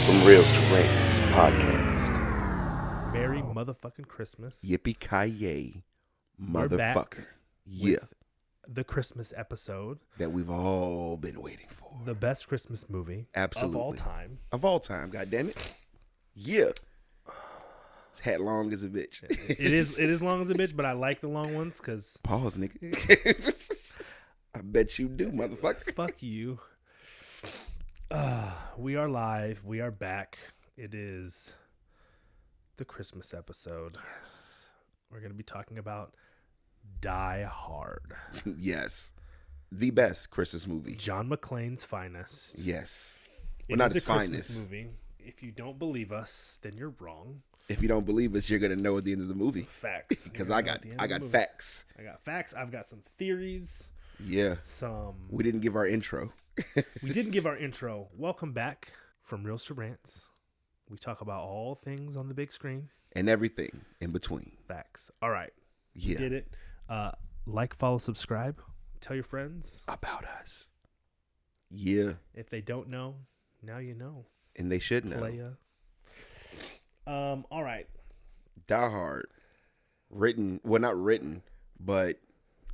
From Reels to Rants podcast. Merry motherfucking Christmas. Yippee ki yay, We're back motherfucker. Yeah. with the Christmas episode. That we've all been waiting for. The best Christmas movie Absolutely. of all time. Of all time, goddammit. Yeah. It's hat long as a bitch. It is long as a bitch, but I like the long ones because Pause, nigga. I bet you do, motherfucker. fuck you. We are live. We are back. It is the Christmas episode. Yes. We're going to be talking about Die Hard. Yes. The best Christmas movie. John McClane's finest. Yes. It Well, not is his a Christmas finest. movie. If you don't believe us, then you're wrong. If you don't believe us, you're gonna know at the end of the movie. Facts. Because You're I at got the end of the movie. facts. I got facts. I've got some theories. Yeah. We didn't give our intro. We didn't give our intro. Welcome back from Reels to Rants. We talk about all things on the big screen. And everything in between. Facts. All right. Yeah. We did it. Like, follow, subscribe. Tell your friends. About us. Yeah. If they don't know, now you know. And they should know. Playa. All right. Die Hard. Not written, but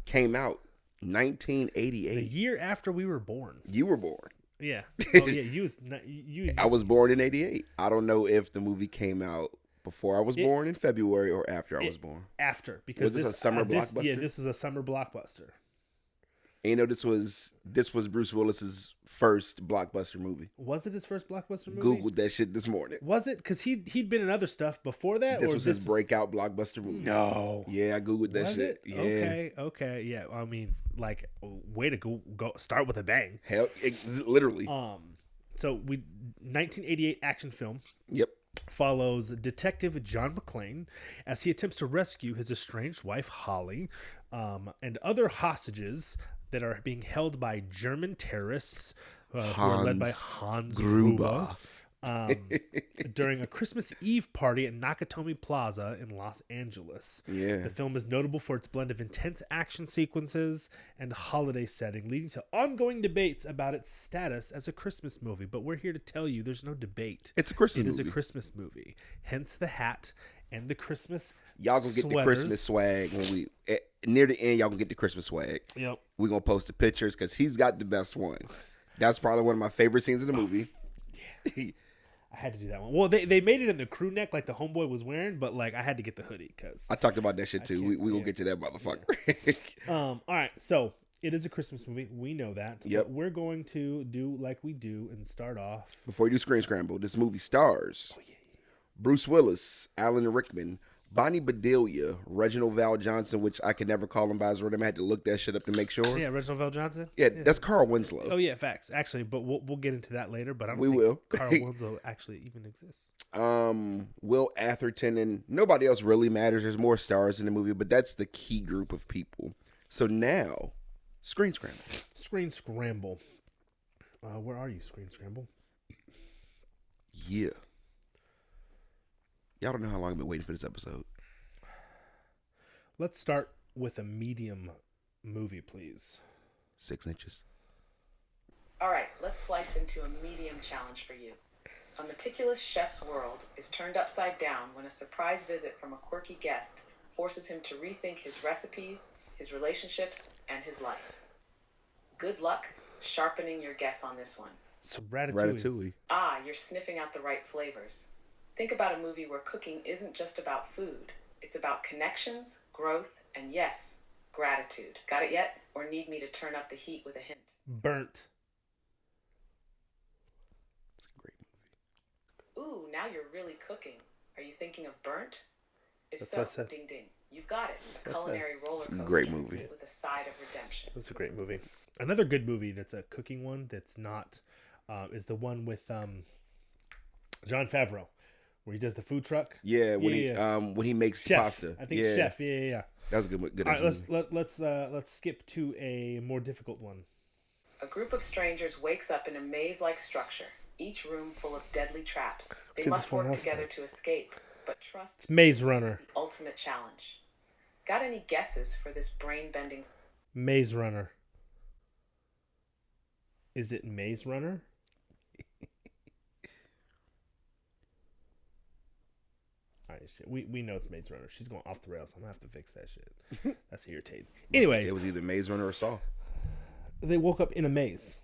came out 1988. The year after we were born. You were born. Yeah. Oh, yeah. You. I was born in 88. I don't know if the movie came out before I was born in February or after I was born. After. Because Was this a summer blockbuster? Yeah, this was a summer blockbuster. And you know, this was Bruce Willis's first blockbuster movie. Was it his first blockbuster movie? Googled that shit this morning. Was it? Because he'd been in other stuff before that? This was his breakout blockbuster movie. No. Yeah, I Googled that Was shit. it? Yeah. Okay. Yeah. I mean, like, way to go start with a bang. Hell, literally. So 1988 action film Yep. follows Detective John McClane as he attempts to rescue his estranged wife Holly, and other hostages that are being held by German terrorists who are led by Hans Gruber. During a Christmas Eve party at Nakatomi Plaza in Los Angeles. Yeah. The film is notable for its blend of intense action sequences and holiday setting, leading to ongoing debates about its status as a Christmas movie. But we're here to tell you there's no debate. It's a Christmas movie. It is a Christmas movie. Hence the hat and the Christmas Y'all gonna get the Christmas swag when we near the end. Y'all gonna get the Christmas swag. Yep. We're gonna post the pictures because he's got the best one. That's probably one of my favorite scenes in the movie. Yeah. I had to do that one. Well, they made it in the crew neck like the homeboy was wearing, but like I had to get the hoodie because I talked about that shit too. We gonna get to that motherfucker. Yeah. All right, so it is a Christmas movie. We know that. Yep. But we're going to do like we do and start off. Before you do Screen Scramble, this movie stars Bruce Willis, Alan Rickman, Bonnie Bedelia, Reginald VelJohnson, which I could never call him by his real name. I had to look that shit up to make sure. Yeah, Reginald VelJohnson. Yeah, that's Carl Winslow. Oh yeah, facts. Actually, but we'll get into that later. But I don't We think will. Carl Winslow actually even exists. Will Atherton, and nobody else really matters. There's more stars in the movie, but that's the key group of people. So now, Screen Scramble. Screen Scramble. Where are you, Screen Scramble? Yeah. Y'all don't know how long I've been waiting for this episode. Let's start with a medium movie, please. 6 inches. All right, let's slice into a medium challenge for you. A meticulous chef's world is turned upside down when a surprise visit from a quirky guest forces him to rethink his recipes, his relationships, and his life. Good luck sharpening your guess on this one. So Ratatouille. Ratatouille. Ah, you're sniffing out the right flavors. Think about a movie where cooking isn't just about food. It's about connections, growth, and yes, gratitude. Got it yet? Or need me to turn up the heat with a hint? Burnt. It's a great movie. Ooh, now you're really cooking. Are you thinking of Burnt? If That's so, what I said. ding ding. You've got it. A That's culinary roller It's a coaster great movie. with a side of redemption. That's a great movie. Another good movie that's a cooking one that's not is the one with Jon Favreau, where he does the food truck. Yeah, when he makes Chef. pasta. I think yeah. Chef. Yeah. That was a good All right, movie. let's skip to a more difficult one. A group of strangers wakes up in a maze-like structure, each room full of deadly traps. They Did must this one work last together night. to escape, but trust It's Maze Runner. is the ultimate challenge. Got any guesses for this brain-bending? Maze Runner. Is it Maze Runner? shit. We know it's Maze Runner. She's going off the rails. I'm gonna have to fix that shit. That's irritating. Anyways, it was either Maze Runner or Saw. they woke up in a maze.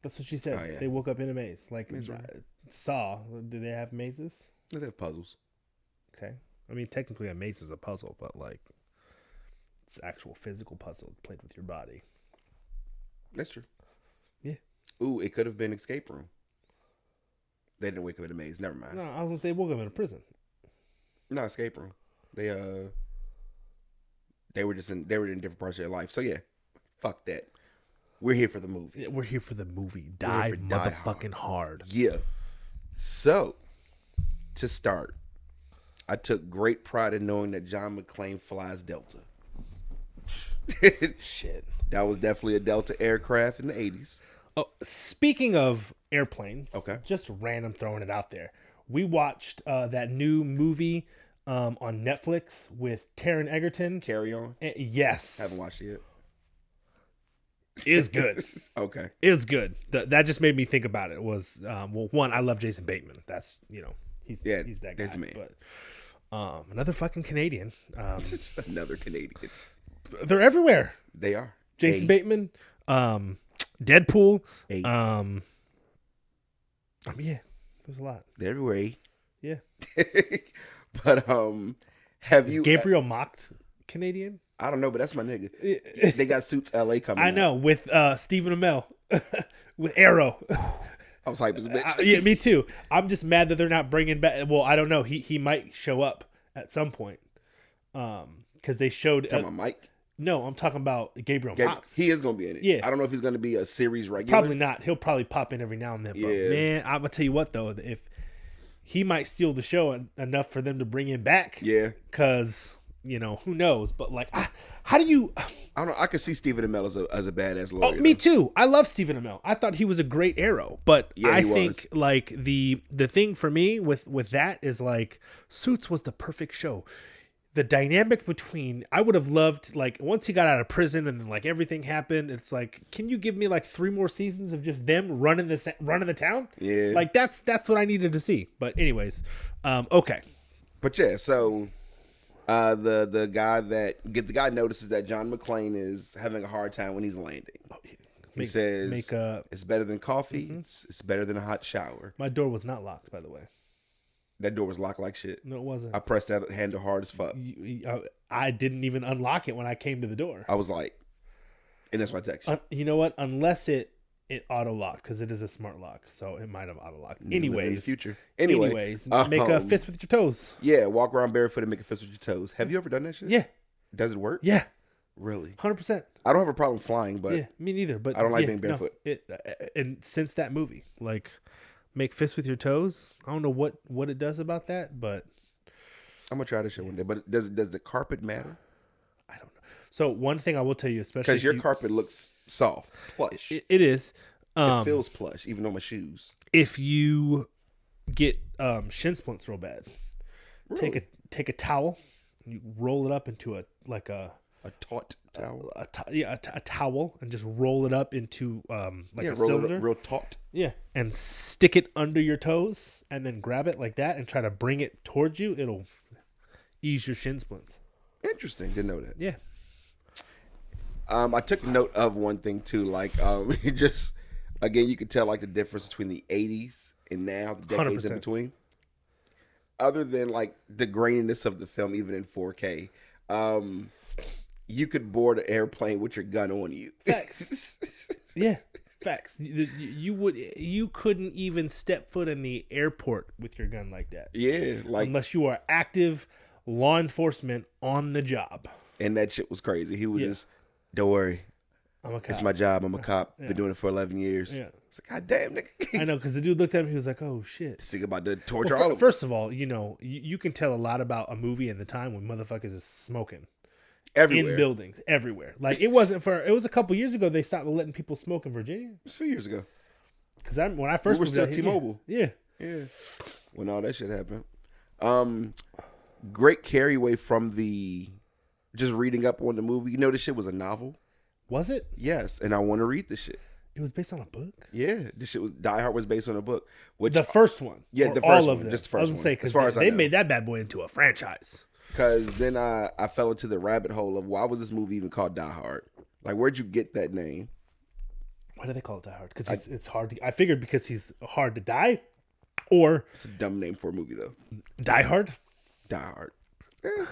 That's what she said. Oh, yeah. They woke up in a maze. Like Maze Runner. Saw. Do they have mazes? They have puzzles. Okay. I mean, technically, a maze is a puzzle, but like, it's actual physical puzzle played with your body. That's true. Yeah. Ooh, it could have been Escape Room. They didn't wake up in a maze. Never mind. No, I was gonna say they woke up in a prison. No, Escape Room. They were in different parts of their life. So yeah, fuck that. We're here for the movie. Yeah, we're here for the movie. Die motherfucking hard. Yeah. So, to start, I took great pride in knowing that John McClane flies Delta. Shit. That was definitely a Delta aircraft in the 80s. Oh, speaking of airplanes, Okay. Just random throwing it out there. We watched that new movie on Netflix with Taron Egerton. Carry On. Yes. Haven't watched it yet. Is good. Okay. Is good. That just made me think about it. Was well, one, I love Jason Bateman. That's he's that guy. That's the man. But another fucking Canadian. Another Canadian. They're everywhere. They are. Jason Bateman, Deadpool. Hey. I mean, yeah, there's a lot. They're everywhere. Yeah. But have you Gabriel mocked Canadian? I don't know, but that's my nigga. They got Suits LA coming. I know, with Stephen Amell, with Arrow. I was hype as a bitch. Yeah, me too. I'm just mad that they're not bringing back. Well, I don't know. He might show up at some point. Because they showed. Talking about Mike. No, I'm talking about Gabriel Mox. He is going to be in it. Yeah. I don't know if he's going to be a series regular. Probably not. He'll probably pop in every now and then. But Yeah. man, I'm gonna tell you what though, if he might steal the show enough for them to bring him back. Yeah. Because who knows? But like, how do you? I don't know. I could see Stephen Amell as a badass lawyer. Oh, me too. I love Stephen Amell. I thought he was a great Arrow, but Yeah, I he think was. like the thing for me with that is like Suits was the perfect show. The dynamic between I would have loved like once he got out of prison and then like everything happened. It's like, can you give me like 3 more seasons of just them running the town? Yeah. Like that's what I needed to see. But anyways, okay. But yeah, so the guy notices that John McClane is having a hard time when he's landing. He says, "It's better than coffee. Mm-hmm. It's better than a hot shower." My door was not locked, by the way. That door was locked like shit. No, it wasn't. I pressed that handle hard as fuck. I didn't even unlock it when I came to the door. I was like, and that's my text. You know what? Unless it auto locked because it is a smart lock, so it might have auto locked. Anyways, in the future. Anyways, make a fist with your toes. Yeah, walk around barefoot and make a fist with your toes. Have you ever done that shit? Yeah. Does it work? Yeah. Really? 100%. I don't have a problem flying, but Yeah, me neither. But I don't like being barefoot. No, and since that movie, like, make fists with your toes. I don't know what it does about that, but I'm gonna try this shit one day. But does the carpet matter? I don't know. So one thing I will tell you, especially Because your carpet looks soft, plush. it is. It feels plush, even on my shoes. If you get shin splints real bad, Really? take a towel, you roll it up into a taut towel. a towel, and just roll it up into a roll cylinder. it up real taut. Yeah, and stick it under your toes, and then grab it like that, and try to bring it towards you. It'll ease your shin splints. Interesting. Didn't know that. Yeah. I took note of one thing too. Like, just again, you could tell like the difference between the '80s and now, the decades 100%. in between. Other than like the graininess of the film, even in 4K, you could board an airplane with your gun on you. Facts. Yeah, facts. You couldn't even step foot in the airport with your gun like that. Yeah, like, unless you are active law enforcement on the job. and that shit was crazy. He would just, don't worry, I'm a cop. it's my job. I'm a cop. Been doing it for 11 years. Yeah. It's like, God damn, nigga. I know, because the dude looked at me. He was like, "Oh shit." Think about the torture. Well, all of first of all, you can tell a lot about a movie in the time when motherfuckers is smoking everywhere. in buildings everywhere. Like it was a couple years ago they stopped letting people smoke in Virginia. It was a few years ago. Because when I first We were moved still out here- T-Mobile. Yeah. Yeah. When all that shit happened. Great carryaway from just reading up on the movie. You know, this shit was a novel. Was it? Yes, and I want to read this shit. It was based on a book. Yeah, this shit was Die Hard was based on a book. Which The first one. Yeah, Or the all first of one, them? just the I was first gonna one. say As far as I they know. made that bad boy into a franchise. Because then I fell into the rabbit hole of why was this movie even called Die Hard? Like, where'd you get that name? Why do they call it Die Hard? Because it's hard to. I figured because he's hard to die, or It's a dumb name for a movie though. Die Hard. Die Hard. It's a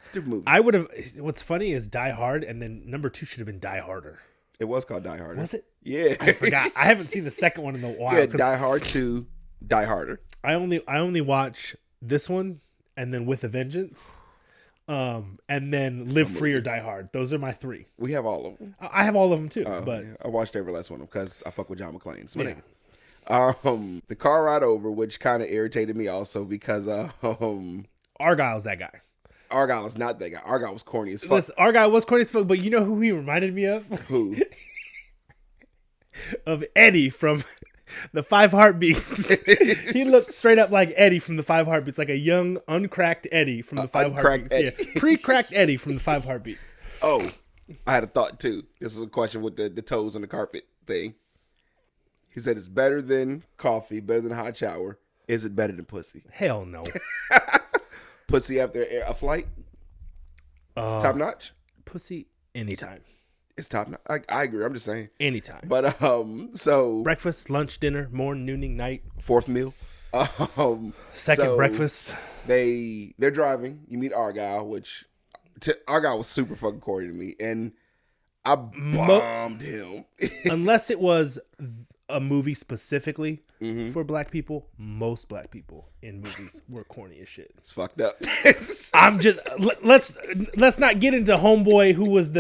stupid movie. I would have. What's funny is Die Hard, and then number 2 should have been Die Harder. It was called Die Harder. Was it? Yeah. I forgot. I haven't seen the second one in a while. Yeah, 'cause Die Hard 2, Die Harder. I only watch this one and then With a Vengeance, and then Live Free or Die Hard. Those are my 3. We have all of them. I have all of them too, Oh, but yeah. I watched every last one of them because I fuck with John McClane. So Yeah. the car ride over, which kind of irritated me also because Argyle's that guy. Argyle is not that guy. Argyle was corny as fuck. Listen, Argyle was corny as fuck, but you know who he reminded me of? Who? Of Eddie from the 5 Heartbeats. He looked straight up like Eddie from the 5 Heartbeats, like a young, uncracked Eddie from the 5 uncracked Heartbeats. Eddie. Yeah, pre-cracked Eddie from the 5 Heartbeats. Oh, I had a thought too. This is a question with the toes on the carpet thing. He said it's better than coffee, better than hot shower. Is it better than pussy? Hell no. Pussy after a flight? Top notch? Pussy anytime. It's top notch. I agree. I'm just saying. Anytime. But so Breakfast, lunch, dinner, morning, nooning, night. 4th meal. Second so breakfast. They're driving. You meet Argyle, which Argyle was super fucking corny to me, and I bombed him. Unless it was a movie specifically Mm-hmm. for black people, most black people in movies were corny as shit. It's fucked up. I'm just let's not get into Homeboy who was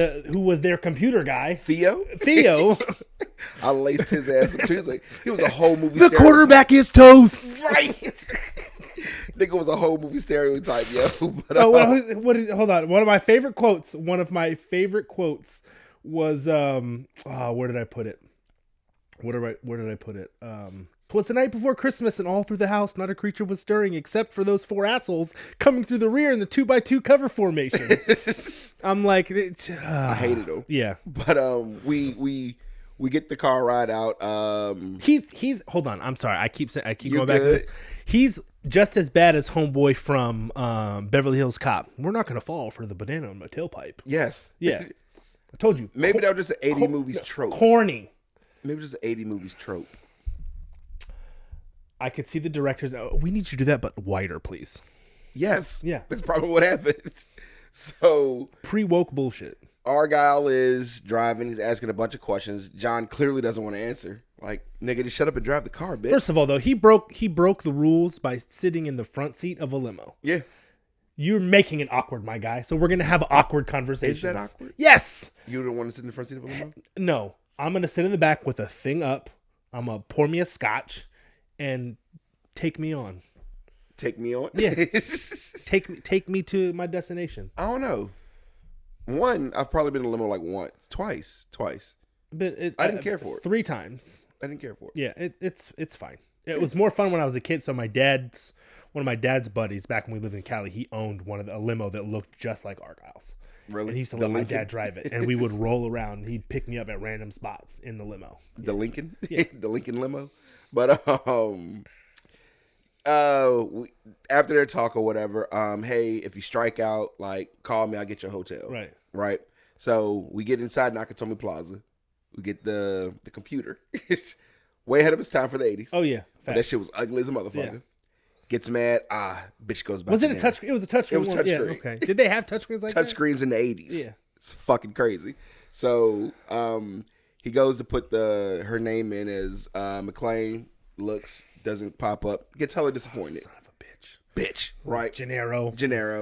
their computer guy. Theo, I laced his ass up too. He was a whole movie. The quarterback is toast. Right. Nigga was a whole movie stereotype, yo. But, What is? Hold on. One of my favorite quotes was where did I put it? Where did I put it? 'Twas the night before Christmas, and all through the house not a creature was stirring, except for those 4 assholes coming through the rear in the 2x2 cover formation. I'm like, I hated him. Yeah, But we get the car ride out. he's. Hold on, I'm sorry. I keep You going back to good? this. He's just as bad as Homeboy from Beverly Hills Cop. We're not gonna fall for the banana on my tailpipe. Yes. Yeah, I told you. Maybe that was just an 80 movies trope. Corny. Maybe just an 80 movies trope. I could see the directors. Oh, we need you to do that, but whiter, please. Yes. Yeah. That's probably what happened. So Pre-woke bullshit. Argyle is driving. He's asking a bunch of questions. John clearly doesn't want to answer. Like, nigga, just shut up and drive the car, bitch. First of all, though, he broke the rules by sitting in the front seat of a limo. Yeah. You're making it awkward, my guy. So we're gonna have awkward conversations. Is that awkward? Yes. You don't want to sit in the front seat of a limo? No. I'm gonna sit in the back with a thing up. I'm gonna pour me a scotch and take me on. Take me on? Yeah. Take me to my destination. I don't know. One, I've probably been in a limo like once. Twice. But I didn't care for it. 3 times. I didn't care for it. Yeah, it's fine. It was more fun when I was a kid. So one of my dad's buddies back when we lived in Cali, he owned a limo that looked just like Argyle's. Really? And he used to The let my Lincoln? dad drive it, and we would roll around. And he'd pick me up at random spots in the limo. The Lincoln? Yeah. The Lincoln limo? But after their talk or whatever, hey, if you strike out, like, call me, I'll get your hotel. Right. So we get inside Nakatomi Plaza. We get the computer. Way ahead of its time for the 80s. Oh yeah, But that shit was ugly as a motherfucker. Yeah. Gets mad. Bitch goes back. Was it a touch? It was a touchscreen. It was one? Yeah, touchscreen. okay. Did they have touchscreens like that? Touchscreens in the 80s. Yeah. It's fucking crazy. So he goes to put her name in as McClane. Looks, doesn't pop up. Gets hella disappointed. Son of a bitch. Bitch. Right. Gennaro.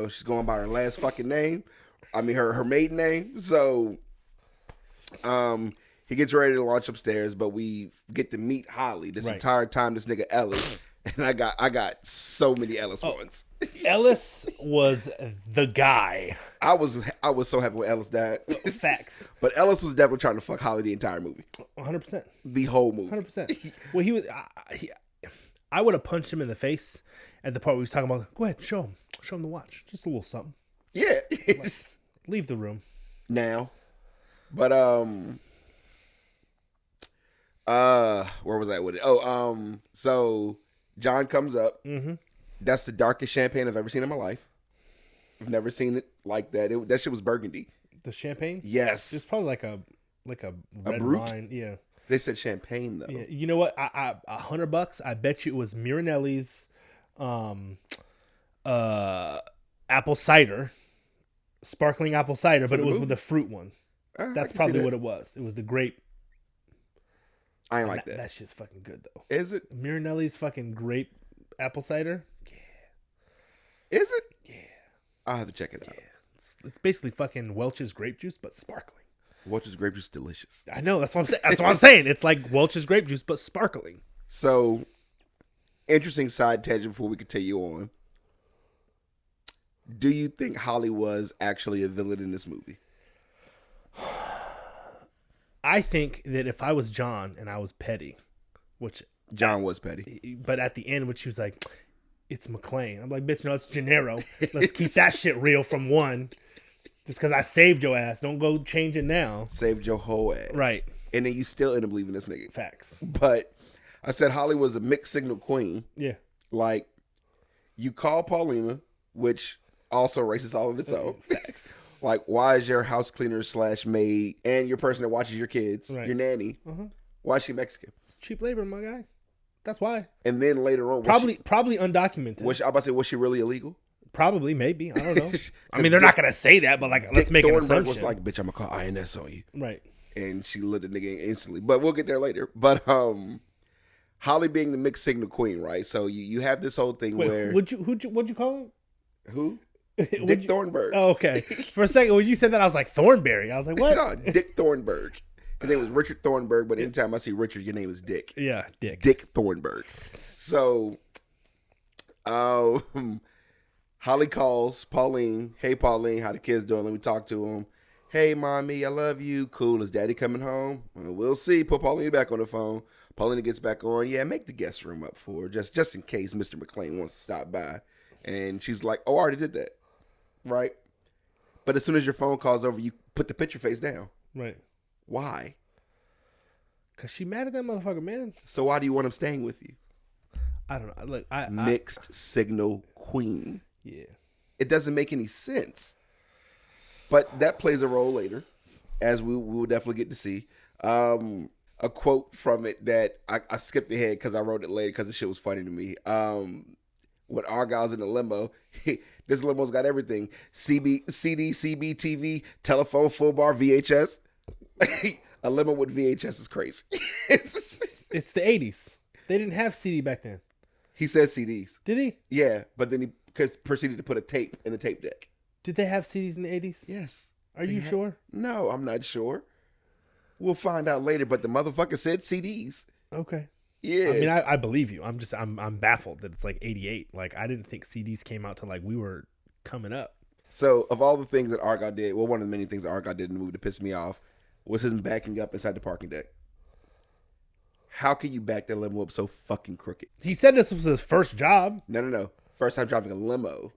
She's going by her last fucking name. I mean her maiden name. So he gets ready to launch upstairs, but we get to meet Holly this entire time. This nigga Ellis, and I got so many Ellis ones. Ellis was the guy. I was so happy when Ellis died. Facts. But Ellis was definitely trying to fuck Holly the entire movie. 100%. The whole movie. 100%. Well, he was. I would have punched him in the face at the part where he was talking about. Go ahead, show him the watch. Just a little something. Yeah. Leave the room. Now, but Where was I with it? Oh, so John comes up. Mm-hmm. That's the darkest champagne I've ever seen in my life. I've never seen it like that. That shit was burgundy. The champagne? Yes. It's probably like a red brute? wine. Yeah. They said champagne though. Yeah. You know what? I $100. I bet you it was Miranelli's, apple cider, sparkling apple cider, but it was with a fruit one. That's probably what it was. It was the grape. I ain't like that. That shit's fucking good though. Is it? Miranelli's fucking grape apple cider. Yeah. Is it? Yeah. I'll have to check it out. Yeah. It's basically fucking Welch's grape juice, but sparkling. Welch's grape juice, delicious. I know. That's what I'm saying. That's what I'm saying. It's like Welch's grape juice, but sparkling. So, interesting side tangent before we continue on. Do you think Holly was actually a villain in this movie? I think that if I was John and I was petty, which John was petty, but at the end, when she was like, "It's McClane," I'm like, "Bitch, no, it's Gennaro. Let's keep that shit real from one. Just because I saved your ass, don't go change it now. Saved your whole ass, right? And then you still end up leaving this nigga. Facts. But I said Holly was a mixed signal queen. Yeah. Like you call Paulina, which also racist all of its own. Facts. Like, why is your house cleaner / maid and your person that watches your kids, your nanny, why is she Mexican? It's cheap labor, my guy. That's why. And then later on, probably undocumented. I'm about to say, was she really illegal? Probably, maybe. I don't know. I mean, they're not gonna say that, but like, let's make an assumption. Was like, bitch, I'm gonna call INS on you, right? And she lit the nigga instantly. But we'll get there later. But Holly being the mixed signal queen, right? So you have this whole thing where what'd you call him? Who? Dick Thornburg. Oh, okay. For a second, when you said that, I was like, Thornberry. I was like, what? No, Dick Thornburg. His name was Richard Thornburg, but anytime I see Richard, your name is Dick. Yeah, Dick. Dick Thornburg. So, Holly calls Pauline. Hey, Pauline, how the kids doing? Let me talk to them. Hey, mommy, I love you. Cool. Is daddy coming home? Well, we'll see. Put Pauline back on the phone. Paulina gets back on. Yeah, make the guest room up for her, just in case Mr. McClane wants to stop by. And she's like, oh, I already did that. Right? But as soon as your phone calls over, you put the picture face down. Right. Why? Because she mad at that motherfucker, man. So why do you want him staying with you? I don't know. Look, mixed signal queen. Yeah. It doesn't make any sense. But that plays a role later, as we will definitely get to see. A quote from it that I skipped ahead because I wrote it later because the shit was funny to me. When Argyle's in the limo, this limo's got everything. CD, CB, TV, telephone, full bar, VHS. A limo with VHS is crazy. It's the 80s. They didn't have CD back then. He said CDs. Did he? Yeah, but then he proceeded to put a tape in the tape deck. Did they have CDs in the 80s? Yes. Are you sure? No, I'm not sure. We'll find out later, but the motherfucker said CDs. Okay. Yeah. I mean, I believe you. I'm baffled that it's like 88. Like, I didn't think CDs came out till like we were coming up. So, of all the things that Argyle did, well, one of the many things that Argyle did in the movie to piss me off was his backing up inside the parking deck. How can you back that limo up so fucking crooked? He said this was his first job. No. First time driving a limo.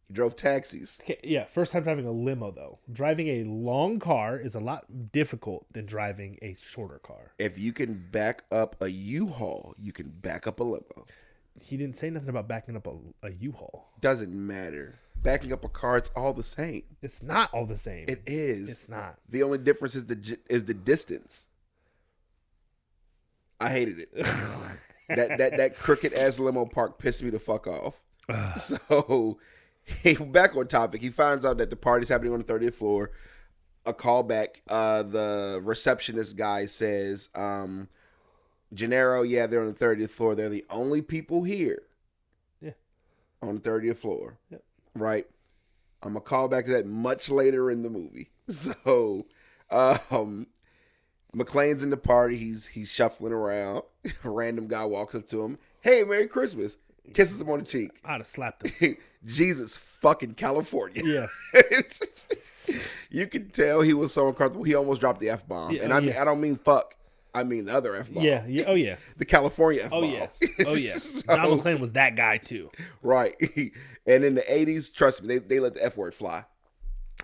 He drove taxis. Okay, yeah, first time driving a limo, though. Driving a long car is a lot difficult than driving a shorter car. If you can back up a U-Haul, you can back up a limo. He didn't say nothing about backing up a U-Haul. Doesn't matter. Backing up a car, it's all the same. It's not all the same. It is. It's not. The only difference is the distance. I hated it. that crooked ass limo park pissed me the fuck off. So, back on topic, he finds out that the party's happening on the 30th floor. A callback. The receptionist guy says, Gennaro, yeah, they're on the 30th floor. They're the only people here. Yeah. On the 30th floor. Yep. Right? I'm going to call back to that much later in the movie. So, McClane's in the party. He's shuffling around. A random guy walks up to him. Hey, Merry Christmas. Kisses him on the cheek. I'd have slapped him. Jesus fucking California. Yeah. You can tell he was so uncomfortable. He almost dropped the F-bomb. Yeah, and I don't mean fuck. I mean the other F-bomb. Yeah. Oh, yeah. The California F-bomb. Oh, yeah. John McClane was that guy, too. Right. And in the 80s, trust me, they let the F word fly.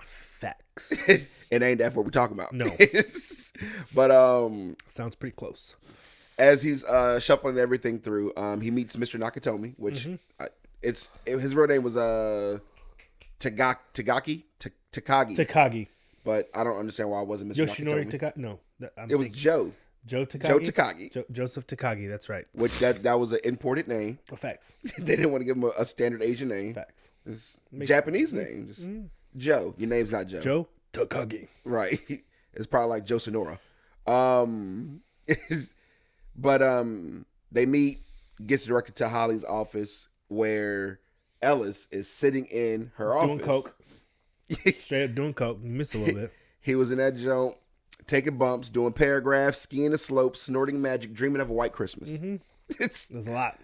Facts. It ain't the F word we're talking about. No. But sounds pretty close. as he's shuffling everything through, he meets Mr. Nakatomi, which his real name was Takagi, but I don't understand why it wasn't Mr. Yoshinori Nakatomi. Takagi. No, it was Joe. Joe Takagi. Joe Takagi. Joseph Takagi. That's right. Which that was an imported name. Facts. They didn't want to give him a standard Asian name. Facts. Japanese name. Just Joe. Your name's not Joe. Joe Takagi. Right. It's probably like Joe Sonora. But they meet, gets directed to Holly's office where Ellis is sitting in her office. Doing coke. Straight up doing coke. You missed a little bit. He was in that joint, taking bumps, doing paragraphs, skiing the slopes, snorting magic, dreaming of a white Christmas. Mm-hmm. There's a lot.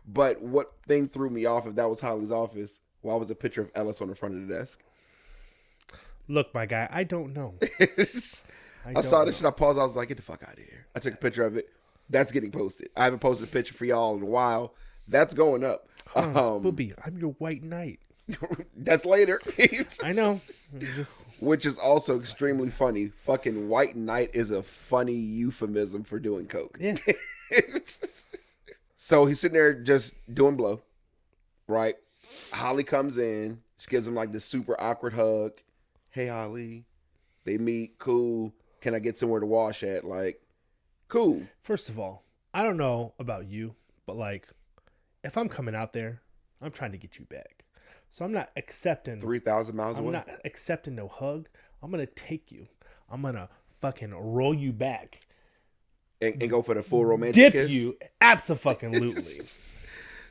But what thing threw me off, if that was Holly's office, why was a picture of Ellis on the front of the desk? Look, my guy, I don't know. I saw this shit. I paused. I was like, get the fuck out of here. I took a picture of it. That's getting posted. I haven't posted a picture for y'all in a while. That's going up. Booby, I'm your white knight. That's later. I know. Which is also extremely funny. Fucking white knight is a funny euphemism for doing coke. Yeah. So he's sitting there just doing blow. Right? Holly comes in. She gives him like this super awkward hug. Hey, Holly. They meet. Cool. Can I get somewhere to wash at? Like, cool. First of all, I don't know about you, but like, if I'm coming out there, I'm trying to get you back. So I'm not accepting 3,000 miles away. I'm not accepting no hug. I'm gonna take you. I'm gonna fucking roll you back and go for the full romantic dip kiss. You abso-fucking-lutely.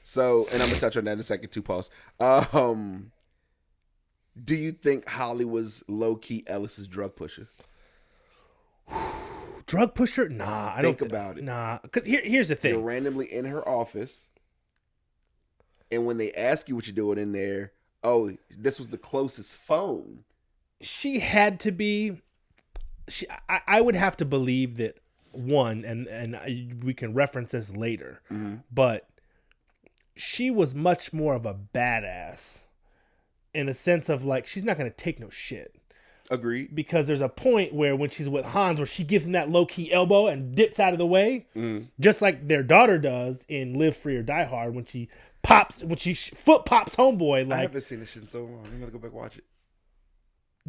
So, and I'm gonna touch on that in a second too. Pause. Do you think Holly was low key Ellis's drug pusher? Drug pusher? Nah, I don't think about it. Nah, because here's the thing. You're randomly in her office, and when they ask you what you're doing in there, oh, this was the closest phone. She had to be. I would have to believe that one, and we can reference this later, but she was much more of a badass in a sense of like she's not gonna take no shit. Agreed. Because there's a point where when she's with Hans where she gives him that low-key elbow and dips out of the way. Just like their daughter does in Live Free or Die Hard when she foot pops homeboy. Like, I haven't seen this shit in so long. I'm gonna go back and watch it.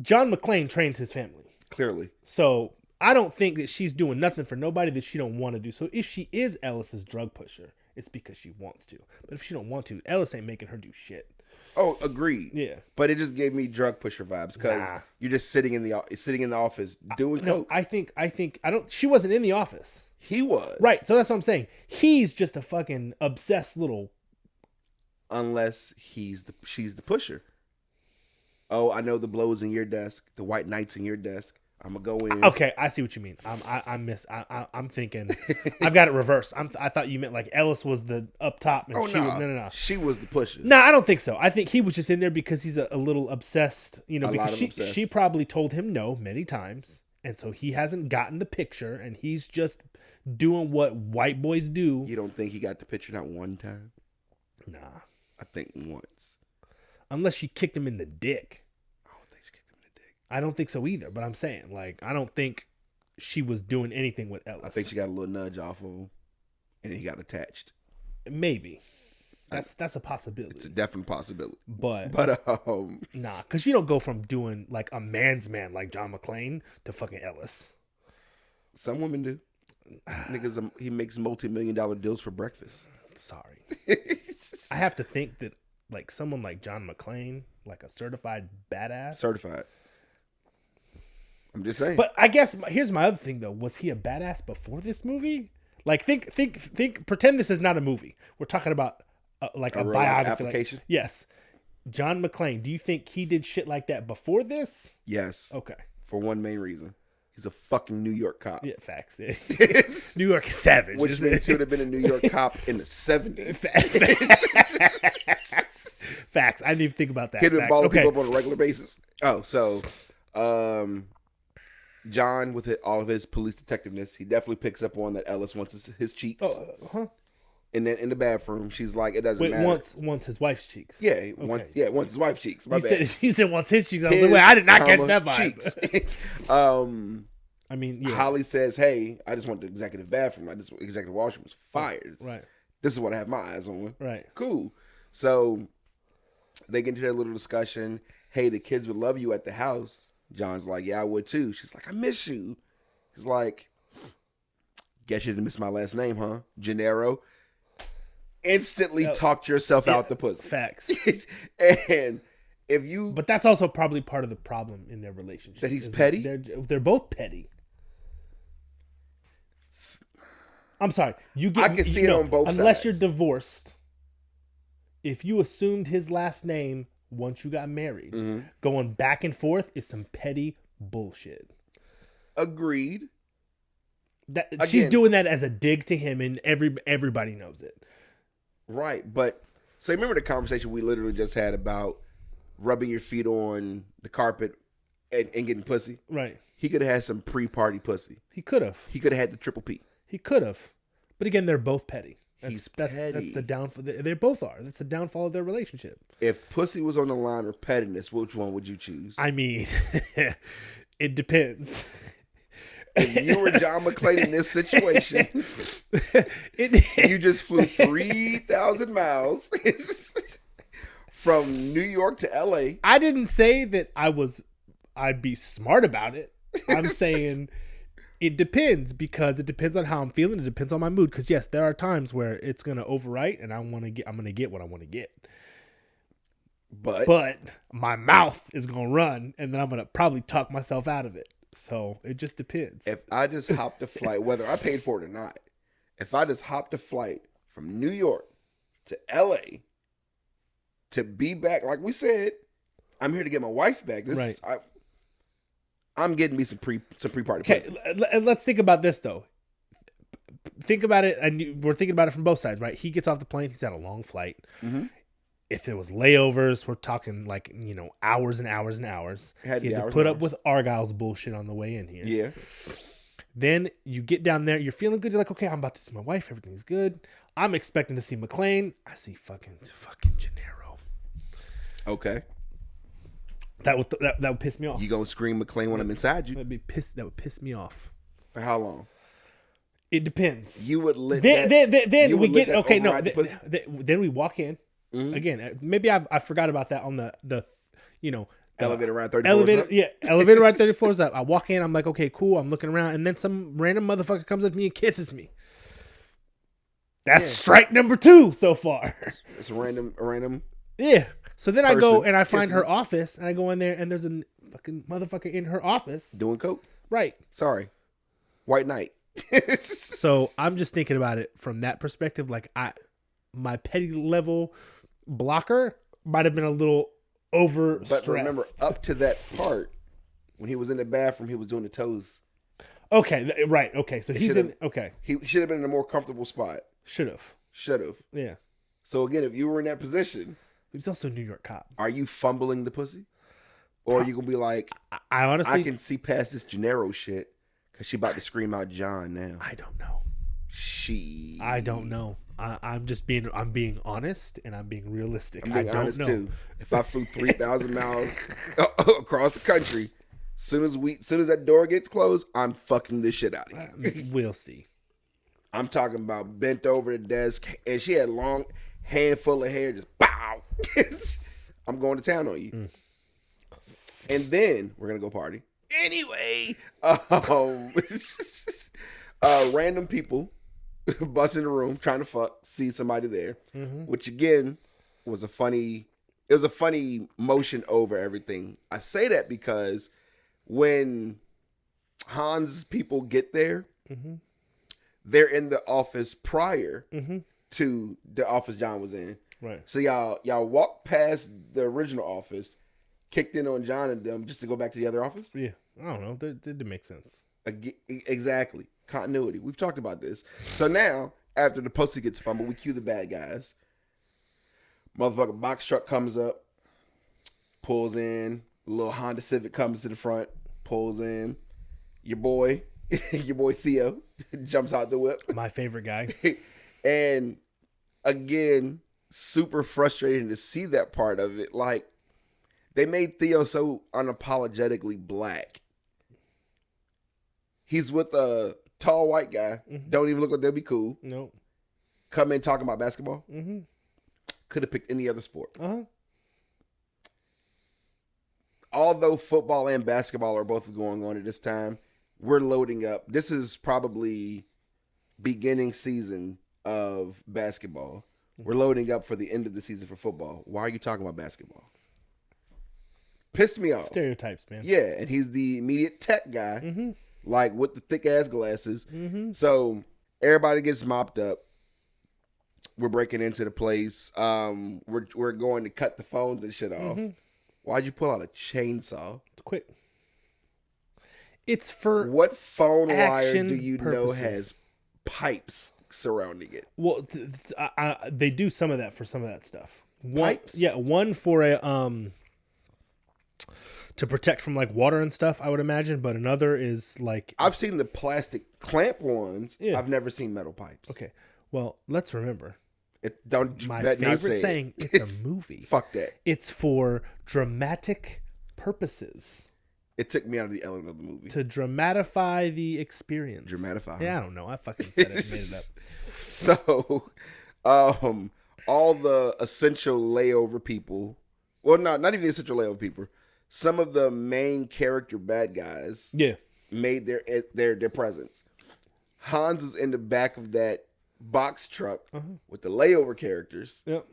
John McClane trains his family. Clearly. So I don't think that she's doing nothing for nobody that she don't want to do. So if she is Ellis's drug pusher, it's because she wants to. But if she don't want to, Ellis ain't making her do shit. Oh, agreed. Yeah, but it just gave me drug pusher vibes because you're just sitting in the office doing coke. I think I don't. She wasn't in the office. He was right. So that's what I'm saying. He's just a fucking obsessed little. Unless she's the pusher. Oh, I know the blows in your desk, the white knights in your desk. I'm gonna go in. Okay, I see what you mean. I'm thinking. I've got it reversed. I thought you meant like Ellis was the up top and she was no. She was the pusher. No, I don't think so. I think he was just in there because he's a little obsessed. You know, because she probably told him no many times, and so he hasn't gotten the picture, and he's just doing what white boys do. You don't think he got the picture not one time? Nah, I think once. Unless she kicked him in the dick. I don't think so either, but I'm saying, like, I don't think she was doing anything with Ellis. I think she got a little nudge off of him, and he got attached. Maybe. That's a possibility. It's a definite possibility. But nah, because you don't go from doing, like, a man's man like John McClane to fucking Ellis. Some women do. Niggas, he makes multi-million-dollar deals for breakfast. Sorry. I have to think that, like, someone like John McClane, like a certified badass. Certified. I'm just saying. But I guess here's my other thing though. Was he a badass before this movie? Like think pretend this is not a movie. We're talking about like a biography application. Like, yes. John McClane, do you think he did shit like that before this? Yes. Okay. For one main reason. He's a fucking New York cop. Yeah, facts. New York is savage. Which means he would have been a New York cop in the 70s. Facts. I didn't even think about that. He'd been balling people up on a regular basis. Oh, so John, with all of his police detectiveness, he definitely picks up on that Ellis wants his cheeks. Oh, And then in the bathroom, she's like, "It doesn't matter." Wants his wife's cheeks. Yeah, wants his wife's cheeks. My bad. He said wants his cheeks. I was like, wait, I did not catch that vibe. Cheeks. I mean, yeah. Holly says, hey, I just want the executive bathroom. This executive washroom was fired. Right. This is what I have my eyes on. Right. Cool. So they get into their little discussion. Hey, the kids would love you at the house. John's like, yeah, I would too. She's like, I miss you. He's like, guess you didn't miss my last name, huh? Gennaro. Instantly talked yourself out the pussy. Facts. And if you... But that's also probably part of the problem in their relationship. That he's petty? They're both petty. I'm sorry. I can see it on both sides. Unless you're divorced, if you assumed his last name once you got married, going back and forth is some petty bullshit. Agreed. She's doing that as a dig to him, and everybody knows it. Right, but so remember the conversation we literally just had about rubbing your feet on the carpet and getting pussy? Right. He could have had some pre-party pussy. He could have. He could have had the triple P. He could have. But again, they're both petty. He's petty. That's the downfall. They both are. That's the downfall of their relationship. If pussy was on the line or pettiness, which one would you choose? I mean, it depends. If you were John McClane in this situation, you just flew 3,000 miles from New York to LA. I didn't say that I'd be smart about it. I'm saying it depends, because it depends on how I'm feeling. It depends on my mood. Because yes, there are times where it's gonna overwrite, and I'm gonna get what I want to get. But my mouth is gonna run, and then I'm gonna probably talk myself out of it. So it just depends. If I just hopped a flight, whether I paid for it or not, if I just hopped a flight from New York to LA to be back, like we said, I'm here to get my wife back. I'm getting me some pre-party. Okay, let's think about this though. Think about it, and we're thinking about it from both sides, right? He gets off the plane. He's had a long flight. Mm-hmm. If there was layovers, we're talking like, hours and hours and hours. He had to put up with Argyle's bullshit on the way in here. Yeah. Then you get down there, you're feeling good. You're like, okay, I'm about to see my wife. Everything's good. I'm expecting to see McClane. I see fucking Gennaro. Okay. That would piss me off. You gonna scream McClane when I'm inside you? That would piss me off. For how long? It depends. You would let then we get okay. No, then we walk in. Mm-hmm. Again, maybe I forgot about that on the elevator around 30 elevator floors up. Yeah, elevator around 30 floors up. I walk in, I'm like, okay, cool. I'm looking around, and then some random motherfucker comes up to me and kisses me. That's strike number 2 so far. It's a random. Yeah. So then I go and I find her office, and I go in there, and there's a fucking motherfucker in her office doing coke. Right. Sorry, white knight. So I'm just thinking about it from that perspective. Like my petty level blocker might have been a little overstressed. But remember, up to that part, when he was in the bathroom, he was doing the toes. Okay, right. Okay, so he's in. Okay, he should have been in a more comfortable spot. Should have. Yeah. So again, if you were in that position, he's also a New York cop. Are you fumbling the pussy, or are you gonna be like, I honestly, I can see past this Gennaro shit because she about to scream out John now. I don't know. I don't know. I'm being honest, and I'm being realistic. I'm being honest too. If I flew 3,000 miles across the country, soon as that door gets closed, I'm fucking this shit out of here. We'll see. I'm talking about bent over the desk, and she had long handful of hair, just bow. I'm going to town on you. And then we're gonna go party. Anyway, random people bust in the room trying to fuck, see somebody there, which again was a funny motion over everything. I say that because when Hans' people get there, they're in the office prior to the office John was in. Right. So y'all walked past the original office, kicked in on John and them just to go back to the other office? Yeah. I don't know. That didn't make sense. Exactly. Continuity. We've talked about this. So now, after the pussy gets fumbled, we cue the bad guys. Motherfucker box truck comes up, pulls in. The little Honda Civic comes to the front, pulls in. Your boy Theo jumps out the whip. My favorite guy. And again, super frustrating to see that part of it. Like, they made Theo so unapologetically black. He's with a tall white guy. Mm-hmm. Don't even look like they'll be cool. Nope. Come in talking about basketball. Mm-hmm. Could have picked any other sport. Uh-huh. Although football and basketball are both going on at this time, we're loading up. This is probably beginning season of basketball. We're loading up for the end of the season for football. Why are you talking about basketball? Pissed me off. Stereotypes, man. Yeah, and he's the immediate tech guy, mm-hmm. like with the thick ass glasses. Mm-hmm. So everybody gets mopped up. We're breaking into the place. We're going to cut the phones and shit off. Mm-hmm. Why'd you pull out a chainsaw? It's quick. It's for what phone wire do you purposes. know has pipes surrounding it? Well, they do some of that for some of that stuff. Pipes? Yeah, one for a to protect from like water and stuff, I would imagine, but another is like I've seen the plastic clamp ones. Yeah. I've never seen metal pipes. Okay. Well, let's remember. My favorite saying, it's a movie. Fuck that. It's for dramatic purposes. It took me out of the element of the movie. To dramatify the experience. Dramatify. Yeah, I don't know. I fucking said it and made it up. So, all the essential layover people, well, not even the essential layover people, some of the main character bad guys made their presence. Hans is in the back of that box truck with the layover characters. Yep.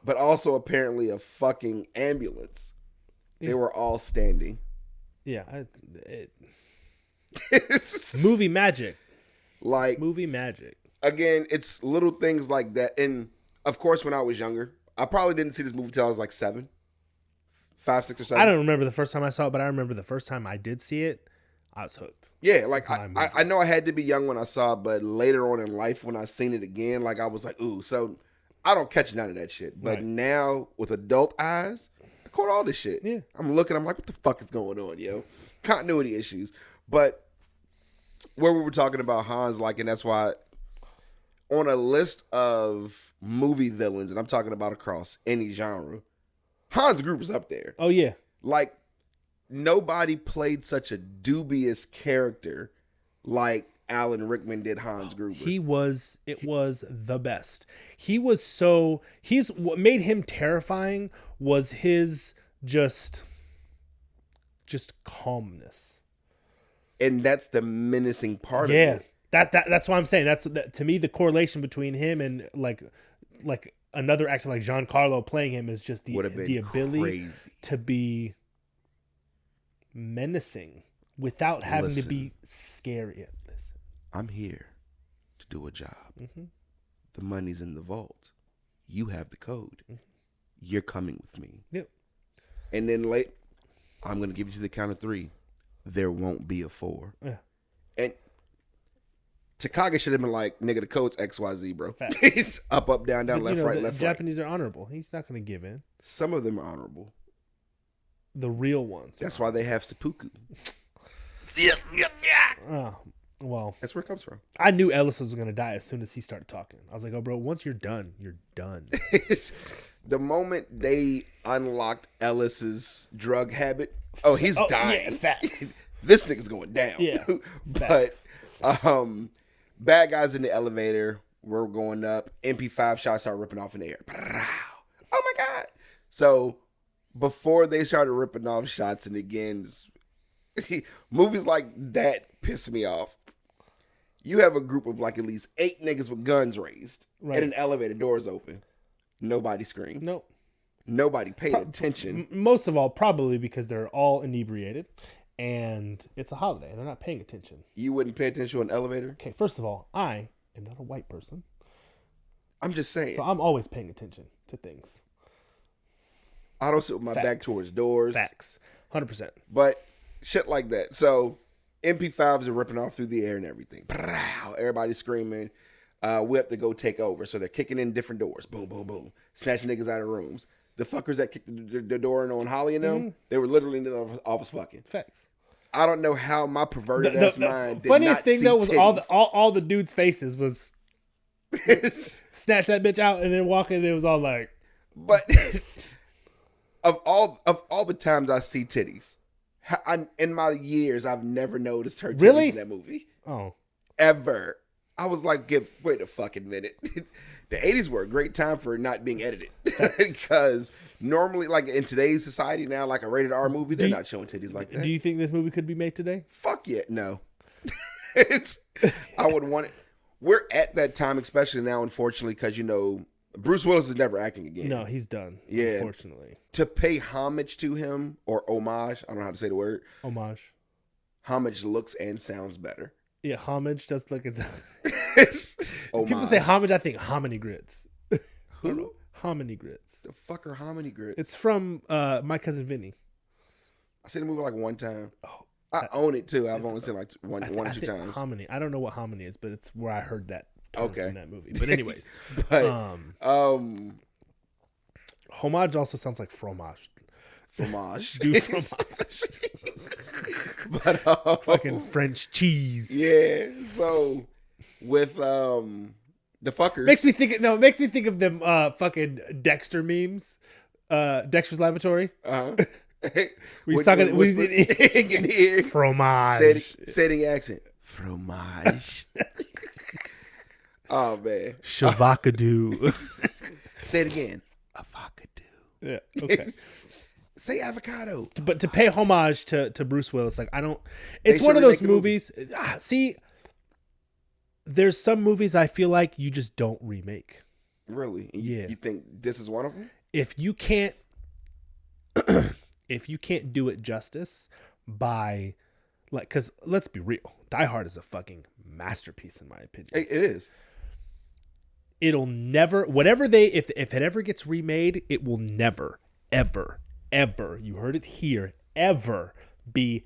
But also apparently a fucking ambulance. They were all standing. Yeah. Movie magic. Like movie magic. Again, it's little things like that. And of course, when I was younger, I probably didn't see this movie till I was like 5, 6, or 7. I don't remember the first time I saw it, but I remember the first time I did see it, I was hooked. Yeah, like I know I had to be young when I saw it, but later on in life when I seen it again, like I was like, ooh. So I don't catch none of that shit. But now with adult eyes, I caught all this shit. Yeah. I'm looking, I'm like, what the fuck is going on, yo? Continuity issues. But where we were talking about Hans, like, and that's why on a list of movie villains, and I'm talking about across any genre, Hans Gruber's up there. Oh, yeah. Like, nobody played such a dubious character like Alan Rickman did Hans Gruber. It was the best. What made him terrifying was his just calmness. And that's the menacing part of it. That's what I'm saying. That's to me the correlation between him and like another actor like Giancarlo playing him is just the ability to be menacing without having to be scary. Listen, I'm here to do a job. Mm-hmm. The money's in the vault. You have the code. Mm-hmm. You're coming with me. Yep. And then I'm going to give you to the count of 3. There won't be a 4. Yeah. And Takagi should have been like, nigga, the code's XYZ, bro. up, down, left, right, left, Japanese are honorable. He's not going to give in. Some of them are honorable. The real ones. That's why they have seppuku. Oh, well. That's where it comes from. I knew Ellis was going to die as soon as he started talking. I was like, oh, bro, once you're done, you're done. The moment they unlocked Ellis's drug habit, he's dying. Yeah, facts. This nigga's going down. Yeah. But bad guys in the elevator, we're going up. MP5 shots start ripping off in the air. Oh my God. So before they started ripping off shots, and again, movies like that piss me off. You have a group of like at least 8 niggas with guns raised and an elevator, doors open. Nobody screamed. Nope. Nobody paid attention. Most of all, probably because they're all inebriated and it's a holiday and they're not paying attention. You wouldn't pay attention to an elevator? Okay, first of all, I am not a white person. I'm just saying. So I'm always paying attention to things. I don't sit with my back towards doors. Facts. 100%. But shit like that. So MP5s are ripping off through the air and everything. Everybody's screaming. We have to go take over. So they're kicking in different doors. Boom, boom, boom. Snatching niggas out of rooms. The fuckers that kicked the door in on Holly and them, they were literally in the office fucking. Facts. I don't know how my perverted ass mind did funniest not thing see though was titties. all the dudes' faces was snatch that bitch out and then walk in. It was all like, but of all the times I see titties, In my years, I've never noticed her titties Really? in that movie. Oh. Ever. I was like, wait a fucking minute. The 80s were a great time for not being edited. Because normally, like in today's society now, like a rated R movie, they're not showing titties like that. Do you think this movie could be made today? Fuck yeah. No. I would want it. We're at that time, especially now, unfortunately, because, you know, Bruce Willis is never acting again. No, he's done. Yeah. Unfortunately. To pay homage to him, or homage, I don't know how to say the word. Homage. Homage looks and sounds better. Yeah, homage does look and Homage. People say homage, I think hominy grits. Who? Hominy grits. The fuck are hominy grits? It's from My Cousin Vinny. I seen the movie like one time. Oh, I own it too. I've only seen like one or two times. Hominy. I don't know what hominy is, but it's where I heard that term Okay. in that movie. But anyways. But homage also sounds like fromage. fromage. Do fromage. But fucking French cheese. Yeah. So with the fuckers makes me think of them fucking Dexter memes. Dexter's Laboratory. We talking in here. Fromage. Say it in your accent. Fromage. Oh man. Shavakadoo. Say it again. Avocado. Yeah. Okay. Say avocado. But to pay homage to Bruce Willis, like I don't. It's one of those movies. See, there's some movies I feel like you just don't remake. Really? Yeah. You think this is one of them? If you can't, do it justice by, like, because let's be real, Die Hard is a fucking masterpiece in my opinion. It is. It'll never, whatever if it ever gets remade, it will never, ever, you heard it here, ever be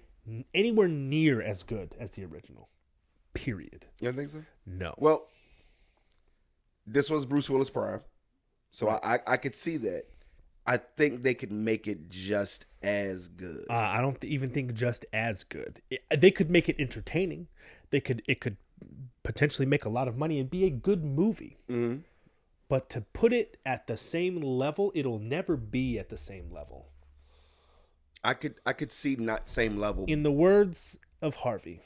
anywhere near as good as the original. Period. You don't think so? No. Well, this was Bruce Willis' prime, so I could see that. I think they could make it just as good. I don't even think just as good. They could make it entertaining. It could potentially make a lot of money and be a good movie. Mm-hmm. But to put it at the same level, it'll never be at the same level. I could see not same level. In the words of Harvey,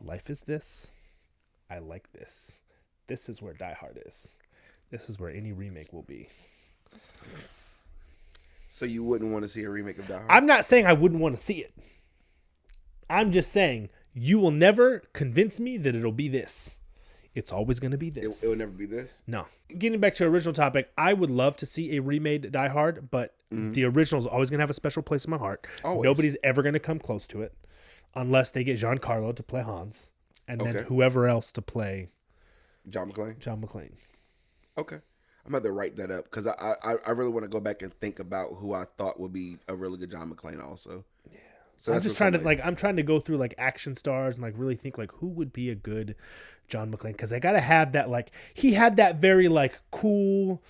life is this. I like this. This is where Die Hard is. This is where any remake will be. So you wouldn't want to see a remake of Die Hard? I'm not saying I wouldn't want to see it. I'm just saying you will never convince me that it'll be this. It's always going to be this. It will never be this? No. Getting back to the original topic, I would love to see a remade Die Hard, but the original is always going to have a special place in my heart. Always. Nobody's ever going to come close to it unless they get Giancarlo to play Hans and then whoever else to play John McClane. Okay. I'm going to write that up because I really want to go back and think about who I thought would be a really good John McClane also. Yeah. So I'm just trying to I'm trying to go through like action stars and like really think like who would be a good John McClane, because I gotta have that, like he had that very like cool,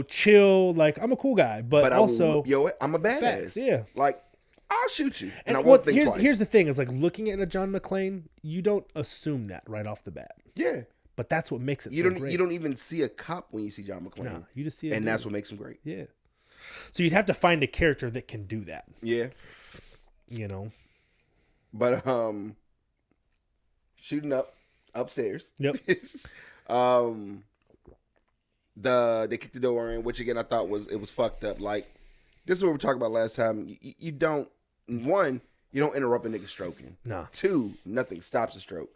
chill, like I'm a cool guy, but also I'm a badass. Facts, yeah, like I'll shoot you, and I won't think twice. Here's the thing: is like looking at a John McClane, you don't assume that right off the bat. Yeah, but that's what makes it. Great. You don't even see a cop when you see John McClane. No, you just see, and that's what makes him great. Yeah. So you'd have to find a character that can do that. Yeah. But shooting upstairs. Yep. They kicked the door in, which again I thought was fucked up. Like this is what we were talking about last time. You don't interrupt a nigga stroking. No. 2, nothing stops a stroke.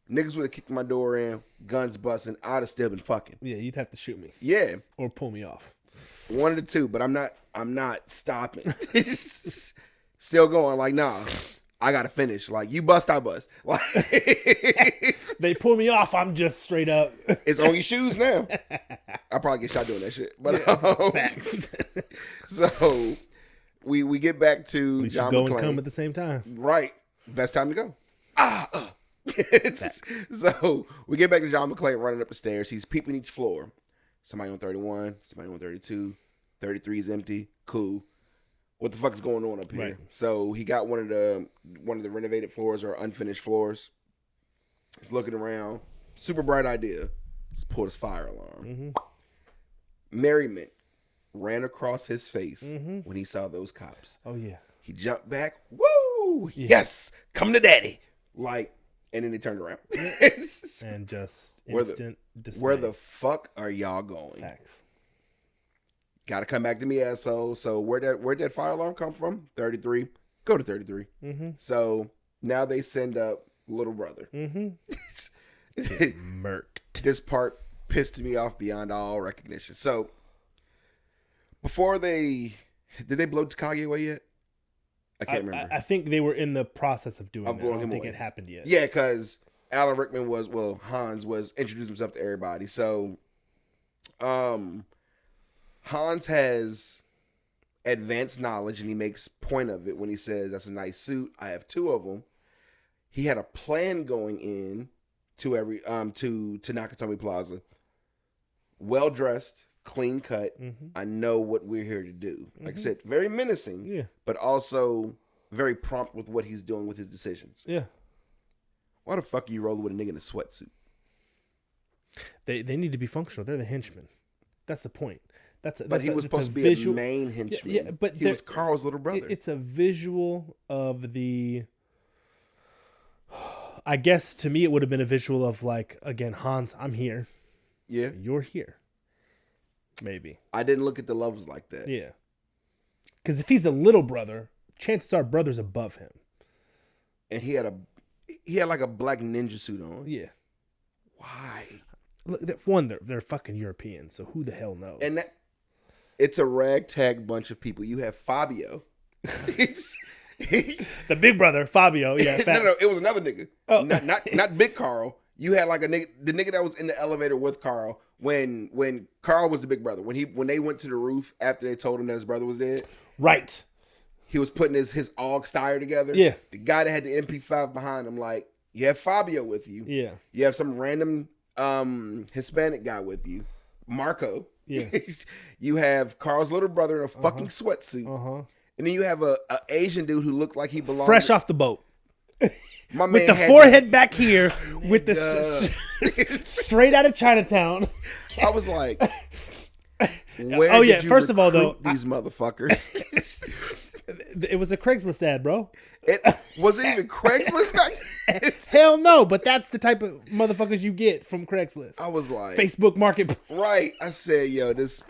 Niggas would have kicked my door in, guns busting, I'd have still been fucking. Yeah, you'd have to shoot me. Yeah. Or pull me off. One of the two, but I'm not stopping. Still going like, nah, I gotta finish. Like you bust, I bust. Like they pull me off, I'm just straight up. It's on your shoes now. I probably get shot doing that shit. But facts. So we get back to John go McClane. And come at the same time. Right. Best time to go. So we get back to John McClane running up the stairs. He's peeping each floor. Somebody on 31, somebody on 32, 33 is empty. Cool. What the fuck is going on up here? Right. So he got one of the renovated floors or unfinished floors. He's looking around. Super bright idea. Let's pull his fire alarm. Mm-hmm. Merriment ran across his face when he saw those cops. Oh yeah. He jumped back. Woo! Yeah. Yes! Come to daddy! Like, and then they turned around. And just instant dismay. Where the fuck are y'all going? Facts. Gotta come back to me, asshole. So where'd that fire alarm come from? 33. Go to 33. Mm-hmm. So now they send up little brother. Mm-hmm. Murked. This part pissed me off beyond all recognition. So before did they blow Takagi away yet? I can't remember. I think they were in the process of doing that. I don't think it happened yet. Yeah, because Rickman Hans was introducing himself to everybody. So Hans has advanced knowledge, and he makes point of it when he says, "That's a nice suit. I have 2 of them." He had a plan going in to Nakatomi Plaza. Well dressed, clean cut. Mm-hmm. I know what we're here to do. Like I said, very menacing, but also very prompt with what he's doing with his decisions. Yeah. Why the fuck are you rolling with a nigga in a sweatsuit? They need to be functional. They're the henchmen. That's the point. But he was supposed to be a main henchman. Yeah, but he was Carl's little brother. It's a visual of the... I guess to me it would have been a visual of like, again, Hans, I'm here. Yeah. You're here. Maybe. I didn't look at the levels like that. Yeah. Because if he's a little brother, chances are brother's above him. And he had like a black ninja suit on. Yeah. Why? Look, one, they're fucking European, so who the hell knows? And it's a ragtag bunch of people. You have Fabio. The big brother, Fabio. Yeah, no, it was another nigga. Oh. Not Big Carl. You had like the nigga that was in the elevator with Carl when Carl was the big brother. When they went to the roof after they told him that his brother was dead. Right. He was putting his AUG stire together. Yeah. The guy that had the MP5 behind him, like, you have Fabio with you. Yeah. You have some random Hispanic guy with you, Marco. Yeah. You have Carl's little brother in a fucking sweatsuit. Uh-huh. And then you have a Asian dude who looked like he belonged fresh off the boat. My man with the forehead back here, with the straight out of Chinatown. I was like, where did you first of all, though, these motherfuckers? It was a Craigslist ad, bro. It wasn't even Craigslist back then. Hell no, but that's the type of motherfuckers you get from Craigslist. I was like, Facebook Market. Right. I said, yo, these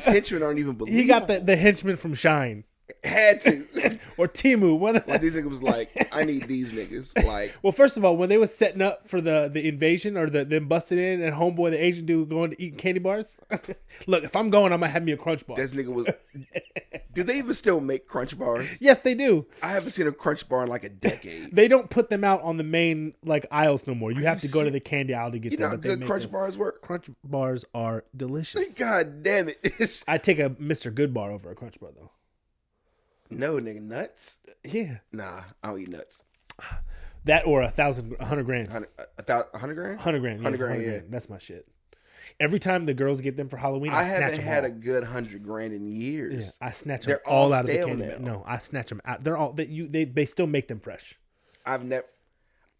henchmen aren't even believable. He got the henchman from Shine. Had to. Or Temu. Like these niggas was like, I need these niggas. Like, well, first of all, when they was setting up for the invasion or them busting in and homeboy, the Asian dude going to eat candy bars. Look, if I'm going, I'm going to have me a Crunch Bar. This nigga was... Do they even still make Crunch Bars? Yes, they do. I haven't seen a Crunch Bar in like a decade. They don't put them out on the main like aisles no more. You have to go to the candy aisle to get them. You know how good Crunch Bars work? Crunch Bars are delicious. God damn it. I'd take a Mr. Good Bar over a Crunch Bar, though. No, nigga, nuts? Yeah. Nah, I don't eat nuts. That or 100 grand. 100 grand? 100 grand. 100 grand, yeah. That's my shit. Every time the girls get them for Halloween, I snatch them. I haven't had a good 100 grand in years. Yeah, I snatch them all out of the candy. No, I snatch them out. They're all they still make them fresh. I haven't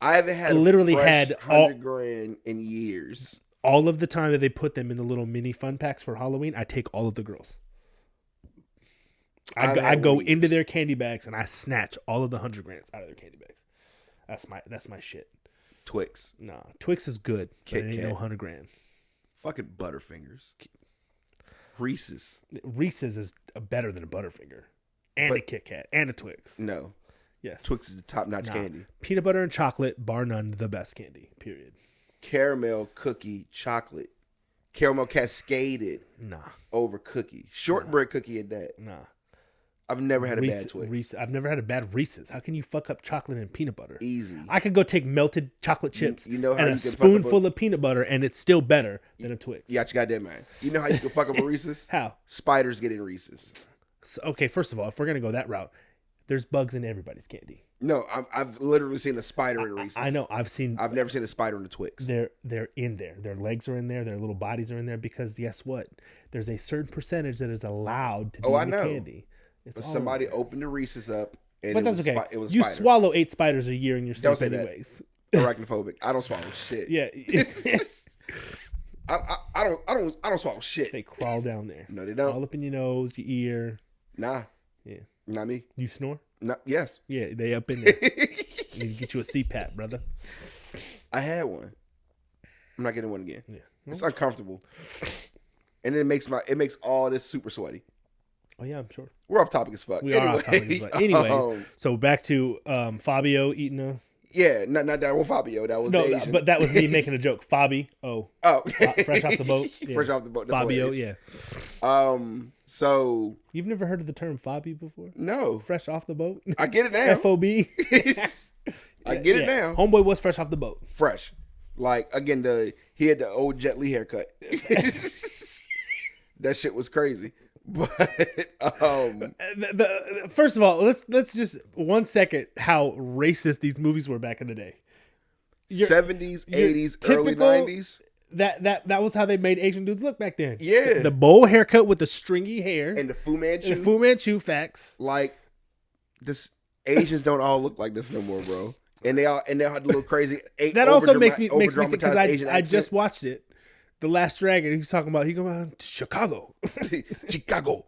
had literally had 100 grand in years. All of the time that they put them in the little mini fun packs for Halloween, I take all of the girls. I go into their candy bags and I snatch all of the 100 grands out of their candy bags. That's my shit. Twix. Nah, Twix is good, but it ain't no 100 grand. Fucking Butterfingers. Reese's. Reese's is better than a Butterfinger. And a Kit Kat. And a Twix. No. Yes. Twix is the top-notch candy. Peanut butter and chocolate, bar none, the best candy. Period. Caramel, cookie, chocolate. Caramel cascaded. Nah. Over cookie. Shortbread cookie at that. Nah. I've never had a bad Twix. I've never had a bad Reese's. How can you fuck up chocolate and peanut butter? Easy. I could go take melted chocolate chips and a spoonful of peanut butter, and it's still better than a Twix. Yeah, you goddamn man. You know how you can fuck up a Reese's? How? Spiders get in Reese's. So, okay, first of all, if we're going to go that route, there's bugs in everybody's candy. No, I've literally seen a spider in a Reese's. I know. I've never seen a spider in a Twix. They're in there. Their legs are in there. Their little bodies are in there because guess what? There's a certain percentage that is allowed to be in the candy. But somebody opened the Reese's up, and that's okay. It was you spider. Swallow 8 spiders a year in your sleep anyways. Arachnophobic. I don't swallow shit. Yeah. I don't swallow shit. They crawl down there. No, they don't. All up in your nose, your ear. Nah. Yeah. Not me. You snore? Not yes. Yeah, they up in there. You need to get you a CPAP, brother. I had one. I'm not getting one again. Yeah. It's uncomfortable. And it makes all this super sweaty. Oh yeah, I'm sure. We're off topic as fuck. We are off topic as fuck. Anyways, so back to Fabio eating a... Yeah, not that one Fabio. That was the Asian. But that was me making a joke. Fabi. Oh. Fresh off the boat. Yeah. Fresh off the boat. That's Fabio, hilarious. yeah. So... You've never heard of the term Fabi before? No. Fresh off the boat? I get it now. FOB? I get it now. Homeboy was fresh off the boat. Fresh. Like, again, he had the old Jet Li haircut. That shit was crazy. But first of all, let's just 1 second how racist these movies were back in the day. 70s, 80s, early 90s. That was how they made Asian dudes look back then. Yeah. The bowl haircut with the stringy hair. And the Fu Manchu. The Fu Manchu facts. Like, this Asians don't all look like this no more, bro. And they had the little crazy. That also makes me think, because I just watched it. The Last Dragon. He's talking about, he go out to Chicago. Chicago.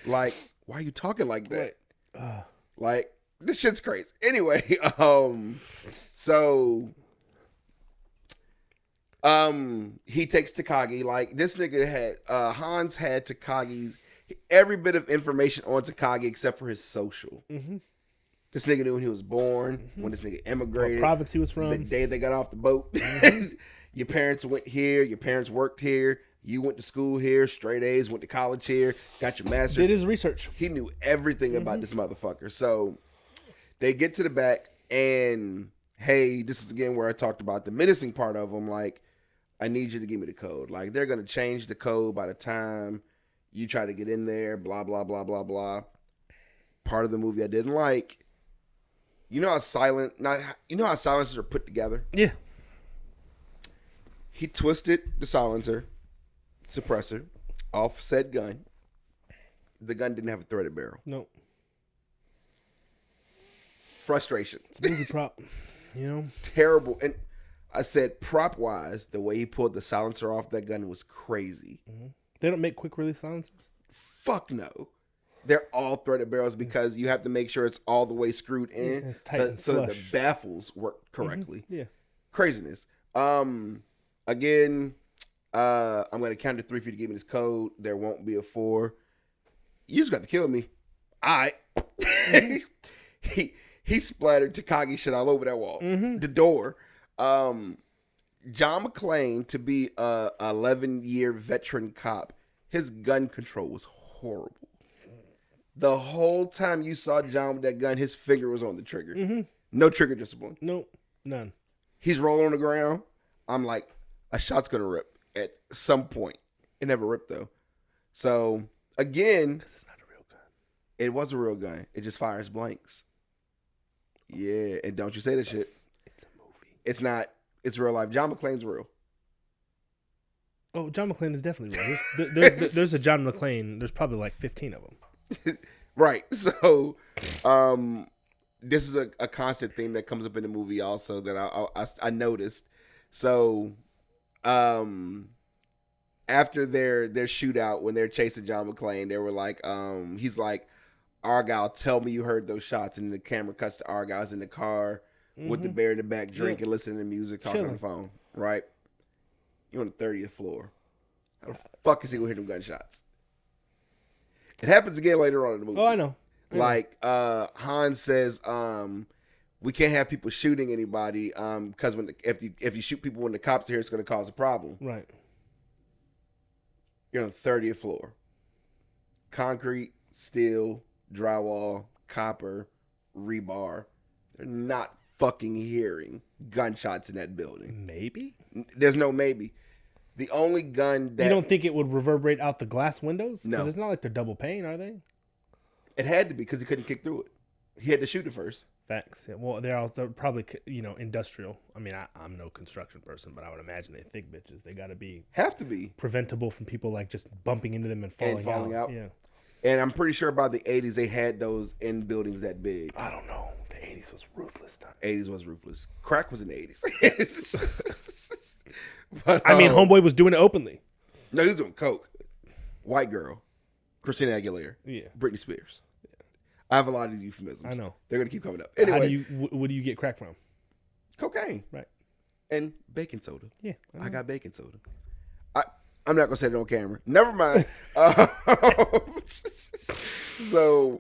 Like, why are you talking like that? Like, this shit's crazy. Anyway, so he takes Takagi. Like, this nigga had Hans had Takagi's every bit of information on Takagi except for his social. Mm-hmm. This nigga knew when he was born, when this nigga immigrated, what province he was from, the day they got off the boat. Mm-hmm. Your parents went here. Your parents worked here. You went to school here. Straight A's. Went to college here. Got your master's. Did his research. He knew everything about this motherfucker. So they get to the back and, hey, this is again where I talked about the menacing part of them. Like, I need you to give me the code. Like, they're going to change the code by the time you try to get in there. Blah, blah, blah, blah, blah. Part of the movie I didn't like. You know how silencers are put together? Yeah. He twisted the silencer, suppressor, off said gun. The gun didn't have a threaded barrel. Nope. Frustration. It's a movie prop, you know? Terrible. And I said, prop-wise, the way he pulled the silencer off that gun was crazy. Mm-hmm. They don't make quick-release silencers? Fuck no. They're all threaded barrels because you have to make sure it's all the way screwed in so that the baffles work correctly. Mm-hmm. Yeah. Craziness. Again, I'm going to count to 3 for you to give me this code. There won't be a 4. You just got to kill me. All right. He splattered Takagi shit all over that wall. Mm-hmm. The door. John McClane, to be a 11-year veteran cop, his gun control was horrible. The whole time you saw John with that gun, his finger was on the trigger. Mm-hmm. No trigger discipline. Nope. None. He's rolling on the ground. I'm like, a shot's going to rip at some point. It never ripped, though. So, again. Because it's not a real gun. It was a real gun. It just fires blanks. Yeah, and don't you say that shit. It's a movie. It's not. It's real life. John McClane's real. Oh, John McClane is definitely real. There's a John McClane. There's probably like 15 of them. Right. So, this is a constant theme that comes up in the movie also that I noticed. So, after their shootout, when they're chasing John McClane, they were like, he's like, Argyle, tell me you heard those shots. And the camera cuts to Argyle's in the car with the bear in the back, drinking, listening to music, talking on the phone. Right? You're on the 30th floor. How the fuck is he going to hear them gunshots? It happens again later on in the movie. Oh, I know. Like, Hans says, we can't have people shooting anybody because if you shoot people when the cops are here, it's going to cause a problem. Right. You're on the 30th floor. Concrete, steel, drywall, copper, rebar. They're not fucking hearing gunshots in that building. Maybe? There's no maybe. The only gun that... You don't think it would reverberate out the glass windows? No. Because it's not like they're double pane, are they? It had to be because he couldn't kick through it. He had to shoot it first. Facts. Yeah, well, they're probably, industrial. I mean, I'm no construction person, but I would imagine they're thick bitches. They got to be... Have to be. Preventable from people, like, just bumping into them and falling out. Yeah. And I'm pretty sure by the 80s, they had those in buildings that big. I don't know. The 80s was ruthless. 80s was ruthless. Crack was in the 80s. But, I mean, Homeboy was doing it openly. No, he was doing coke. White girl. Christina Aguilera. Yeah. Britney Spears. Yeah. I have a lot of these euphemisms. I know. They're going to keep coming up. Anyway. What do you get crack from? Cocaine. Right. And baking soda. Yeah. I got baking soda. I'm not going to say it on camera. Never mind. So,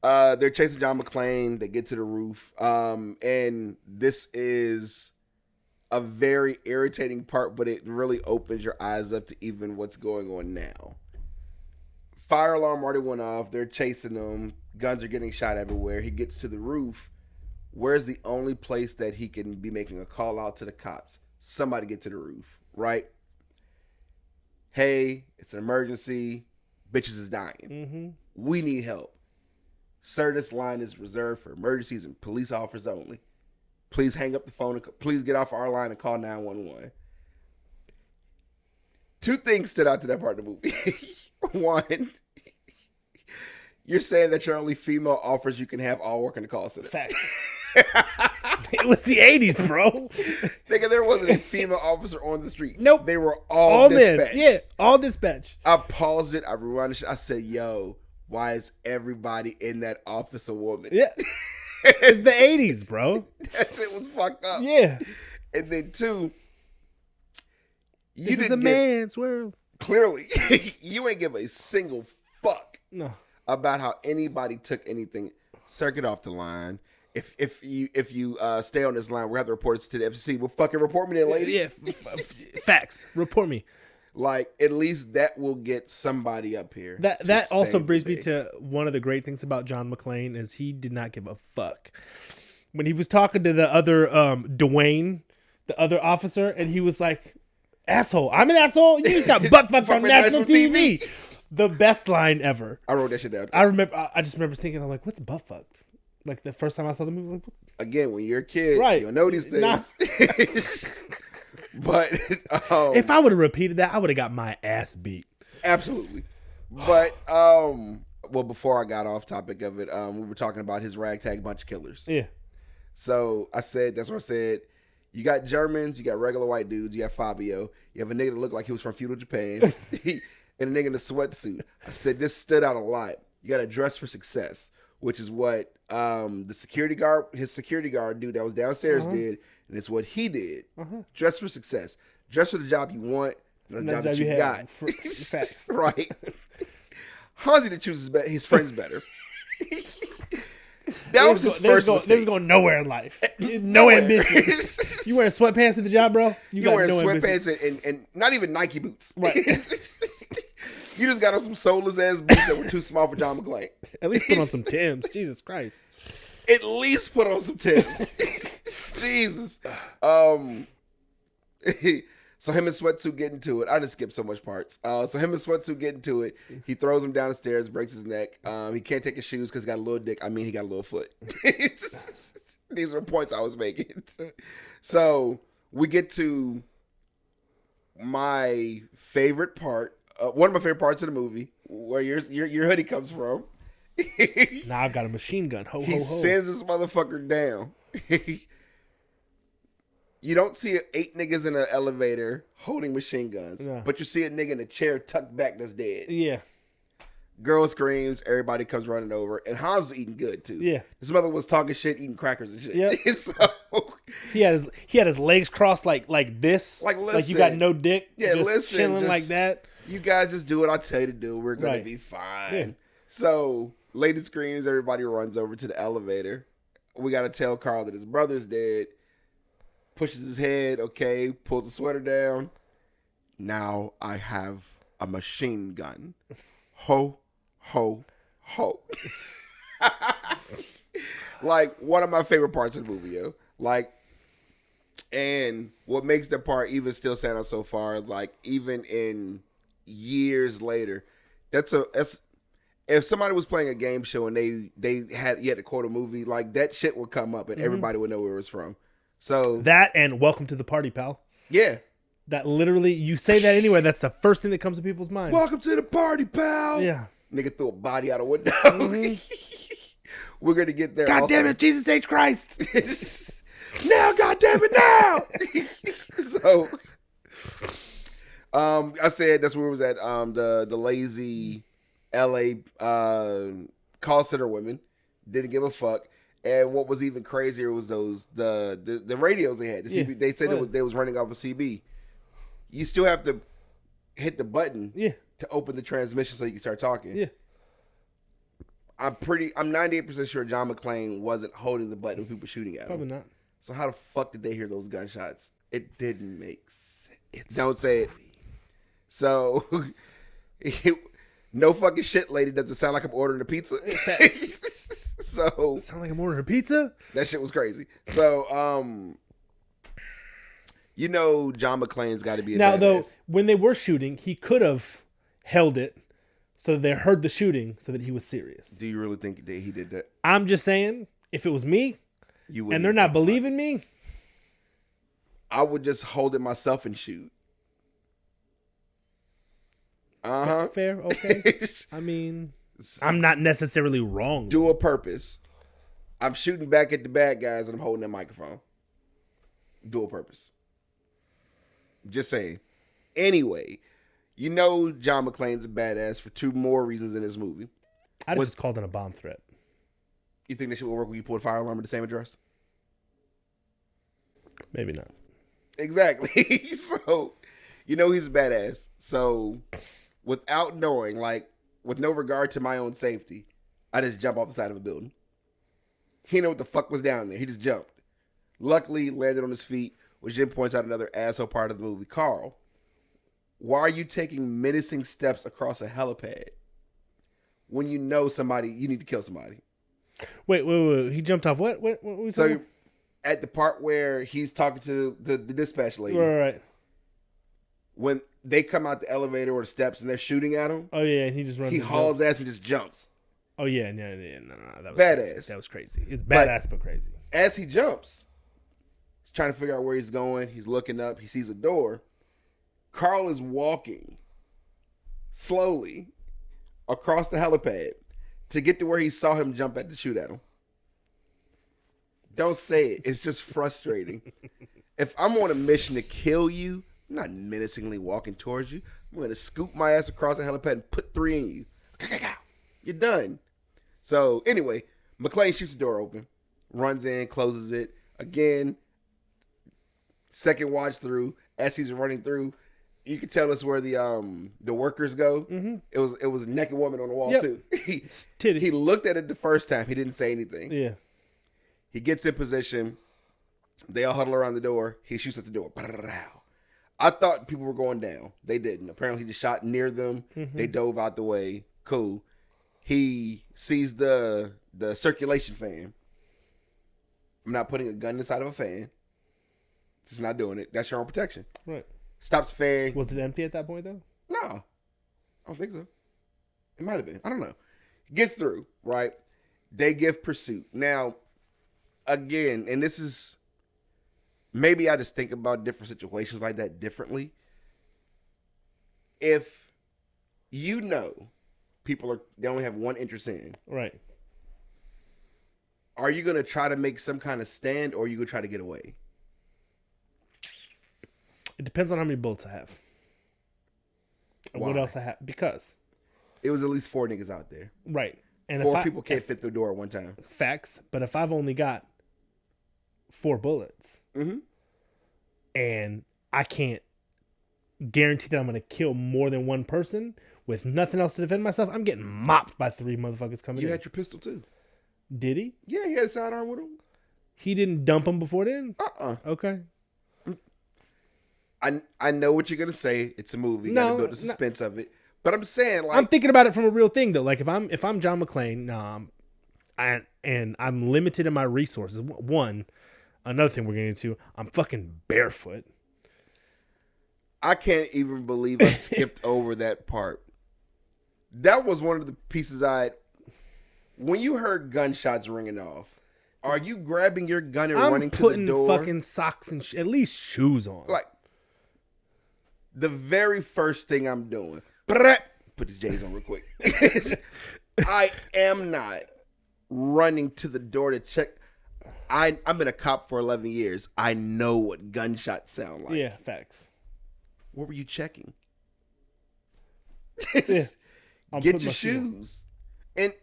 they're chasing John McClane. They get to the roof. And this is a very irritating part, but it really opens your eyes up to even what's going on now. Fire alarm already went off. They're chasing him. Guns are getting shot everywhere. He gets to the roof. Where's the only place that he can be making a call out to the cops? Somebody get to the roof, right? Hey, it's an emergency. Bitches is dying. Mm-hmm. We need help. Sir, this line is reserved for emergencies and police officers only. Please hang up the phone. And please get off our line and call 911. Two things stood out to that part of the movie. One, you're saying that your only female offers you can have all work in the call center. Facts. It was the 80s, bro. Nigga, there wasn't a female officer on the street. Nope. They were all dispatched. Men. Yeah, all dispatch. I paused it. I rewound it. I said, yo, why is everybody in that office a woman? Yeah. It's the 80s, bro. That shit was fucked up. Yeah. And then two, this is a man's world. Clearly, you ain't give a single fuck no. about how anybody took anything. Sir, get off the line. If you stay on this line, we'll have to report it to the FCC. Well, fucking report me then, lady. Yeah, facts. Report me. Like, at least that will get somebody up here. That also brings me to one of the great things about John McClane is he did not give a fuck. When he was talking to the other Dwayne, the other officer, and he was like, asshole, I'm an asshole? You just got butt fucked on national TV. The best line ever. I wrote that shit down. I just remember thinking, I'm like, what's butt fucked? Like the first time I saw the movie, like, what? Again, when you're a kid, right. you'll know these things. Nah. But if I would have repeated that, I would have got my ass beat. Absolutely. But well, before I got off topic of it, we were talking about his ragtag bunch of killers. Yeah. So that's what I said. You got Germans, you got regular white dudes, you got Fabio, you have a nigga that looked like he was from feudal Japan, and a nigga in a sweatsuit. I said this stood out a lot. You got to dress for success, which is what his security guard dude that was downstairs did, and it's what he did. Dress for success. Dress for the job you want, and the job that you got. Facts. Right. Hansi to choose his friends better. That was his first mistake. They was going nowhere in life. No ambition. You wearing sweatpants at the job, bro? You wearing sweatpants and not even Nike boots. Right. You just got on some soulless ass boots that were too small for John McClane. At least put on some Timbs. Jesus Christ. At least put on some Timbs. Jesus. So him and Sweatsuit get into it. I just skipped so much parts. So him and Sweatsuit get into it. He throws him down the stairs, breaks his neck. He can't take his shoes because he got a little dick. I mean, he got a little foot. These are the points I was making. So we get to my favorite part. One of my favorite parts of the movie, where your hoodie comes from. Now I've got a machine gun. Ho, ho, ho. He sends this motherfucker down. You don't see 8 niggas in an elevator holding machine guns, but you see a nigga in a chair tucked back that's dead. Yeah. Girl screams, everybody comes running over, and Hans was eating good too. Yeah. His mother was talking shit, eating crackers and shit. Yep. So he had his legs crossed like this. Like, listen, like you got no dick. Yeah, just listen, chilling like that. You guys just do what I tell you to do. We're gonna be fine. Yeah. So lady screams, everybody runs over to the elevator. We gotta tell Carl that his brother's dead. Pushes his head, okay, pulls the sweater down. Now I have a machine gun. Ho, ho, ho. Like, one of my favorite parts of the movie, yo. Like, and what makes that part even still stand out so far, like, even in years later, that's if somebody was playing a game show and you had to quote a movie, like, that shit would come up and everybody would know where it was from. So that and welcome to the party, pal. Yeah. That literally, you say that anywhere, that's the first thing that comes to people's minds. Welcome to the party, pal. Yeah. Nigga threw a body out a window. We're going to get there. God damn it, Jesus H. Christ. Now, God damn it, now. So, I said that's where it was at. The lazy LA call center women. Didn't give a fuck. And what was even crazier was the radios they had. The CB, they said they was running off a CB. You still have to hit the button to open the transmission so you can start talking. Yeah. I'm 98% sure John McClane wasn't holding the button when people were shooting at him. Probably not. So how the fuck did they hear those gunshots? It didn't make sense. Don't say it. So, no fucking shit, lady. Does it sound like I'm ordering a pizza? So sound like I'm ordering a pizza? That shit was crazy. So, John McClane's got to be a now, badass. though, when they were shooting, he could have held it so that they heard the shooting so that he was serious. Do you really think that he did that? I'm just saying, if it was me, and they're not believing me, I would just hold it myself and shoot. Fair, okay. I mean, I'm not necessarily wrong. Do a purpose. I'm shooting back at the bad guys and I'm holding that microphone. Do a purpose. Just saying. Anyway, John McClane's a badass for two more reasons in this movie. I just called it a bomb threat. You think this shit will work when you pull a fire alarm at the same address? Maybe not. Exactly. So, he's a badass. So, without knowing, with no regard to my own safety, I just jump off the side of a building. He didn't know what the fuck was down there. He just jumped. Luckily, landed on his feet, which then points out another asshole part of the movie. Carl, why are you taking menacing steps across a helipad when you know you need to kill somebody? Wait. He jumped off what? What was so at the part where he's talking to the dispatch lady. Right. When they come out the elevator or the steps and they're shooting at him. Oh, yeah, and he just runs. He hauls ass and just jumps. Oh, yeah, no. That was badass. Crazy. That was crazy. It's badass, but crazy. As he jumps, he's trying to figure out where he's going. He's looking up. He sees a door. Carl is walking slowly across the helipad to get to where he saw him jump at to shoot at him. Don't say it. It's just frustrating. If I'm on a mission to kill you, I'm not menacingly walking towards you. I'm going to scoop my ass across the helipad and put 3 in you. You're done. So, anyway, McClane shoots the door open, runs in, closes it. Again, second watch through, as he's running through, you can tell us where the workers go. Mm-hmm. It was a naked woman on the wall, too. He looked at it the first time. He didn't say anything. Yeah. He gets in position. They all huddle around the door. He shoots at the door. I thought people were going down. They didn't. Apparently, he just shot near them. Mm-hmm. They dove out the way. Cool. He sees the circulation fan. I'm not putting a gun inside of a fan. Just not doing it. That's your own protection. Right. Stops fan. Was it empty at that point, though? No. I don't think so. It might have been. I don't know. Gets through, right? They give pursuit. Now, again, and this is... Maybe I just think about different situations like that differently. If people they only have one interest in. Right. Are you going to try to make some kind of stand or are you going to try to get away? It depends on how many bullets I have. And Why? what else I have. Because. It was at least 4 niggas out there. Right. And 4 people can't fit through the door at one time. Facts. But if I've only got 4 bullets. Mm-hmm. And I can't guarantee that I'm going to kill more than one person with nothing else to defend myself, I'm getting mopped by 3 motherfuckers coming in. You had your pistol too. Did he? Yeah, he had a sidearm with him. He didn't dump him before then? Okay. I know what you're going to say. It's a movie. You got to build the suspense of it. But I'm saying, I'm thinking about it from a real thing, though. Like, if I'm John McClane, and I'm limited in my resources. One, another thing we're getting into, I'm fucking barefoot. I can't even believe I skipped over that part. That was one of the pieces when you heard gunshots ringing off, are you grabbing your gun and running to the door? I'm putting fucking socks and at least shoes on. Like, the very first thing I'm doing, put his J's on real quick. I am not running to the door to check. I've been a cop for 11 years. I know what gunshots sound like. Yeah, facts. What were you checking? Yeah. Get your shoes. And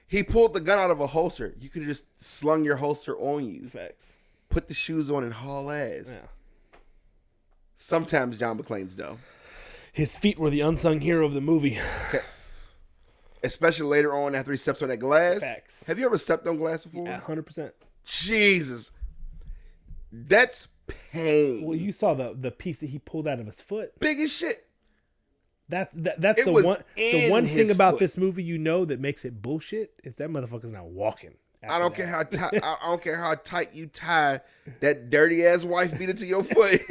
he pulled the gun out of a holster. You could have just slung your holster on you. Facts. Put the shoes on and haul ass. Yeah. Sometimes John McClane's dumb. His feet were the unsung hero of the movie. Okay. Especially later on after he steps on that glass. Facts. Have you ever stepped on glass before? Yeah, 100%. Jesus. That's pain. Well, you saw the piece that he pulled out of his foot. Big as shit. That's the one thing about this movie that makes it bullshit is that motherfucker's not walking. I don't care how tight. I don't care how tight you tie that dirty ass wife beater to your foot.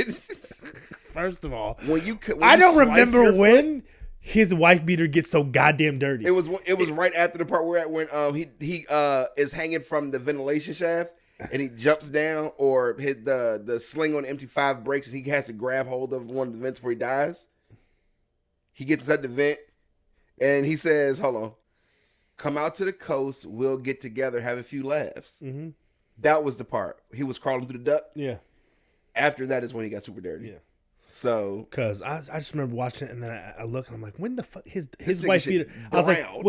First of all, I don't remember when his wife beater gets so goddamn dirty. It was right after the part when he is hanging from the ventilation shaft and he jumps down, or hit the sling on empty 5 breaks and he has to grab hold of one of the vents before he dies. He gets inside the vent and he says, "Hold on, come out to the coast. We'll get together, have a few laughs." Mm-hmm. That was the part. He was crawling through the duct. Yeah. After that is when he got super dirty. Yeah. So, because I just remember watching it and then I look and I'm like, when the fuck his wife beater? Brown. I was like,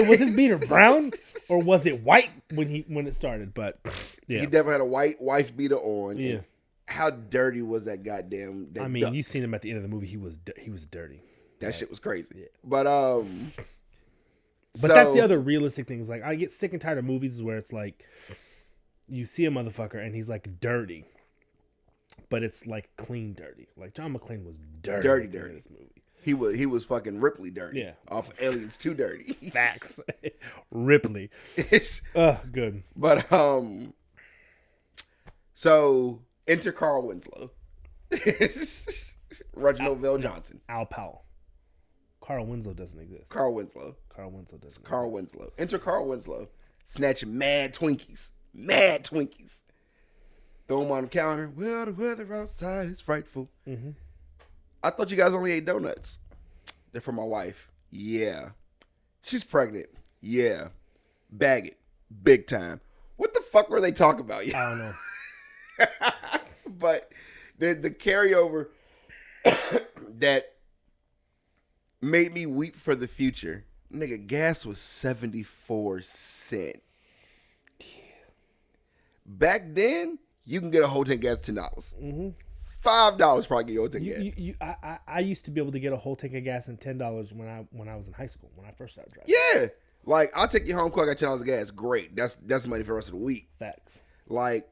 was his beater brown or was it white when it started? But yeah, he definitely had a white wife beater on. Yeah. How dirty was that goddamn? I mean, you seen him at the end of the movie. He was dirty. That shit was crazy. Yeah. But that's the other realistic thing. Is like I get sick and tired of movies where it's like you see a motherfucker and he's like dirty, but it's like clean dirty. Like John McClane was dirty in this movie. He was fucking Ripley dirty. Yeah. Off of Aliens 2 dirty. Facts. Ripley. Good. But so enter Carl Winslow. Reginald VelJohnson. Al Powell. Carl Winslow doesn't exist. Carl Winslow. Carl Winslow. Enter Carl Winslow. Snatching mad Twinkies. Throw them on the counter. Well, the weather outside is frightful. Mm-hmm. I thought you guys only ate donuts. They're for my wife. Yeah. She's pregnant. Yeah. Bag it. Big time. What the fuck were they talking about? I don't know. But the carryover that made me weep for the future. Nigga, gas was 74 cents. Yeah. Back then, you can get a whole tank gas $10. Mm-hmm. $5 probably get your whole tank gas. I used to be able to get a whole tank of gas and $10 when I was in high school, when I first started driving. Yeah. Like, I'll take you home quick, I got $10 of gas. Great. That's money for the rest of the week. Facts. Like,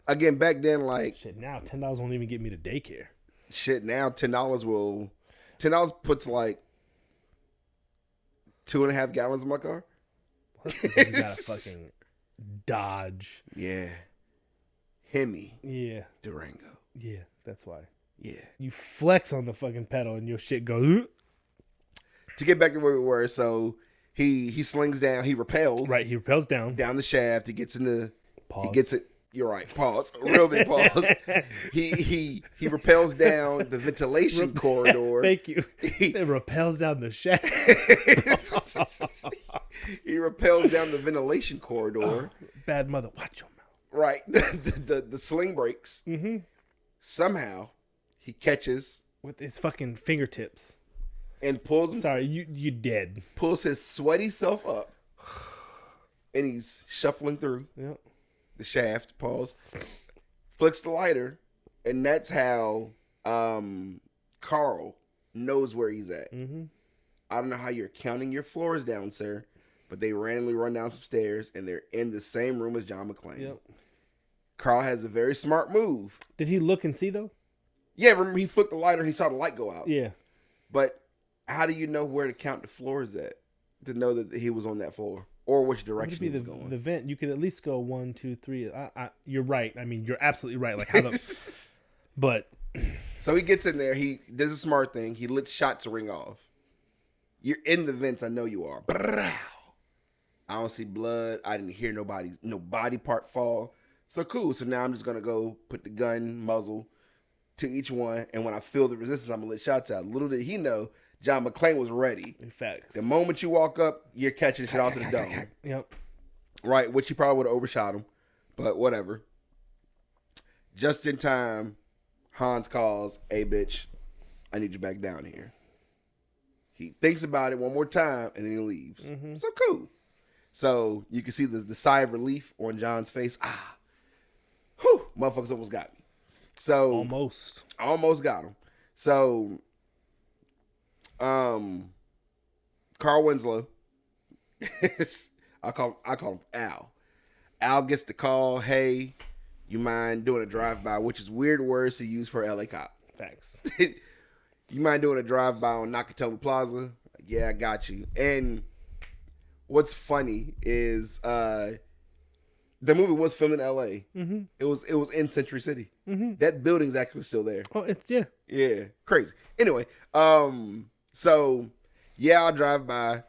again, back then, like... Shit, now $10 won't even get me to daycare. Shit, now $10 will... $10 puts, like, 2.5 gallons in my car. You got a fucking Dodge. Yeah. Hemi. Yeah. Durango. Yeah, that's why. Yeah. You flex on the fucking pedal and your shit goes... To get back to where we were, so he slings down, he repels. Right, he repels down the shaft. He gets in the... Pause. He gets it... You're right. Pause. A real big pause. He repels down the ventilation corridor. Thank you. It repels down the shaft. He repels down the ventilation corridor. Oh, bad mother. Watch your mouth. Right. The sling breaks. Mm-hmm. Somehow he catches with his fucking fingertips and pulls him. Sorry, you dead. Pulls his sweaty self up, and he's shuffling through. Yep. The shaft, pause, flicks the lighter, and that's how Carl knows where he's at. Mm-hmm. I don't know how you're counting your floors down, sir, but they randomly run down some stairs, and they're in the same room as John McClane. Yep. Carl has a very smart move. Did he look and see, though? Yeah, remember he flicked the lighter and he saw the light go out. Yeah. But how do you know where to count the floors at to know that he was on that floor? Or which direction he was going. The vent, you could at least go 1, 2, 3. You're right. I mean, you're absolutely right. Like how the, but so he gets in there. He does a smart thing. He lets shots ring off. You're in the vents. I know you are. I don't see blood. I didn't hear no body part fall. So cool. So now I'm just gonna go put the gun muzzle to each one, and when I feel the resistance, I'm gonna let shots out. Little did he know, John McClane was ready. Facts. The moment you walk up, you're catching shit off to the dome. Yep. Right, which you probably would have overshot him, but whatever. Just in time, Hans calls, "Hey, bitch, I need you back down here." He thinks about it one more time, and then he leaves. Mm-hmm. So cool. So you can see the sigh of relief on John's face. Whew, motherfuckers almost got me. So almost got him. So, Carl Winslow, I call him Al. Al gets the call, hey, you mind doing a drive-by, which is weird words to use for LA cop. Facts. You mind doing a drive-by on Nakatomi Plaza? Yeah, I got you. And what's funny is the movie was filmed in L.A. Mm-hmm. It was in Century City. Mm-hmm. That building's actually still there. Oh, yeah, crazy. Anyway, so yeah, I'll drive by.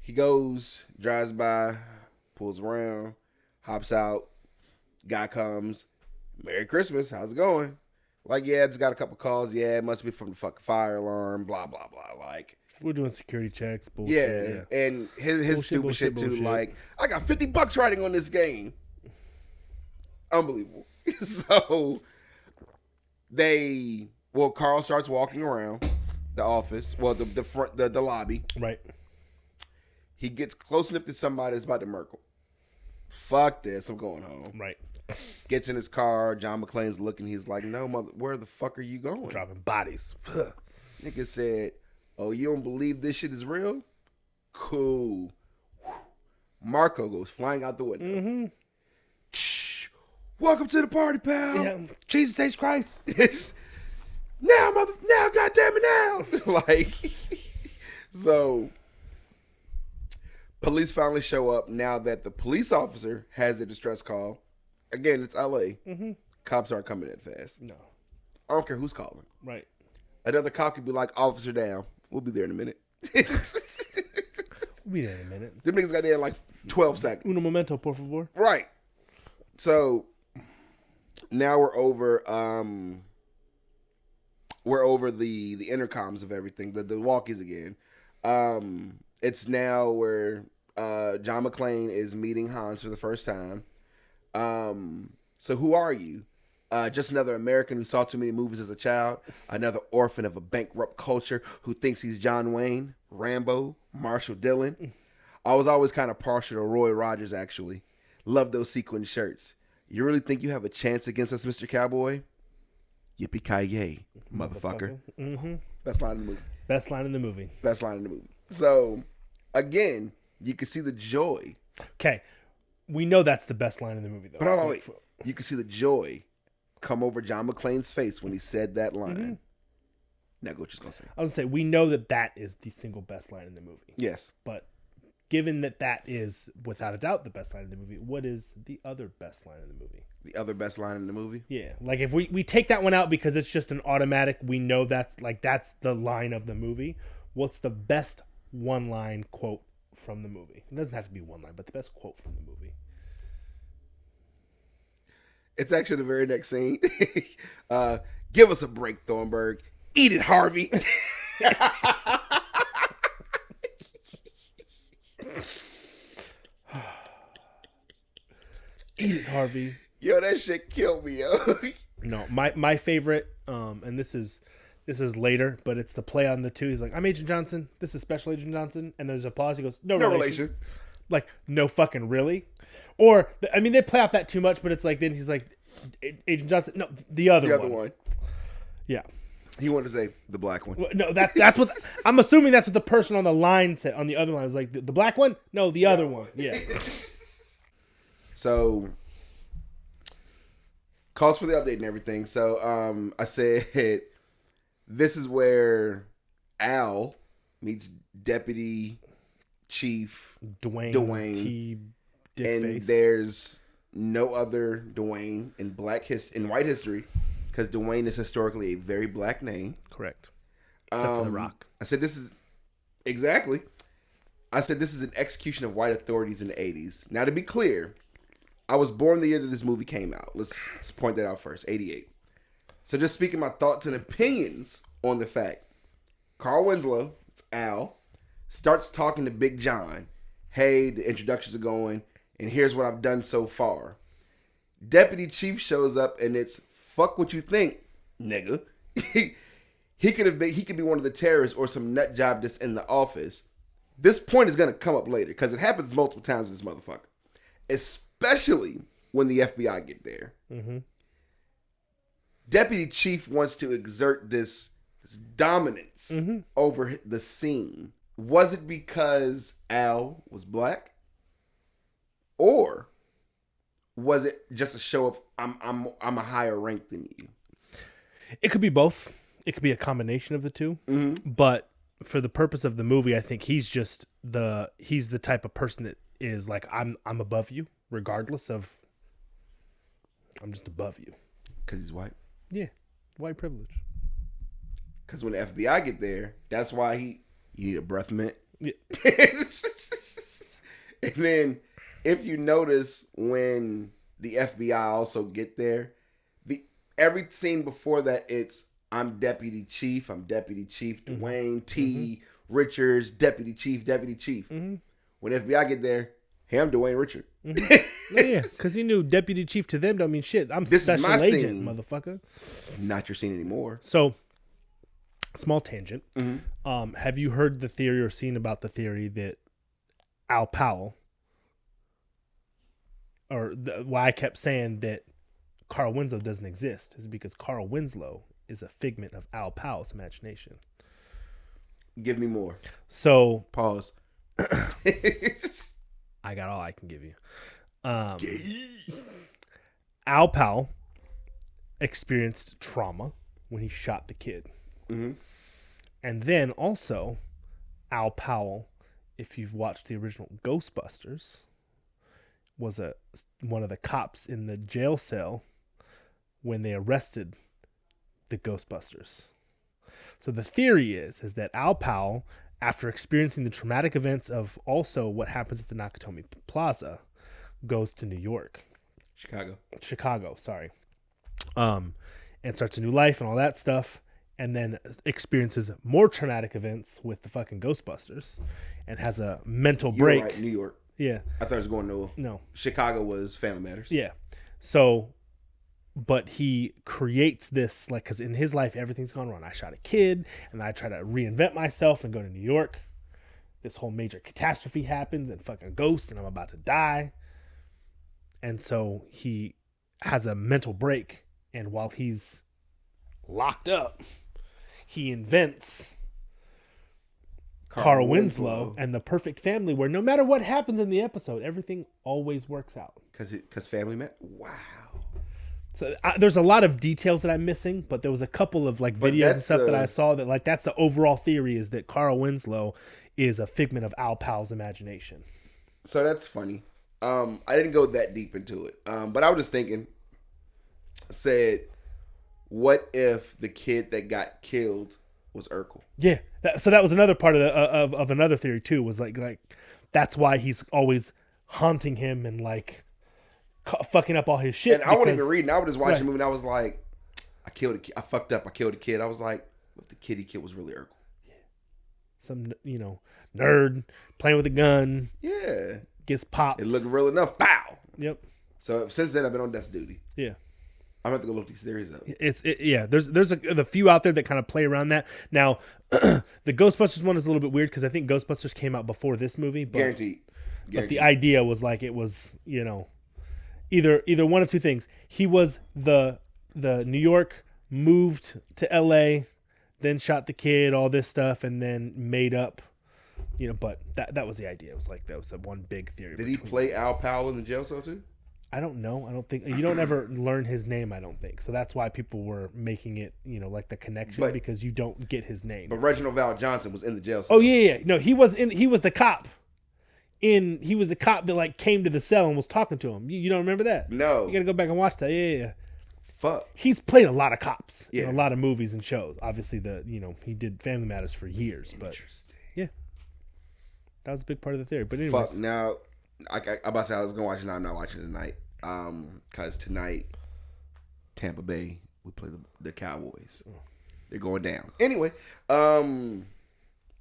He drives by, pulls around, hops out. Guy comes. Merry Christmas. How's it going? Like, yeah, just got a couple calls. Yeah, it must be from the fucking fire alarm. Blah blah blah. Like, we're doing security checks. Bullshit. Yeah, and his stupid shit too. Like, I got $50 riding on this game. Unbelievable. So Carl starts walking around the office. Well, the front, the lobby. Right. He gets close enough to somebody that's about to murkle. Fuck this, I'm going home. Right. Gets in his car. John McClane's looking. He's like, no, mother, where the fuck are you going? Dropping bodies. Nigga said, oh, you don't believe this shit is real? Cool. Marco goes flying out the window. Mm-hmm. Welcome to the party, pal. Yeah. Jesus H. Christ. Now, goddamn it, now. Like, so police finally show up now that the police officer has a distress call. Again, it's LA. Mm-hmm. Cops aren't coming that fast. No. I don't care who's calling. Right. Another cop could be like, officer down. We'll be there in a minute. We'll be there in a minute. Them niggas got there in like 12 seconds. Uno momento, por favor. Right. So now we're over the intercoms of everything, the walkies again. It's now where John McClane is meeting Hans for the first time. So who are you? Just another American who saw too many movies as a child. Another orphan of a bankrupt culture who thinks he's John Wayne, Rambo, Marshall Dillon. I was always kind of partial to Roy Rogers, actually. Love those sequin shirts. You really think you have a chance against us, Mr. Cowboy? Yippee ki yay, motherfucker. Mm-hmm. Best line in the movie. Best line in the movie. Best line in the movie. So, again, you can see the joy. Okay. We know that's the best line in the movie, though. But wait. You can see the joy come over John McClane's face when he said that line. Mm-hmm. Now go what you're going to say. I was going to say, we know that is the single best line in the movie. Yes. But given that is, without a doubt, the best line in the movie, what is the other best line in the movie? The other best line in the movie? Yeah. Like, if we take that one out because it's just an automatic, we know that's the line of the movie. What's the best one-line quote from the movie? It doesn't have to be one line, but the best quote from the movie. It's actually the very next scene. Give us a break, Thornburg. Eat it, Harvey. Eat it, Harvey. Yo, that shit killed me, yo. No, my favorite, and this is later, but it's the play on the two. He's like, I'm Agent Johnson. This is Special Agent Johnson. And there's a pause. He goes, no relation. Like, no fucking really? Or, I mean, they play off that too much, but it's like, then he's like, Agent Johnson. No, the other one. Yeah. He wanted to say the black one. Well, no, that's what, I'm assuming that's what the person on the line said, on the other line. Was like, the black one? No, the other one. Yeah. So, calls for the update and everything. So, I said, this is where Al meets Deputy Chief Dwayne T. And there's no other Dwayne in white history, because Dwayne is historically a very black name. Correct. Except for The Rock. I said this is an execution of white authorities in the 80s. Now, to be clear, I was born the year that this movie came out. Let's point that out first, 88. So just speaking my thoughts and opinions on the fact, Carl Winslow, it's Al, starts talking to Big John. Hey, the introductions are going, and here's what I've done so far. Deputy Chief shows up, and it's fuck what you think, nigga. he could be one of the terrorists or some nut job that's in the office. This point is going to come up later because it happens multiple times with this motherfucker, especially when the FBI get there. Mm-hmm. Deputy Chief wants to exert this dominance over the scene. Was it because Al was black, or was it just a show of I'm a higher rank than you? It could be both. It could be a combination of the two. Mm-hmm. But for the purpose of the movie, I think he's the type of person that is like I'm above you, regardless of. I'm just above you. Because he's white. Yeah, white privilege. Because when the FBI get there, that's why you need a breath mint. Yeah. And then if you notice when the FBI also get there, every scene before that, it's I'm Deputy Chief Dwayne T. Richards, Deputy Chief. Mm-hmm. When FBI get there, hey, I'm Dwayne Richard. Mm-hmm. Yeah, because he knew Deputy Chief to them don't mean shit. I'm this special is my agent, scene. Motherfucker. Not your scene anymore. So, small tangent. Mm-hmm. Have you heard the theory or seen about the theory that Al Powell, or why I kept saying that Carl Winslow doesn't exist is because Carl Winslow is a figment of Al Powell's imagination. Give me more. So pause. I got all I can give you. Al Powell experienced trauma when he shot the kid. Mm-hmm. And then also Al Powell, if you've watched the original Ghostbusters, was one of the cops in the jail cell when they arrested the Ghostbusters. So the theory is that Al Powell, after experiencing the traumatic events of also what happens at the Nakatomi Plaza, goes to New York. Chicago, sorry. And starts a new life and all that stuff, and then experiences more traumatic events with the fucking Ghostbusters and has a mental break. You're right, New York. Yeah. I thought it was going to... No. Chicago was Family Matters. Yeah. So, but he creates this, like, because in his life, everything's gone wrong. I shot a kid, and I try to reinvent myself and go to New York. This whole major catastrophe happens, and fucking ghost, and I'm about to die. And so he has a mental break, and while he's locked up, he invents Carl Winslow and the perfect family, where no matter what happens in the episode, everything always works out. Because family met? Wow. So there's a lot of details that I'm missing, but there was a couple of like videos and stuff that I saw that like that's the overall theory is that Carl Winslow is a figment of Al Powell's imagination. So that's funny. I didn't go that deep into it, but I was just thinking, what if the kid that got killed was Urkel? Yeah, so that was another part of another theory too. Was like that's why he's always haunting him and like fucking up all his shit. And I wasn't even reading. I was just watching the movie, and I was like, I killed a kid. I fucked up. I killed a kid. I was like, what if the kid he killed was really Urkel? Yeah. Some nerd playing with a gun. Yeah. Gets popped. It looked real enough. Bow. Yep. So since then, I've been on desk duty. Yeah. I'm gonna have to go look these theories up. Yeah. There's a few out there that kind of play around that. Now, the Ghostbusters one is a little bit weird because I think Ghostbusters came out before this movie. But, Guaranteed. But the idea was like it was either one of two things. He was the New York, moved to L.A., then shot the kid, all this stuff, and then made up. But that was the idea. It was like that was the one big theory. Did he play Al Powell in the jail cell too? I don't know. I don't think you don't ever learn his name. I don't think so. That's why people were making it, like the connection because you don't get his name. But Reginald VelJohnson was in the jail cell. Oh yeah. No, he was the cop. He was the cop that like came to the cell and was talking to him. You don't remember that? No. You got to go back and watch that. Yeah. Fuck. He's played a lot of cops in a lot of movies and shows. Obviously, he did Family Matters for years. But yeah. That was a big part of the theory. But anyways. Fuck, now, I'm about to say I was going to watch it now. I'm not watching it tonight. Because tonight, Tampa Bay, we play the Cowboys. They're going down. Anyway, and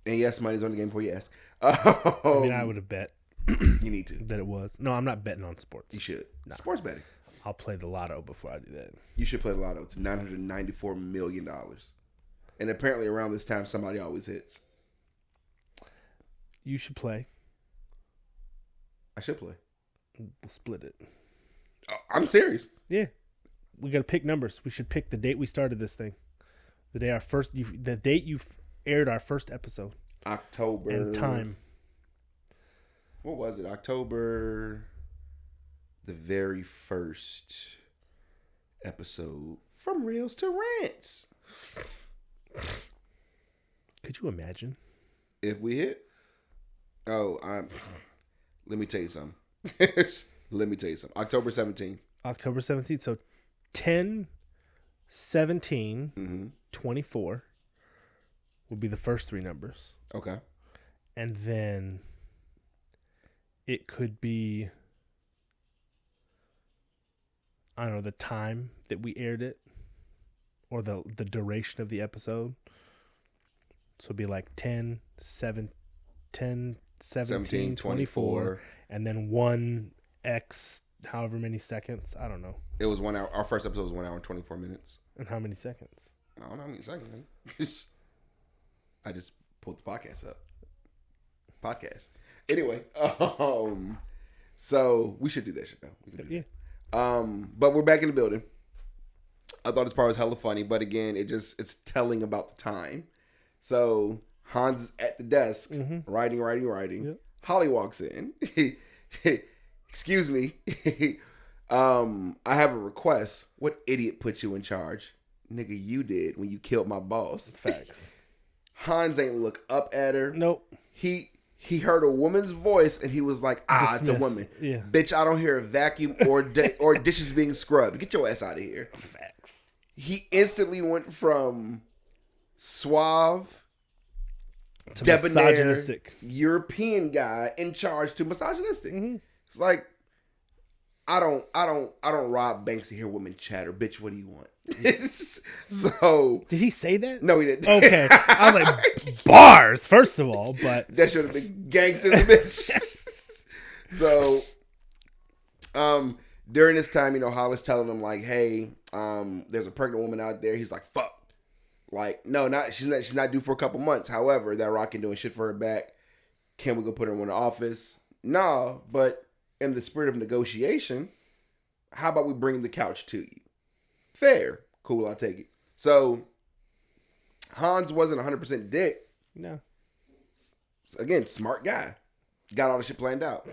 yes, money's on the game before you ask. I would have bet. You need to. That it was. No, I'm not betting on sports. You should. No. Sports betting. I'll play the lotto before I do that. You should play the lotto. It's $994 million. And apparently around this time, somebody always hits. You should play. I should play. We'll split it. I'm serious. Yeah. We got to pick numbers. We should pick the date we started this thing. The date you aired our first episode. October. And time. What was it? October. The very first episode. From Reels to Rants. Could you imagine? If we hit? Let me tell you something. October 17th. October 17th. So 10, 17, 24 would be the first three numbers. Okay. And then it could be, I don't know, the time that we aired it or the duration of the episode. So it'd be like 10, 17, 24, and then 1x however many seconds. I don't know. It was 1 hour. Our first episode was 1 hour and 24 minutes. And how many seconds? I don't know how many seconds. I just pulled the podcast up. Anyway, so we should do that shit though. Yeah. But we're back in the building. I thought this part was hella funny, but again, it's telling about the time. So Hans is at the desk, writing. Yep. Holly walks in. Excuse me. I have a request. What idiot put you in charge? Nigga, you did when you killed my boss. Facts. Hans ain't look up at her. Nope. He heard a woman's voice and he was like, Dismiss. It's a woman. Yeah. Bitch, I don't hear a vacuum or dishes being scrubbed. Get your ass out of here. Facts. He instantly went from suave, to debonair, misogynistic European guy in charge to misogynistic. It's like, I don't rob banks to hear women chatter. Bitch, what do you want? So did he say that? No, he didn't. Okay. I was like, bars, first of all, but that should have been gangsters, bitch. So during this time, Hollis telling him like, hey, there's a pregnant woman out there. He's like, fuck. Like, no, she's not due for a couple months. However, that rock ain't doing shit for her back. Can we go put her in the office? No, but in the spirit of negotiation, how about we bring the couch to you? Fair. Cool, I'll take it. So, Hans wasn't 100% dick. No. Again, smart guy. Got all the shit planned out.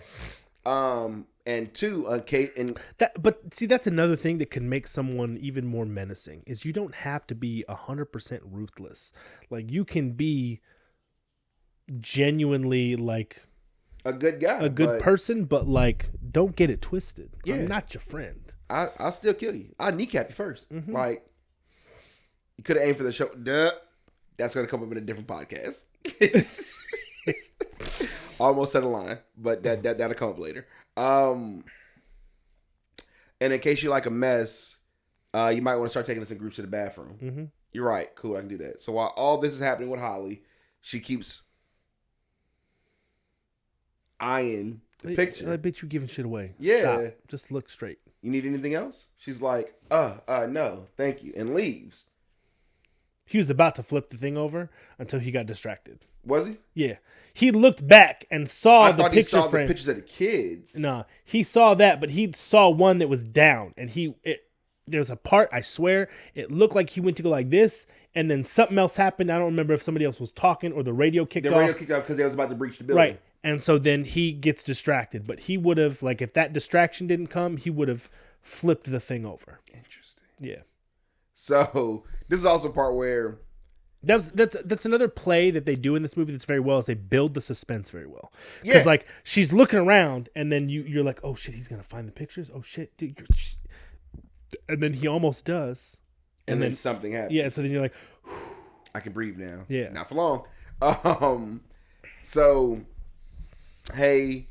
And two, Kate and but see, that's another thing that can make someone even more menacing is you don't have to be 100% ruthless. Like you can be genuinely like a good guy, a good person, but like don't get it twisted. Yeah. I'm not your friend. I'll still kill you. I'll kneecap you first. Like you could have aimed for the show. Duh. That's gonna come up in a different podcast. Almost said a line, but that'll come up later. And in case you like a mess, you might want to start taking us in groups to the bathroom. You're right. Cool, I can do that. So while all this is happening with Holly, she keeps eyeing the picture. I bet you giving shit away. Yeah. Stop. Just look straight. You need anything else? She's like, no, thank you. And leaves. He was about to flip the thing over until he got distracted. Was he? Yeah. He looked back and saw the picture he saw frame. The pictures of the kids. No, he saw that, but he saw one that was down. And there's a part, I swear, it looked like he went to go like this, and then something else happened. I don't remember if somebody else was talking or the radio kicked off. The radio kicked off because they was about to breach the building. Right. And so then he gets distracted. But he would have, like, if that distraction didn't come, he would have flipped the thing over. Interesting. Yeah. So this is also a part where that's another play that they do in this movie that's very well is they build the suspense very well. Because like she's looking around and then you're like, oh shit, he's gonna find the pictures. Oh shit, dude, and then he almost does, and then something happens. Yeah, so then you're like, whew. I can breathe now. Yeah, not for long. So hey,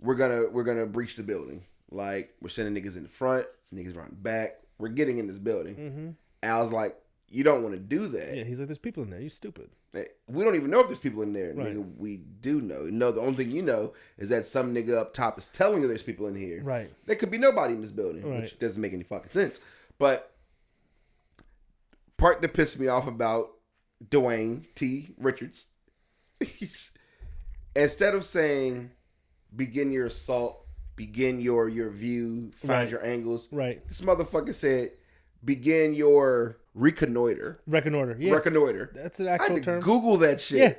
we're gonna breach the building. Like we're sending niggas in the front, niggas around the back. We're getting in this building. Al's like, you don't want to do that. Yeah, he's like, there's people in there. You stupid. We don't even know if there's people in there. Right. Nigga, we do know. No, the only thing you know is that some nigga up top is telling you there's people in here. Right. There could be nobody in this building, right. Which doesn't make any fucking sense. But part that pissed me off about Dwayne T. Richards. Instead of saying, begin your assault, begin your view, find your angles. Right. This motherfucker said, begin your reconnoiter. Reconnoiter. Yeah. Reconnoiter. That's an actual term. Google that shit. Yeah.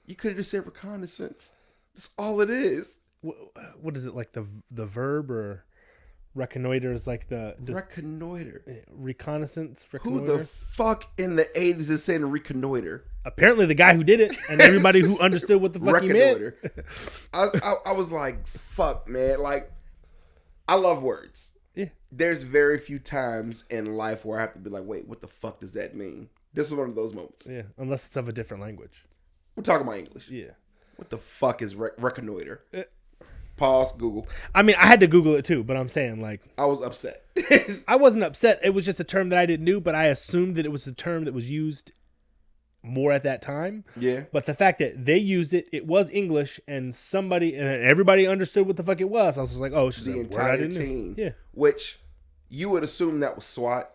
You could have just said reconnaissance. That's all it is. What is it, like the verb, or reconnoiter is like the reconnoiter, reconnaissance? Who the fuck in the 80s is saying reconnoiter? Apparently the guy who did it, and everybody who understood what the fuck he meant. I was like, fuck, man. Like, I love words. Yeah. There's very few times in life where I have to be like, wait, what the fuck does that mean? This was one of those moments. Yeah, unless it's of a different language. We're talking about English. Yeah. What the fuck is reconnoiter? Pause, Google. I mean, I had to Google it too, but I'm saying, like... I was upset. I wasn't upset. It was just a term that I didn't know, but I assumed that it was a term that was used more at that time. Yeah. But the fact that they used it, it was English, and everybody understood what the fuck it was. I was just like, oh, it's just the entire team. Yeah. Which, you would assume that was SWAT.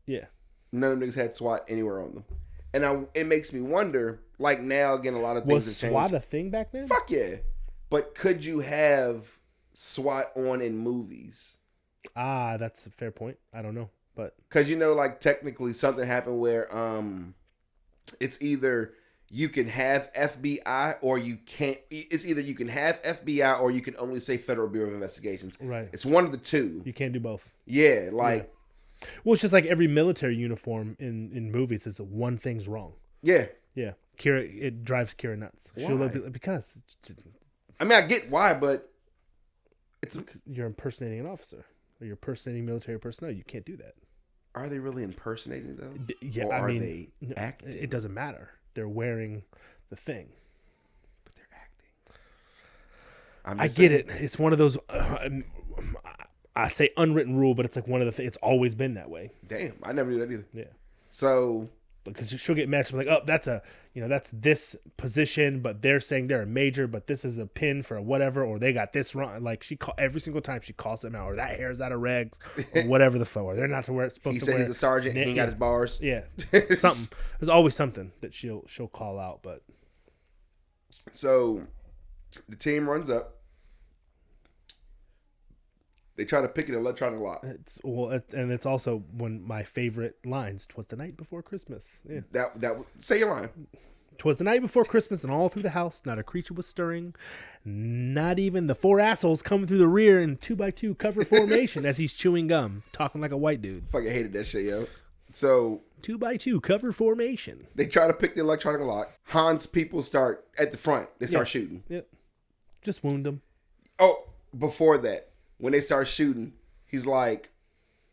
Yeah. None of them niggas had SWAT anywhere on them. And it makes me wonder, like now, again, a lot of things have changed. Was SWAT a thing back then? Fuck yeah. But could you have SWAT on in movies? Ah, that's a fair point. I don't know, but... Because, like, technically something happened where it's either you can have FBI or you can't... It's either you can have FBI or you can only say Federal Bureau of Investigations. Right. It's one of the two. You can't do both. Yeah, like... Yeah. Well, it's just like every military uniform in movies is one thing's wrong. Yeah. Yeah. It drives Kira nuts. Why? Because... I mean, I get why, but you're impersonating an officer, or you're impersonating military personnel. You can't do that. Are they really impersonating though? Yeah, or are they acting? It doesn't matter. They're wearing the thing, but they're acting. I get it. It's one of those. I say unwritten rule, but it's like one of the things. It's always been that way. Damn, I never knew that either. Yeah. So. Because she'll get matched like, oh, that's this position, but they're saying they're a major, but this is a pin for whatever, or they got this wrong. Like every single time she calls them out, or that hair's out of regs, or whatever the fuck, or they're not supposed to wear. He said he's a sergeant. He ain't got his bars. Yeah, something. There's always something that she'll call out. But so the team runs up. They try to pick an electronic lock. And it's also one of my favorite lines. 'Twas the night before Christmas. Yeah. That say your line. 'Twas the night before Christmas, and all through the house, not a creature was stirring. Not even the four assholes coming through the rear in 2x2 cover formation as he's chewing gum, talking like a white dude. Fucking hated that shit, yo. So 2x2 cover formation. They try to pick the electronic lock. Han's people start at the front. They start shooting. Yep. Just wound them. Oh, before that. When they start shooting, he's like,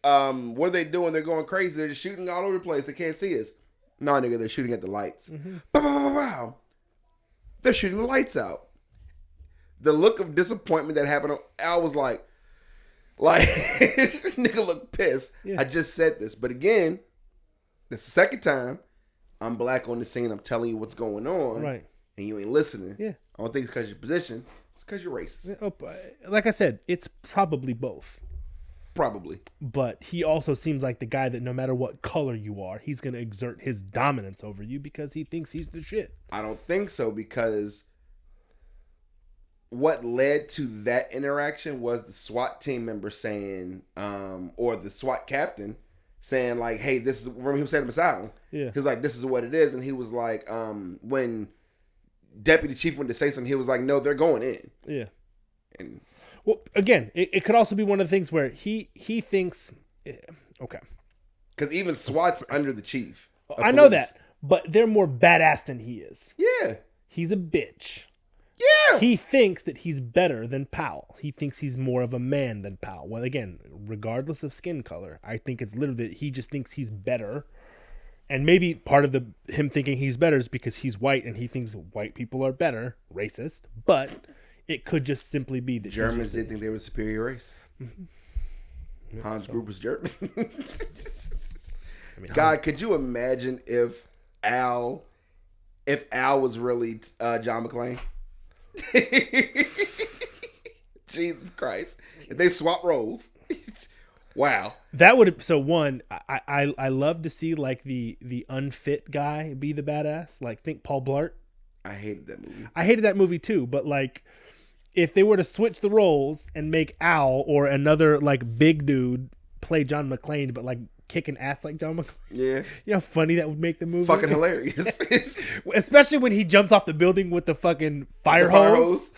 what are they doing? They're going crazy. They're just shooting all over the place. They can't see us. No, nigga, they're shooting at the lights. Mm-hmm. Wow. They're shooting the lights out. The look of disappointment that happened, Al was like, nigga looked pissed. Yeah. I just said this. But again, the second time, I'm black on the scene. I'm telling you what's going on. Right. And you ain't listening. Yeah. I don't think it's because of your position. It's because you're racist. Like I said, it's probably both. Probably. But he also seems like the guy that no matter what color you are, he's going to exert his dominance over you because he thinks he's the shit. I don't think so, because what led to that interaction was the SWAT team member saying, or the SWAT captain saying like, hey, this is, remember he was saying to Asylum. Yeah. He was like, this is what it is. And he was like, when Deputy Chief went to say something, he was like, no, they're going in. Yeah. And well, again, it could also be one of the things where he thinks, okay. Because even SWAT's under the chief. I know that, but they're more badass than he is. Yeah. He's a bitch. Yeah. He thinks that he's better than Powell. He thinks he's more of a man than Powell. Well, again, regardless of skin color, I think it's literally that he just thinks he's better. And maybe part of him thinking he's better is because he's white and he thinks white people are better, racist. But it could just simply be that Germans did think they were a superior race. Mm-hmm. Hans Gruber's German. God, could you imagine if Al was really John McClane? Jesus Christ. If they swap roles. Wow. That would so one. I love to see like the unfit guy be the badass. Like think Paul Blart. I hated that movie. I hated that movie too. But like, if they were to switch the roles and make Al or another like big dude play John McClane, but like kicking ass like John McClane. Yeah. You know how funny that would make the movie? Fucking hilarious. Especially when he jumps off the building with the fucking fire hose.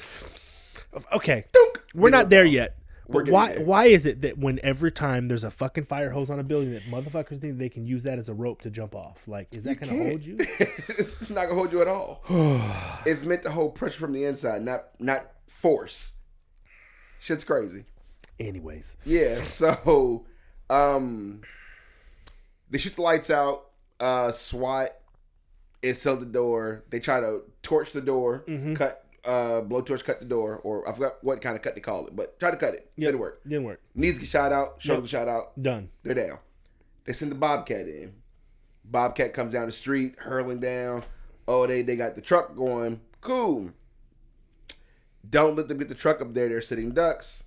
Okay. Dunk. We're not there yet. But why is it that when every time there's a fucking fire hose on a building that motherfuckers think they can use that as a rope to jump off? Like, is that going to hold you? It's not going to hold you at all. It's meant to hold pressure from the inside, not force. Shit's crazy. Anyways. Yeah, so they shoot the lights out. SWAT is still at the door. They try to torch the door, blowtorch cut the door, or I forgot what kind of cut they call it, but try to cut it. Yep. Didn't work. Needs to get shot out. Shoulder shot out. Done. They're down. They send the Bobcat in. Bobcat comes down the street, hurling down. Oh, they got the truck going. Cool. Don't let them get the truck up there. They're sitting ducks.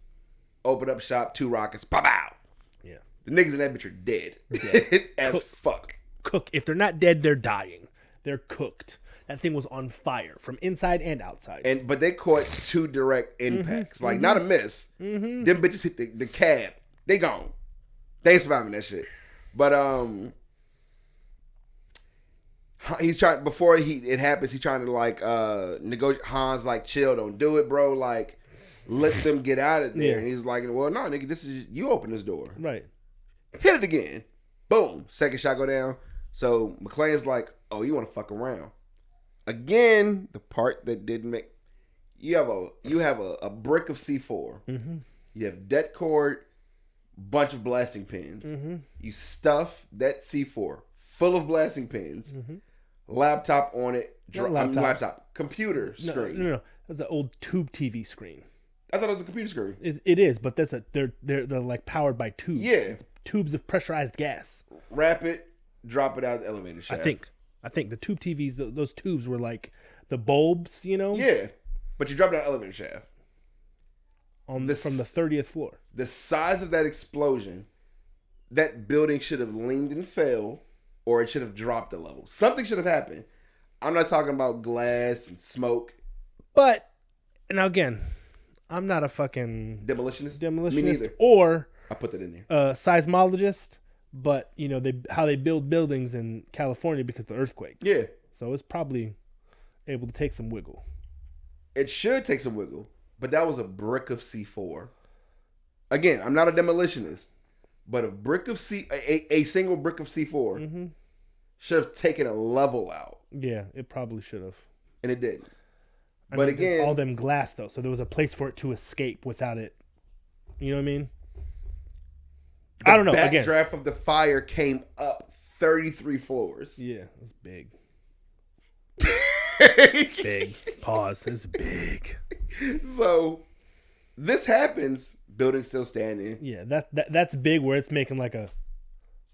Open up shop. 2 rockets. Pow. Yeah. The niggas in that bitch are dead. Yeah. As fuck. Cook. If they're not dead, they're dying. They're cooked. That thing was on fire from inside and outside. But they caught 2 direct impacts. Like, not a miss. Them bitches hit the cab. They gone. They ain't surviving that shit. But, he's trying, before it happens, he's trying to, like, negotiate. Han's like, chill, don't do it, bro. Like, let them get out of there. Yeah. And he's like, well, no, nigga, you open this door. Right. Hit it again. Boom. Second shot go down. So, McClane's like, oh, you want to fuck around. Again, the part that didn't make you have a brick of C4. You have det cord, bunch of blasting pins. You stuff that C4 full of blasting pins. Laptop on it. Computer screen. No. That's an old tube TV screen. I thought it was a computer screen. It is, but they're like powered by tubes. Yeah, tubes of pressurized gas. Wrap it, drop it out the elevator shaft. I think the tube TVs, those tubes were like the bulbs, you know? Yeah. But you dropped down an elevator shaft. From the 30th floor. The size of that explosion, that building should have leaned and fell, or it should have dropped a level. Something should have happened. I'm not talking about glass and smoke. But, now again, I'm not a fucking... Demolitionist? Me neither. Or... I put that in there. Seismologist. But, you know, how they build buildings in California because of the earthquakes. Yeah. So it's probably able to take some wiggle. It should take some wiggle. But that was a brick of C4. Again, I'm not a demolitionist. But a single brick of C4 should have taken a level out. Yeah, it probably should have. And it didn't. But again... all them glass, though. So there was a place for it to escape without it. You know what I mean? I don't know. The backdraft of the fire came up 33 floors. Yeah, it's big. Big. Pause. It's big. So this happens. Building still standing. Yeah, that's big. Where it's making like a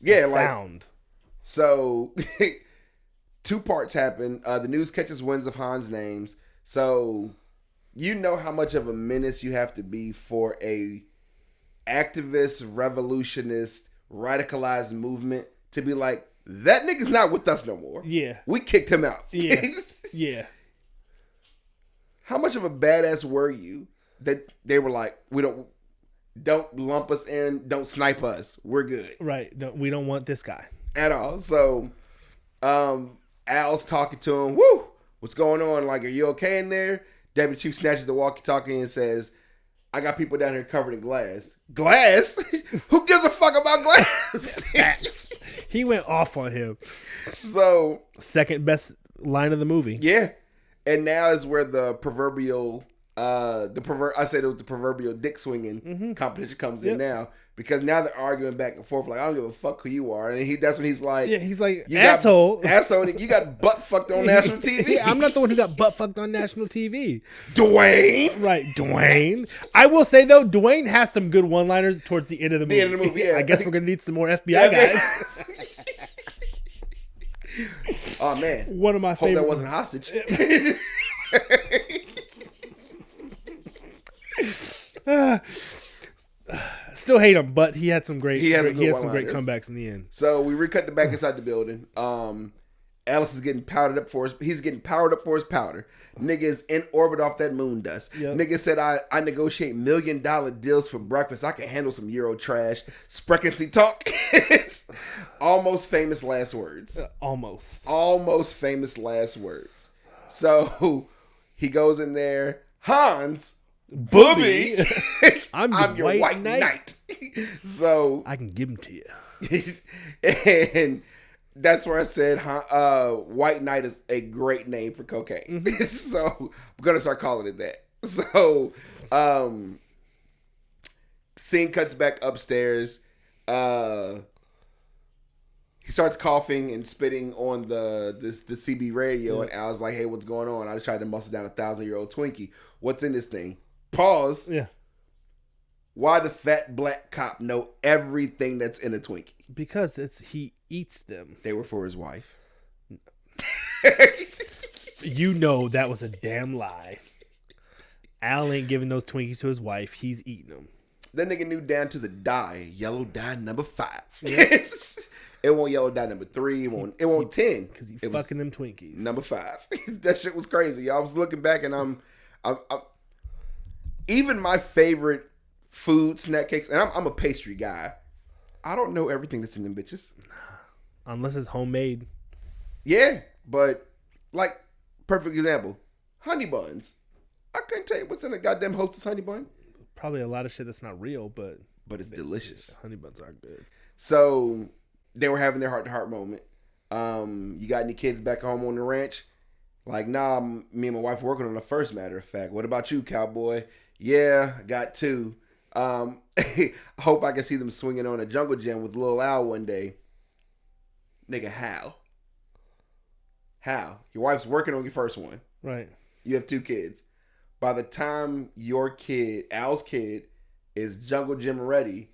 sound. So 2 parts happen. The news catches winds of Han's names. So you know how much of a menace you have to be for a activist, revolutionist, radicalized movement to be like, that nigga's not with us no more. Yeah. We kicked him out. Yeah. Yeah. How much of a badass were you that they were like, don't lump us in, don't snipe us. We're good. Right. We don't want this guy. At all. So Al's talking to him. Woo! What's going on? Like, are you okay in there? Deputy Chief snatches the walkie-talkie and says, I got people down here covered in glass. Glass? Who gives a fuck about glass? He went off on him. So, second best line of the movie. Yeah. And now is where the proverbial I said it was the proverbial dick swinging competition comes in now. Because now they're arguing back and forth like, I don't give a fuck who you are. And that's when he's like... Yeah, he's like, asshole. Asshole, you got butt fucked on national TV. Yeah, I'm not the one who got butt fucked on national TV. Dwayne. Right, Dwayne. I will say, though, Dwayne has some good one-liners towards the end of the movie. Yeah. I guess we're going to need some more FBI guys. Oh, man. One of my favorite... Hope that wasn't hostage. still hate him, but he had some great comebacks in the end. So we recut the back inside the building. Alice is getting powdered up for his powder. Nigga is in orbit off that moon dust. Yep. Nigga said I negotiate $1 million deals for breakfast. I can handle some Euro trash. Spreckensy talk. Almost famous last words. Almost famous last words. So he goes in there. Hans, Booby, I'm your white knight. So I can give him to you. And that's where I said White Knight is a great name for cocaine. Mm-hmm. So I'm going to start calling it that. So scene cuts back upstairs. He starts coughing and spitting on the CB radio, and Al's like, hey, what's going on? I just tried to muscle down a 1,000-year-old Twinkie. What's in this thing? Pause. Yeah. Why the fat black cop know everything that's in a Twinkie? Because he eats them. They were for his wife. You know that was a damn lie. Al ain't giving those Twinkies to his wife. He's eating them. That nigga knew down to the dye. Yellow dye number 5. Yeah. It won't yellow dye number 3. It won't 10. Because he fucking them Twinkies. Number 5. That shit was crazy. I was looking back and I'm even my favorite food snack cakes, and I'm a pastry guy. I don't know everything that's in them bitches. Unless it's homemade. Yeah, but like, perfect example. Honey buns. I couldn't tell you what's in a goddamn Hostess honey bun. Probably a lot of shit that's not real, but it's delicious. Honey buns are good. So they were having their heart-to-heart moment. You got any kids back home on the ranch? Like, nah, me and my wife are working on the first, matter of fact. What about you, cowboy? Yeah, I got 2. I hope I can see them swinging on a jungle gym with Lil Al one day. Nigga, how? Your wife's working on your first one. Right. You have 2 kids. By the time your kid, Al's kid, is jungle gym ready,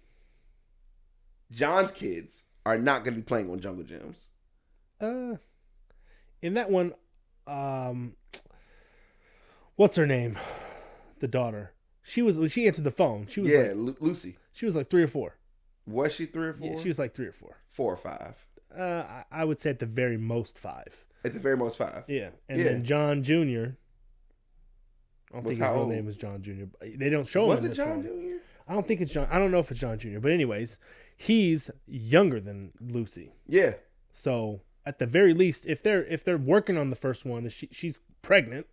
John's kids are not going to be playing on jungle gyms. In that one, what's her name? The daughter. She answered the phone. She was Lucy. She was like 3 or 4. Was she 3 or 4? Yeah, she was like 3 or 4. 4 or 5. I would say at the very most 5. At the very most 5. Yeah, and then John Jr. I don't think his real name was John Jr. They don't show him. Was it John Jr.? I don't think it's John. I don't know if it's John Jr. But anyways, he's younger than Lucy. Yeah. So at the very least, if they're working on the first one, she's pregnant.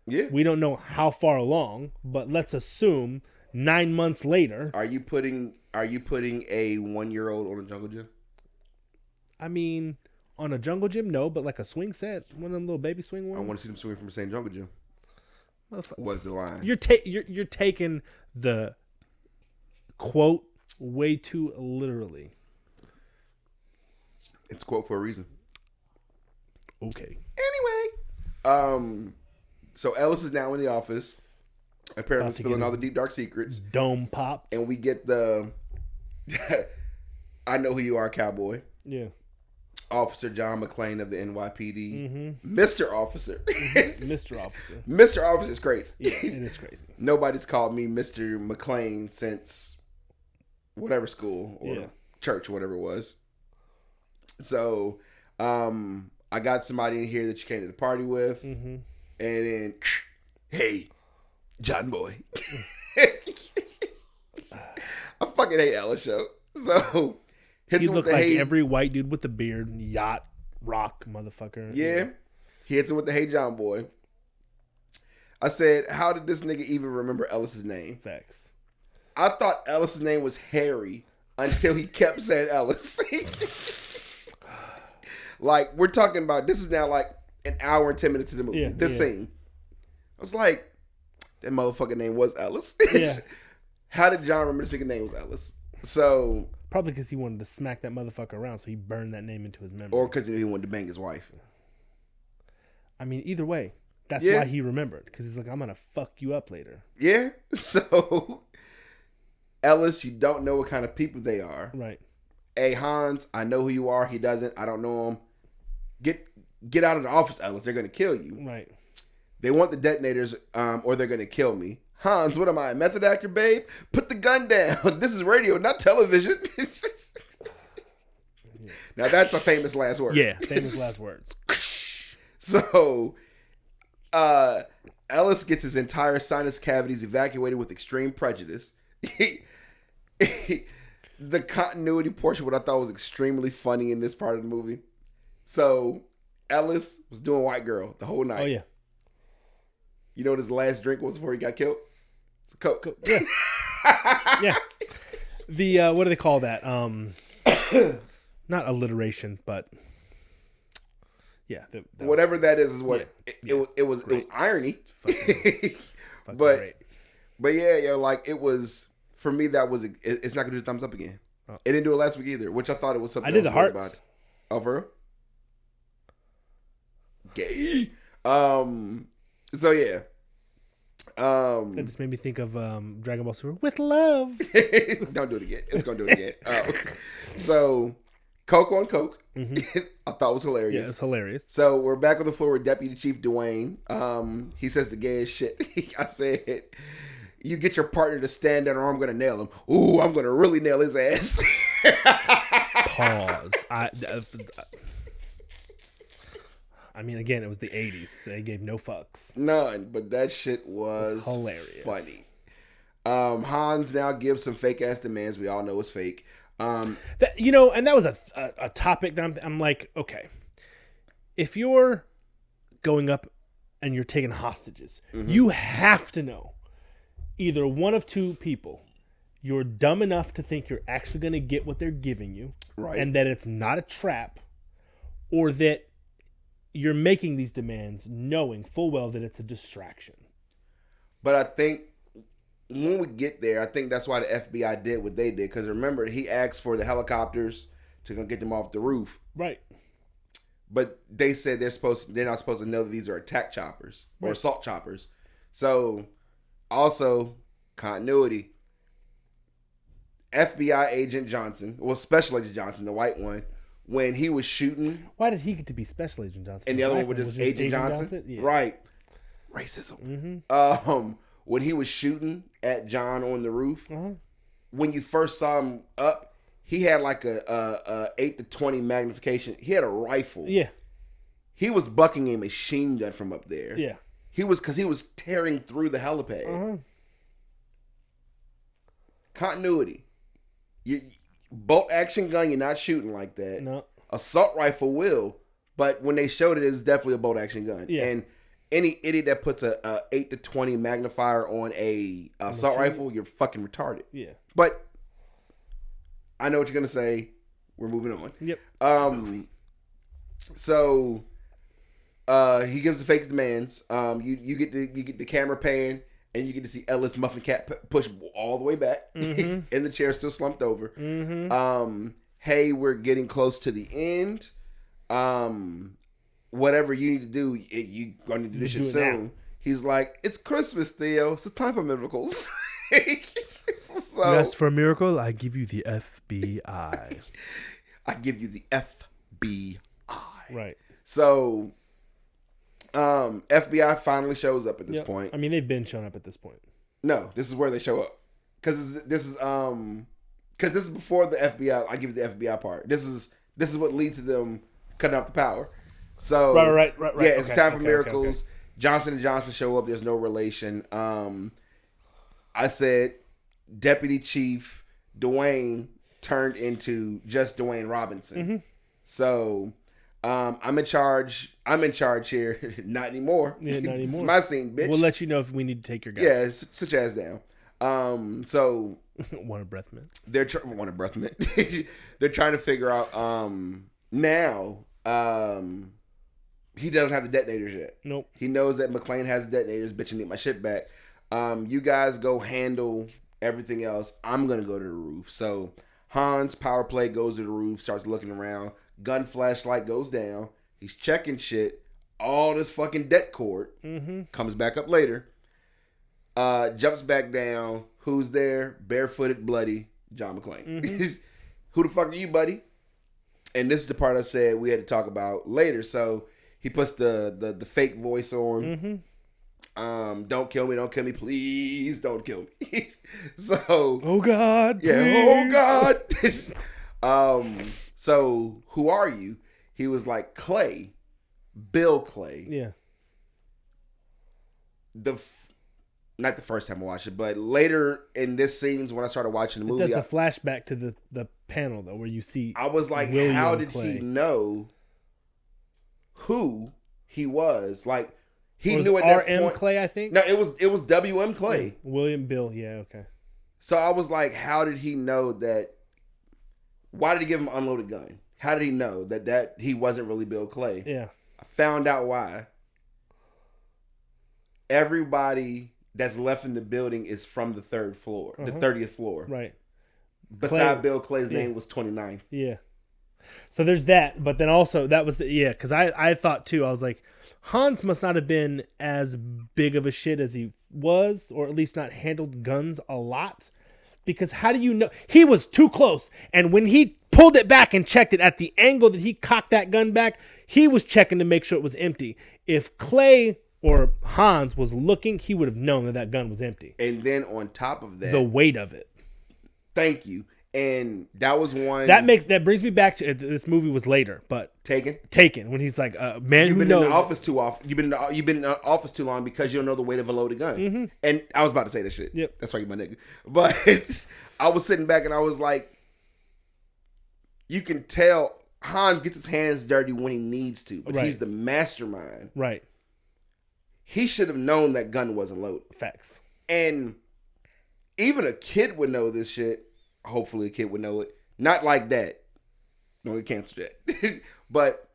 Yeah. We don't know how far along, but let's assume 9 months later. Are you putting a 1-year-old on a jungle gym? I mean, on a jungle gym, no, but like a swing set, one of them little baby swing ones. I want to see them swing from the same jungle gym. What's the line? You're taking the quote way too literally. It's a quote for a reason. Okay. Anyway, so Ellis is now in the office, apparently spilling all the deep dark secrets. Dome popped, and we get the I know who you are, cowboy. Yeah. Officer John McClane of the NYPD. Mr. Officer. Mr. Officer. Mr. Officer is crazy. Yeah, it is crazy. Nobody's called me Mr. McClane since whatever school or church, whatever it was. So, I got somebody in here that you came to the party with. Mm-hmm. And then, hey, John Boy. I fucking hate Alice Show. So... He looked like every white dude with the beard, yacht, rock, motherfucker. Yeah. He hits him with the hey John boy. I said, how did this nigga even remember Ellis's name? Facts. I thought Ellis's name was Harry until he kept saying Ellis. Like, we're talking about, this is now like an hour and 10 minutes of the movie. This scene. I was like, that motherfucking name was Ellis. Yeah. How did John remember this nigga name was Ellis? So... Probably because he wanted to smack that motherfucker around, so he burned that name into his memory. Or because he wanted to bang his wife. I mean, either way, that's why he remembered. Because he's like, I'm going to fuck you up later. Yeah. So, Ellis, you don't know what kind of people they are. Right. Hey, Hans, I know who you are. He doesn't. I don't know him. Get out of the office, Ellis. They're going to kill you. Right. They want the detonators or they're going to kill me. Hans, what am I, a method actor, babe? Put the gun down. This is radio, not television. Now that's a famous last word. Yeah, famous last words. So, Ellis gets his entire sinus cavities evacuated with extreme prejudice. The continuity portion, what I thought was extremely funny in this part of the movie. So, Ellis was doing white girl the whole night. Oh, yeah. You know what his last drink was before he got killed? It's a Coke. Yeah. Yeah. The, what do they call that? Not alliteration, but yeah. Whatever that is what it was irony. Fucking but yeah, like it was, for me, that was, it's not going to do thumbs up again. Oh. It didn't do it last week either, which I thought it was something I did the hearts. Oh, for real? Gay. So yeah. That just made me think of Dragon Ball Super with love. Don't do it again. It's gonna do it again. So, Coke on Coke. Mm-hmm. I thought was hilarious. Yeah, it's hilarious. So we're back on the floor with Deputy Chief Dwayne. He says the gayest shit. I said, "You get your partner to stand there, or I'm gonna nail him." Ooh, I'm gonna really nail his ass. Pause. I mean, again, it was the 80s. They gave no fucks. None, but that shit was hilarious. Funny. Hans now gives some fake ass demands. We all know it's fake. And that was a topic that I'm like, okay, if you're going up and you're taking hostages, mm-hmm. you have to know either one of two people. You're dumb enough to think you're actually going to get what they're giving you, right, and that it's not a trap, or that you're making these demands knowing full well that it's a distraction. But I think when we get there, I think that's why the FBI did what they did. Because remember, he asked for the helicopters to go get them off the roof. Right. But they said they're not supposed to know that these are attack choppers or assault choppers. So, also, continuity. FBI agent Johnson, Special Agent Johnson, the white one, when he was shooting. Why did he get to be Special Agent Johnson? And the other one was just Agent Johnson? Yeah. Right. Racism. Mm-hmm. When he was shooting at John on the roof, when you first saw him up, he had like a 8-20 magnification. He had a rifle. Yeah. He was bucking a machine gun from up there. Yeah. Because he was tearing through the helipad. Continuity. Bolt action gun, you're not shooting like that. No. Assault rifle will, but when they showed it, it's definitely a bolt action gun. Yeah. And any idiot that puts a 8-20 magnifier on a assault rifle, you're fucking retarded. Yeah. But I know what you're gonna say. We're moving on. Yep. So he gives the fake demands. You get the camera pan. And you get to see Ellis Muffin Cat push all the way back in the chair, still slumped over. Mm-hmm. Hey, we're getting close to the end. Whatever you need to do, you're going to do this shit soon. Now. He's like, it's Christmas, Theo. It's time for miracles. You ask for a miracle, I give you the FBI. I give you the FBI. Right. So... FBI finally shows up at this point. I mean, they've been showing up at this point. No, this is where they show up. Because this is before the FBI. I give you the FBI part. This is what leads to them cutting off the power. So right. Yeah, it's time for miracles. Okay. Johnson & Johnson show up. There's no relation. I said Deputy Chief Dwayne turned into just Dwayne Robinson. Mm-hmm. So. I'm in charge here. Not anymore. Yeah, not anymore. This is my scene, bitch. We'll let you know if we need to take your guys. Yeah, sit your ass down. So want a breath mint? Want a breath mint? They're trying to figure out. Now, he doesn't have the detonators yet. Nope. He knows that McClane has the detonators. Bitch, I need my shit back. You guys go handle everything else. I'm gonna go to the roof. So Hans power play goes to the roof, starts looking around. Gun flashlight goes down. He's checking shit. All this fucking det cord comes back up later. Jumps back down. Who's there? Barefooted, bloody John McClane. Who the fuck are you, buddy? And this is the part I said we had to talk about later. So he puts the fake voice on. don't kill me, please don't kill me. So, oh God, yeah, please. oh God. So who are you? He was like Clay, Bill Clay. Yeah. Not the first time I watched it, but later in this scenes when I started watching the movie, it does a flashback to the panel though, where you see. I was like, William how did Clay. he know who he was? Like, he was knew it at that R.M. point. Clay, I think. No, it was W.M. Clay. William Bill, yeah, okay. So I was like, how did he know that? Why did he give him an unloaded gun? How did he know that he wasn't really Bill Clay? Yeah. I found out why. Everybody that's left in the building is from the third floor, the 30th floor. Right. Beside Bill Clay's name was 29th. Yeah. So there's that, but then also that was because I thought too, I was like, Hans must not have been as big of a shit as he was, or at least not handled guns a lot. Because how do you know? He was too close. And when he pulled it back and checked it at the angle that he cocked that gun back, he was checking to make sure it was empty. If Clay or Hans was looking, he would have known that gun was empty. And then on top of that, the weight of it. Thank you. And that was one that brings me back to this movie was later, but Taken when he's like, man, you've been in the office too often. You've been in the office too long because you don't know the weight of a loaded gun. Mm-hmm. And I was about to say that shit. Yep. That's why you're my nigga. But I was sitting back and I was like, you can tell Hans gets his hands dirty when he needs to, but he's the mastermind. Right. He should have known that gun wasn't loaded. Facts. And even a kid would know this shit. Hopefully a kid would know it. Not like that. No, we canceled that. But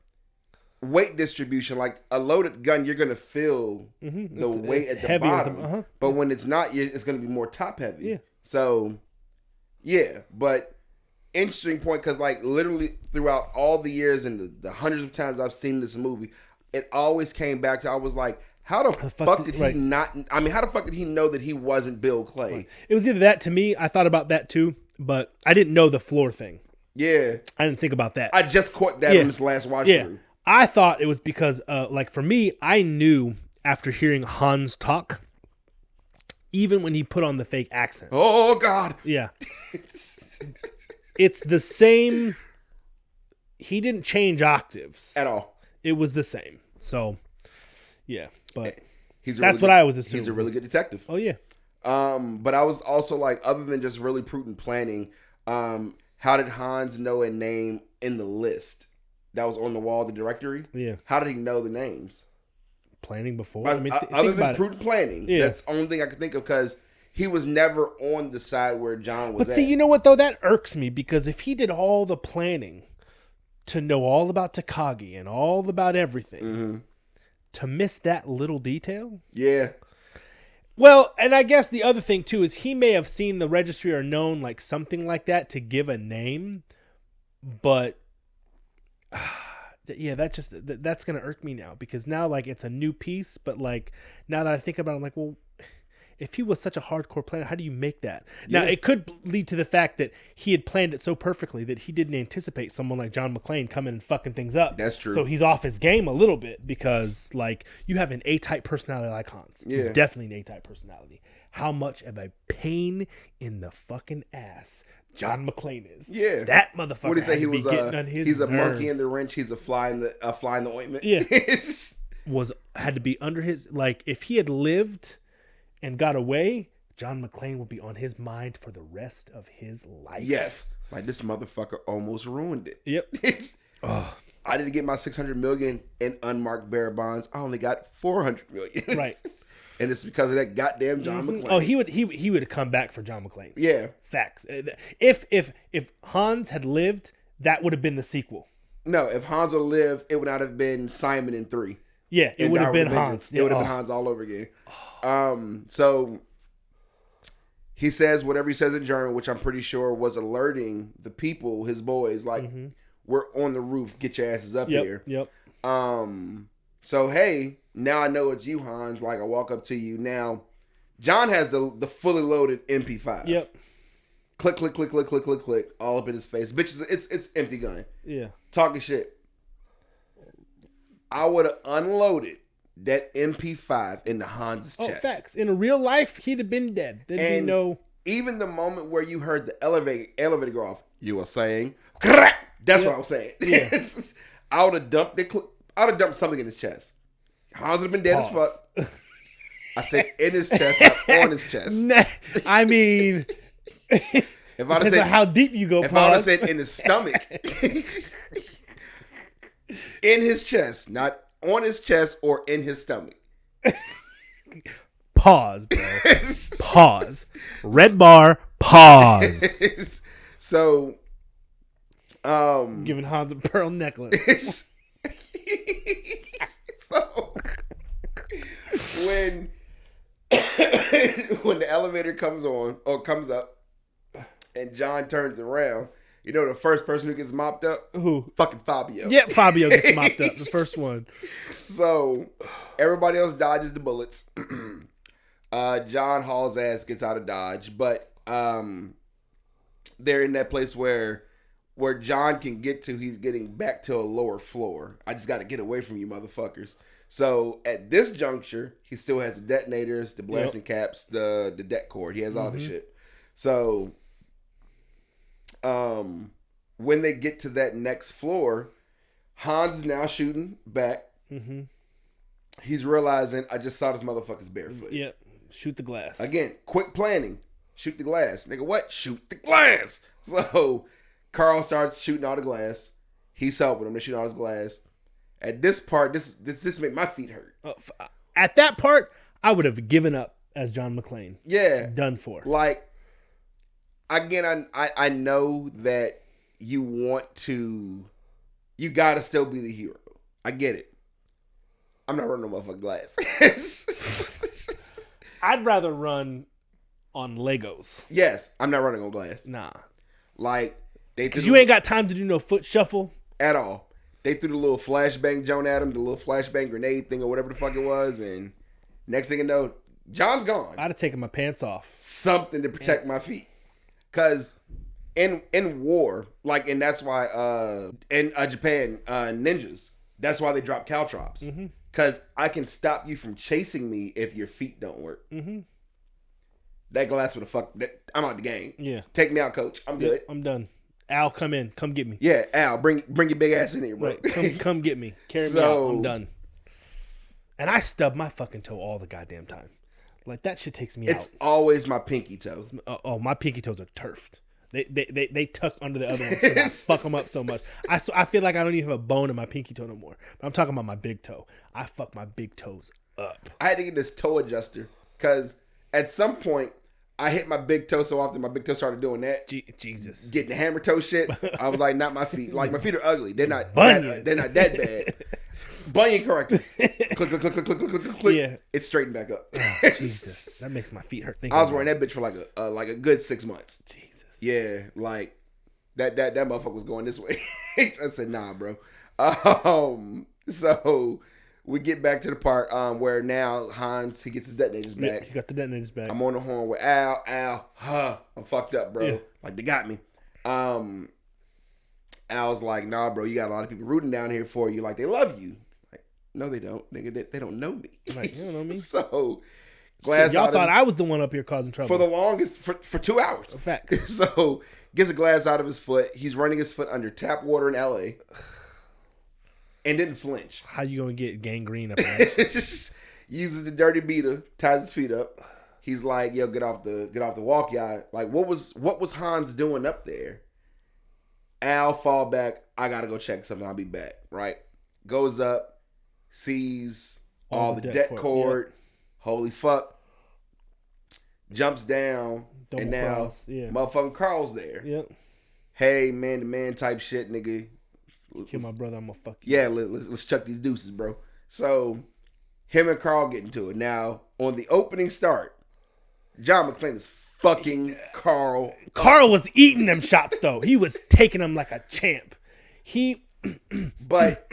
weight distribution, like a loaded gun, you're going to feel the weight at the bottom. But when it's not, it's going to be more top heavy. Yeah. So, yeah. But interesting point, because like literally throughout all the years and the hundreds of times I've seen this movie, it always came back to, I was like, how the fuck did he not? I mean, how the fuck did he know that he wasn't Bill Clay? Right. It was either that to me. I thought about that too, but I didn't know the floor thing. Yeah, I didn't think about that. I just caught that in this last watch through. I thought it was because, like for me, I knew after hearing Hans talk, even when he put on the fake accent. Oh God. Yeah. It's the same. He didn't change octaves at all. It was the same. So, yeah. But that's what I was assuming. He's a really good detective. Oh yeah. But I was also like, other than just really prudent planning, how did Hans know a name in the list that was on the wall, the directory? Yeah. How did he know the names? Planning before. I mean, other than prudent planning, that's the only thing I could think of, because he was never on the side where John was. But see, you know what though? That irks me, because if he did all the planning to know all about Takagi and all about everything. To miss that little detail? Yeah. Well, and I guess the other thing too is he may have seen the registry or known like something like that to give a name, but yeah, that's gonna irk me now, because now like it's a new piece, but like now that I think about it, I'm like, well, if he was such a hardcore planner, how do you make that? Yeah. Now, it could lead to the fact that he had planned it so perfectly that he didn't anticipate someone like John McClane coming and fucking things up. That's true. So he's off his game a little bit, because, like, you have an A-type personality like Hans. Yeah. He's definitely an A-type personality. How much of a pain in the fucking ass John McClane is. Yeah. That motherfucker. What did he say? He was he's a monkey in the wrench. He's a fly in the ointment. Yeah. Had to be under his, like, if he had lived and got away, John McClane will be on his mind for the rest of his life. Yes. Like, this motherfucker almost ruined it. Yep. I didn't get my $600 million in unmarked bearer bonds. I only got $400 million. Right. And it's because of that goddamn John McClane. Oh, he would have come back for John McClane. Yeah. Facts. If Hans had lived, that would have been the sequel. No, if Hans would have lived, it would not have been Simon in 3. Yeah, it would have been Hans. It would have been Hans all over again. So he says whatever he says in German, which I'm pretty sure was alerting the people, his boys, like, we're on the roof, get your asses up here. Yep. So hey, now I know it's you, Hans. Like, I walk up to you. Now, John has the fully loaded MP5. Yep. Click, click, click, click, click, click, click, all up in his face. Bitch, it's empty gun. Yeah. Talking shit. I would have unloaded that MP5 into Hans' chest. Facts. In real life, he'd have been dead. There'd be no... Even the moment where you heard the elevator go off, you were saying, crack! That's what I'm saying. Yeah. I would have dumped something in his chest. Hans would have been dead as fuck. I said in his chest, not on his chest. I mean, if I'd have said how deep you go, if I would have said in his stomach, in his chest, not on his chest or in his stomach. Pause, bro. Pause. Red bar. Pause. So, giving Hans a pearl necklace. So, when the elevator comes up, and John turns around, you know the first person who gets mopped up? Who? Fucking Fabio. Yeah, Fabio gets mopped up. The first one. So, everybody else dodges the bullets. John Hall's ass gets out of Dodge, but they're in that place where John can get to. He's getting back to a lower floor. I just got to get away from you motherfuckers. So at this juncture, he still has the detonators, the blasting caps, the det cord. He has all the shit. So when they get to that next floor, Hans is now shooting back. Mm-hmm. He's realizing, I just saw this motherfucker's barefoot. Yep. Shoot the glass. Again, quick planning. Shoot the glass. Nigga, what? Shoot the glass. So Carl starts shooting all the glass. He's helping him to shoot all his glass. At this part, this made my feet hurt. At that part, I would have given up as John McClane. Yeah. Done for. Like, again, I know that you gotta still be the hero. I get it. I'm not running no motherfucking glass. I'd rather run on Legos. Yes, I'm not running on glass. Nah. Like, because you ain't got time to do no foot shuffle. At all. They threw the little flashbang Joan at him, the little flashbang grenade thing or whatever the fuck it was, and next thing you know, John's gone. I'd have taken my pants off. Something to protect my feet. Because in war, like, and that's why in Japan, ninjas, that's why they drop caltrops. Because I can stop you from chasing me if your feet don't work. That glass would have fucked. I'm out the game. Yeah. Take me out, coach. I'm good. I'm done. Al, come in. Come get me. Yeah, Al, bring your big ass in here, bro. Right. Come get me. Carry me out. I'm done. And I stub my fucking toe all the goddamn time. Like, that shit takes me out. It's always my pinky toe. My pinky toes are turfed. They tuck under the other ones because I fuck them up so much. I feel like I don't even have a bone in my pinky toe no more. But I'm talking about my big toe. I fuck my big toes up. I had to get this toe adjuster because at some point I hit my big toe so often my big toe started doing that. Jesus. Getting the hammer toe shit. I was like, not my feet. Like, my feet are ugly. They're not that bad. Bunion corrected. Click, click, click, click, click, click, click, click. Yeah. It's straightened back up. Oh, Jesus. That makes my feet hurt. I was wearing that bitch for like a good 6 months. Jesus. Yeah, like that motherfucker was going this way. I said, nah, bro. So we get back to the part where now Hans, he gets his detonators back. Yeah, he got the detonators back. I'm on the horn with Al, I'm fucked up, bro. Yeah. Like, they got me. Al's like, nah, bro, you got a lot of people rooting down here for you. Like, they love you. Like, no, they don't. Nigga, they don't know me. Like, you don't know me. So, glass y'all thought I was the one up here causing trouble. For the longest, for 2 hours. Fact. So, gets a glass out of his foot. He's running his foot under tap water in L.A. and didn't flinch. How you gonna get gangrene up there? Uses the dirty beater, ties his feet up. He's like, yo, get off the walk, y'all. Like, what was Hans doing up there? Al fall back. I gotta go check something. I'll be back. Right. Goes up, sees all the det cord. Yep. Holy fuck. Jumps down. And now motherfucking Carl's there. Yep. Hey, man to man type shit, nigga. Kill my brother, I'm gonna fuck you. Yeah, let's chuck these deuces, bro. So him and Carl get into it. Now, on the opening start, John McClane is fucking Carl. Carl was eating them shots though. He was taking them like a champ. But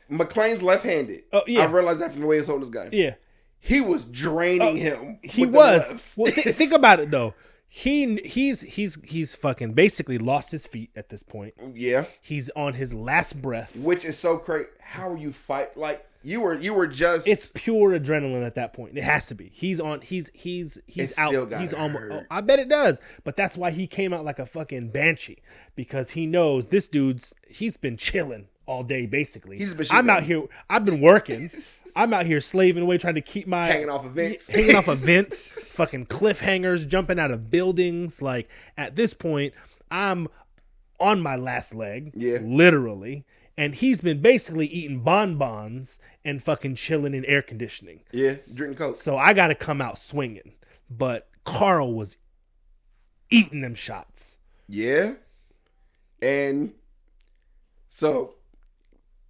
McClane's left-handed. Oh yeah. I realized that from the way he was holding his gun. Yeah. He was draining him. He was. Well, think about it though. He's fucking basically lost his feet at this point. Yeah. He's on his last breath. Which is so crazy. How are you fight? Like, You were just. It's pure adrenaline at that point. It has to be. He's out. He's almost. I bet it does. But that's why he came out like a fucking banshee, because he knows this he's been chilling all day basically. I'm out here. I've been working. I'm out here slaving away, trying to keep my hanging off of vents, fucking cliffhangers, jumping out of buildings. Like at this point, I'm on my last leg, literally, and he's been basically eating bonbons and fucking chilling in air conditioning. Yeah, drinking Coke. So I got to come out swinging, but Carl was eating them shots. Yeah, and so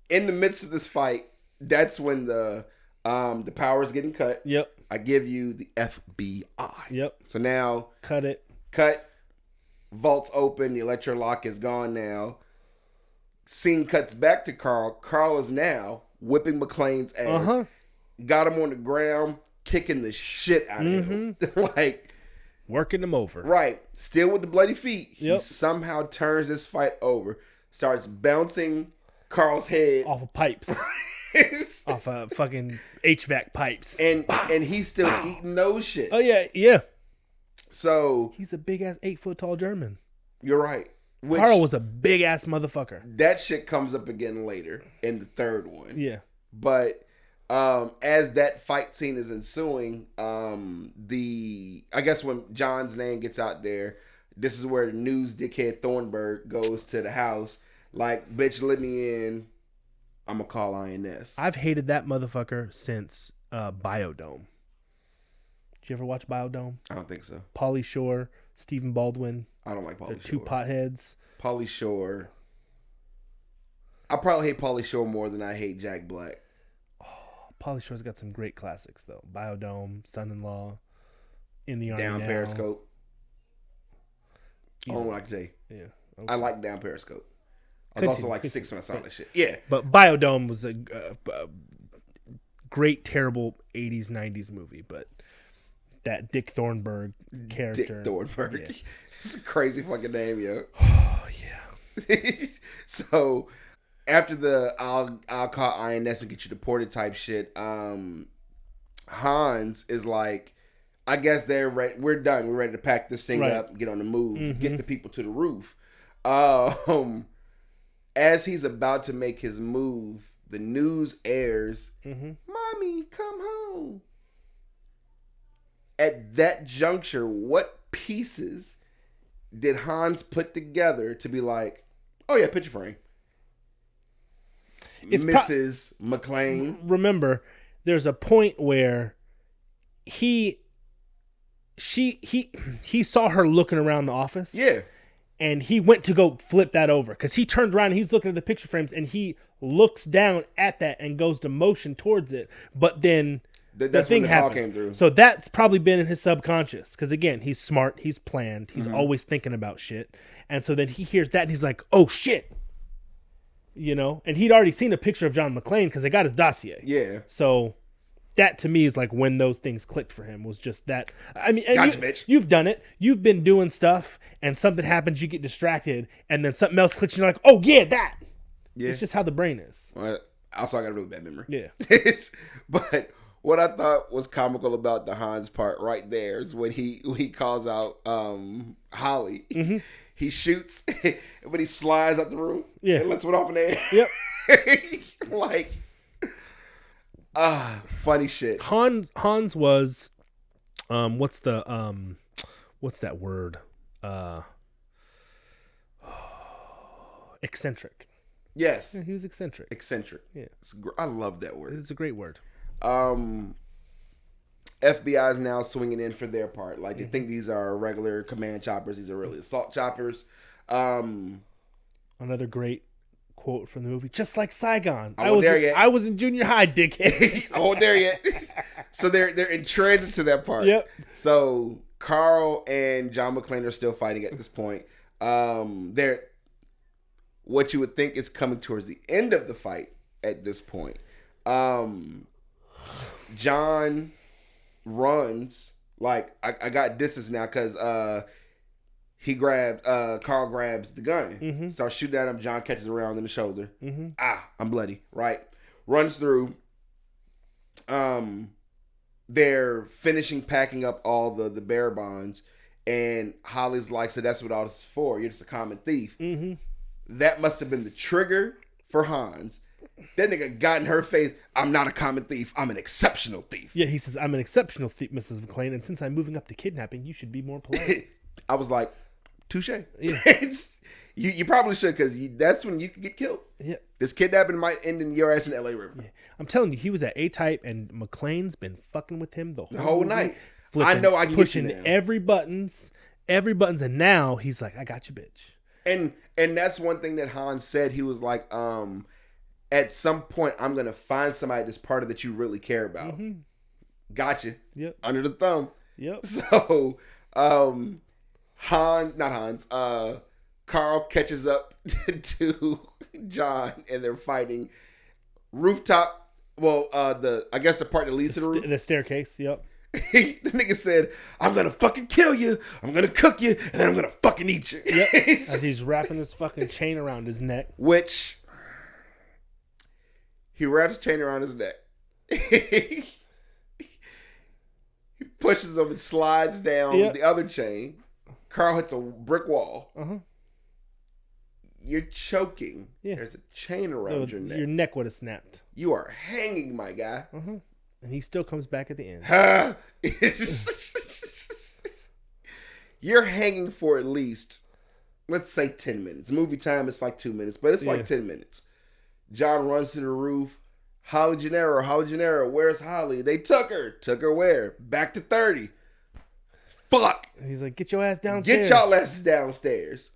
in the midst of this fight. That's when the power is getting cut. Yep. I give you the FBI. Yep. So now Cut. Vault's open. The electrolock is gone now. Scene cuts back to Carl. Carl is now whipping McClane's ass. Uh-huh. Got him on the ground, kicking the shit out of him. Like working him over. Right. Still with the bloody feet. Yep. He somehow turns this fight over. Starts bouncing Carl's head off of pipes. Off of fucking HVAC pipes. And he's still eating those shit. Oh, yeah. So he's a big-ass 8-foot tall German. You're right. Carl was a big-ass motherfucker. That shit comes up again later in the third one. Yeah. But as that fight scene is ensuing, I guess when John's name gets out there, this is where the news dickhead Thornburg goes to the house. Like, bitch, let me in. I'm going to call INS. I've hated that motherfucker since Biodome. Did you ever watch Biodome? I don't think so. Pauly Shore, Stephen Baldwin. I don't like Pauly Shore. Two potheads. Pauly Shore. I probably hate Pauly Shore more than I hate Jack Black. Oh, Pauly Shore's got some great classics, though. Biodome, Son-in-Law, In the Army Down Now. Periscope. I don't like Jay. Yeah. Okay. I like Down Periscope. I was also like 6 when I saw that shit. Yeah. But Biodome was a great, terrible 80s, 90s movie. But that Dick Thornburg character. Dick Thornburg. Yeah. It's a crazy fucking name, yo. Oh, yeah. So, after the I'll call INS and get you deported type shit, Hans is like, I guess they're ready. We're done. We're ready to pack this thing up, get on the move, get the people to the roof. As he's about to make his move, the news airs, Mommy, come home. At that juncture, what pieces did Hans put together to be like, oh yeah, picture frame. It's Mrs. McClane. Remember, there's a point where he saw her looking around the office. Yeah. And he went to go flip that over because he turned around and he's looking at the picture frames and he looks down at that and goes to motion towards it. But then the thing happens. Came through. So that's probably been in his subconscious because, again, he's smart, he's planned, he's always thinking about shit. And so then he hears that and he's like, oh, shit. You know? And he'd already seen a picture of John McClane because they got his dossier. Yeah. So that, to me, is like when those things clicked for him was just that. I mean, gotcha, bitch. You've done it. You've been doing stuff and something happens, you get distracted, and then something else clicks and you're like, oh, yeah, that. Yeah. It's just how the brain is. Well, also, I got a really bad memory. Yeah. But what I thought was comical about the Hans part right there is when he calls out Holly. Mm-hmm. He shoots, but he slides out the room. Yeah. And lets one off in the air. Yep. Like, funny shit. Hans was, what's that word? Eccentric. Yes. Yeah, he was eccentric. Eccentric. Yeah. I love that word. It's a great word. FBI is now swinging in for their part. Like, they think these are regular command choppers. These are really assault choppers. Another great quote from the movie, just like Saigon. I was in junior high, dickhead. I won't there yet. So they're in transit to that part. Yep. So Carl and John McClane are still fighting at this point. They're what you would think is coming towards the end of the fight at this point. John runs like I got distance now because Carl grabs the gun, starts shooting at him. John catches around in the shoulder. I'm bloody. Right, runs through. they're finishing packing up all the bearer bonds, and Holly's like, so that's what all this is for. You're just a common thief. Mm-hmm. That must have been the trigger for Hans. That nigga got in her face. I'm not a common thief. I'm an exceptional thief. Yeah, he says, I'm an exceptional thief, Mrs. McClane, and since I'm moving up to kidnapping, you should be more polite. I was like, touche. Yeah. you probably should, because that's when you could get killed. Yeah. This kidnapping might end in your ass in LA River. Yeah. I'm telling you, he was at A-Type, and McClane's been fucking with him the whole night. Flipping, I know I can pushing get you now. every buttons, and now he's like, I got you, bitch. And that's one thing that Hans said. He was like, at some point, I'm going to find somebody that's part of that you really care about. Mm-hmm. Gotcha. Yep. Under the thumb. Yep. So, Carl catches up to John, and they're fighting. Rooftop, I guess the part that leads to the roof. The staircase, yep. The nigga said, I'm gonna fucking kill you, I'm gonna cook you, and then I'm gonna fucking eat you. Yep. As he's wrapping his fucking chain around his neck. Which, he wraps chain around his neck. He pushes him and slides down the other chain. Carl hits a brick wall. Uh-huh. You're choking. Yeah. There's a chain around your neck. Your neck would have snapped. You are hanging, my guy. Uh-huh. And he still comes back at the end. You're hanging for at least, let's say 10 minutes. Movie time, it's like 2 minutes, but it's like 10 minutes. John runs to the roof. Holly Gennaro, where's Holly? They took her. Took her where? Back to 30. Fuck. He's like, get your ass downstairs. Get y'all asses downstairs.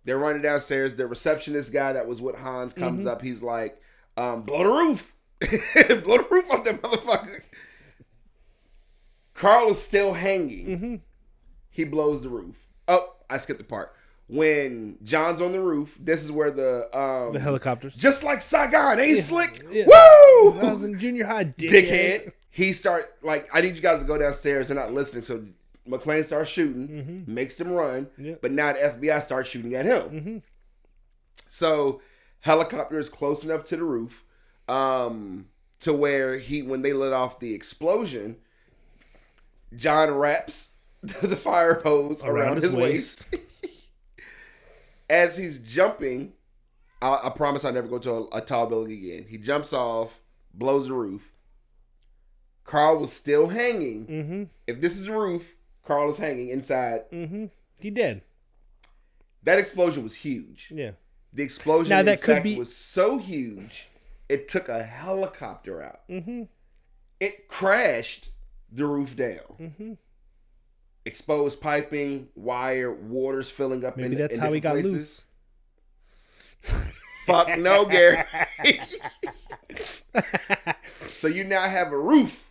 They're running downstairs. The receptionist guy that was with Hans comes up. He's like, blow the roof. Blow the roof off that motherfucker. Carl is still hanging. Mm-hmm. He blows the roof. Oh, I skipped the part. When John's on the roof, this is where the helicopters. Just like Saigon, ain't slick? Yeah. Woo! I was in junior high, dickhead. He I need you guys to go downstairs. They're not listening. So McClane starts shooting, makes them run. Yep. But now the FBI starts shooting at him. Mm-hmm. So helicopter is close enough to the roof to where when they let off the explosion, John wraps the fire hose around his waist. As he's jumping, I promise I'll never go to a tall building again. He jumps off, blows the roof. Carl was still hanging. Mm-hmm. If this is the roof, Carl is hanging inside. Mm-hmm. He did. That explosion was huge. Yeah. The explosion, now, in fact, was so huge, it took a helicopter out. Mm-hmm. It crashed the roof down. Mm-hmm. Exposed piping, wire, water's filling up. Maybe that's how he got places. Loose. Fuck no, Gary. So you now have a roof